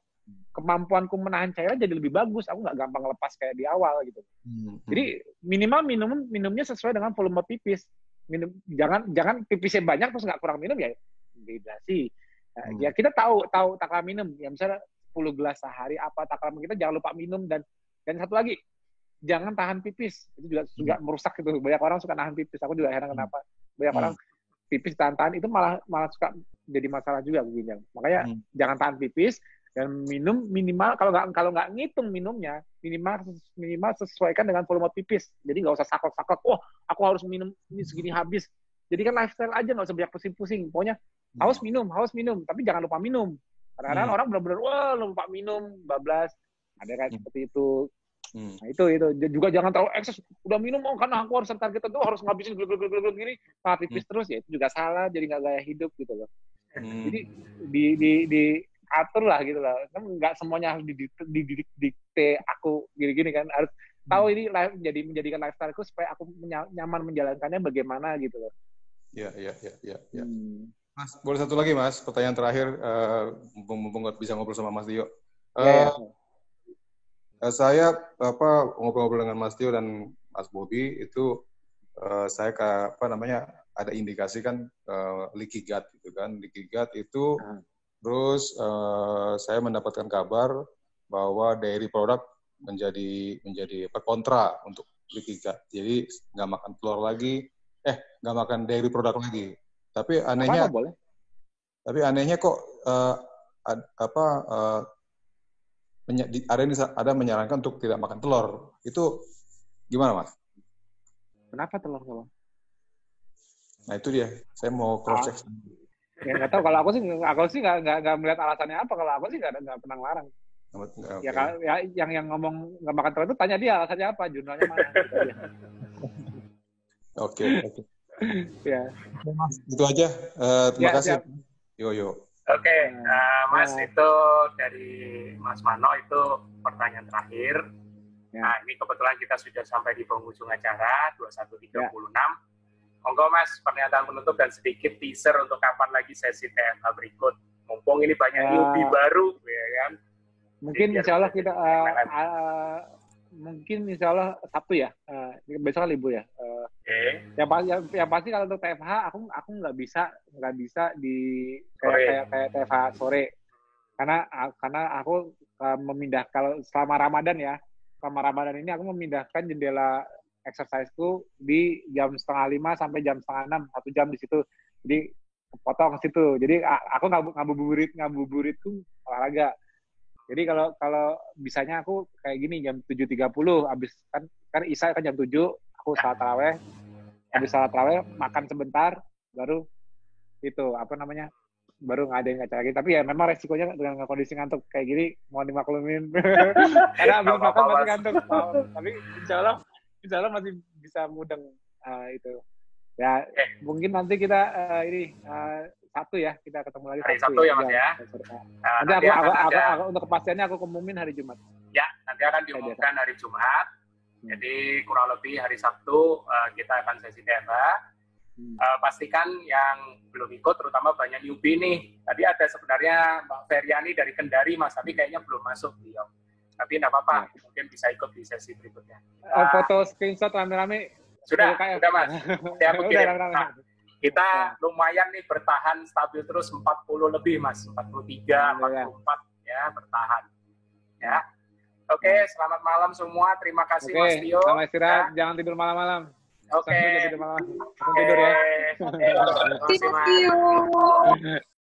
kemampuanku menahan cairan jadi lebih bagus. Aku nggak gampang lepas kayak di awal gitu. Jadi minimal minumnya sesuai dengan volume pipis. Jangan pipisnya banyak terus nggak kurang minum, ya dehidrasi. Ya kita tahu takaran minum. Ya misalnya 10 gelas sehari apa takaran kita, jangan lupa minum. Dan satu lagi, jangan tahan pipis. Itu juga merusak gitu. Banyak orang suka nahan pipis. Aku juga heran kenapa banyak orang pipis tahan itu malah suka jadi masalah juga begini. Makanya jangan tahan pipis dan minum minimal, kalau nggak ngitung minumnya, minimal sesuaikan dengan volume pipis. Jadi nggak usah saklek-saklek, aku harus minum ini segini habis. Jadi kan lifestyle aja, nggak usah banyak pusing-pusing. Pokoknya haus minum, tapi jangan lupa minum. Kadang-kadang orang benar-benar lupa minum, bablas. Ada kan seperti itu. Nah, itu juga jangan terlalu ekses. Udah minum karena aku harus target itu harus ngabisin gini, malah pipis terus, ya itu juga salah. Jadi nggak gaya hidup gitu loh. Jadi diatur lah gitu loh. Kan nggak semuanya harus didikte aku gini-gini kan. Harus tahu ini menjadikan lifestyle-ku supaya aku nyaman menjalankannya bagaimana gitu loh. Iya. Mas, boleh satu lagi, Mas, pertanyaan terakhir, mumpung bisa ngobrol sama Mas Tio. Saya ngobrol-ngobrol dengan Mas Tio dan Mas Bobby itu saya ada indikasi kan leaky gut gitu kan. Leaky gut itu terus saya mendapatkan kabar bahwa dairy product menjadi kontra untuk leaky gut. Jadi nggak makan telur lagi, nggak makan dairy product lagi. Tapi anehnya kok ada menyarankan untuk tidak makan telur. Itu gimana, Mas? Kenapa telur? Nah itu dia. Saya mau cross check. Ya nggak tahu. Kalau aku sih nggak melihat alasannya apa. Kalau aku sih nggak pernah ngelarang. Okay. Ya yang ngomong nggak makan telur itu tanya dia alasannya apa, jurnalnya mana. Oke. Ya. Mas, itu aja. Terima kasih. Siap. Yo. Oke, Mas, itu dari Mas Mano itu pertanyaan terakhir. Ya. Nah, ini kebetulan kita sudah sampai di penghujung acara 21.36. Monggo Mas, pernyataan penutup dan sedikit teaser untuk kapan lagi sesi TFH berikut. Mumpung ini banyak newbie baru, ya kan? Mungkin insya Allah kita mungkin insya Allah Sabtu ya, besok kan libur ya. Yang pasti kalau untuk TFH aku nggak bisa di kayak TFH sore, karena aku memindah, kalau selama Ramadan ini aku memindahkan jendela exercise-ku di jam 4:30 sampai jam 5:30, 1 jam di situ. Jadi potong ke situ. Jadi aku ngabuburitku olahraga. Jadi kalau bisanya aku kayak gini, jam 7.30 habis kan Isya kan jam 7, aku salat tarawih. Habis salat tarawih makan sebentar, baru baru ngadain acara lagi. Tapi ya memang resikonya dengan kondisi ngantuk kayak gini mohon dimaklumin. Karena belum makan masih ngantuk. Tapi insya Allah masih bisa mudeng itu. Ya mungkin nanti kita Sabtu ya, kita ketemu lagi hari Sabtu ya Mas ya. Nanti aku untuk kepastiannya aku umumin hari Jumat. Ya, nanti akan diumumkan hari Jumat. Jadi kurang lebih hari Sabtu kita akan sesi TFH. Pastikan yang belum ikut, terutama banyak newbie nih. Tadi ada sebenarnya Mbak Feryani dari Kendari Mas, tapi kayaknya belum masuk beliau. Tapi enggak apa-apa, mungkin bisa ikut di sesi berikutnya. Foto screenshot rame-rame. Sudah Mas. Saya kirim. Kita lumayan nih bertahan stabil terus 40 lebih Mas, 43, 44 ya, bertahan. Ya. Oke, selamat malam semua. Terima kasih Mas Tio. Selamat istirahat, jangan tidur malam-malam. Oke. Sampai jam 7 malam. Langsung tidur ya. Oke. Terima kasih, Mas.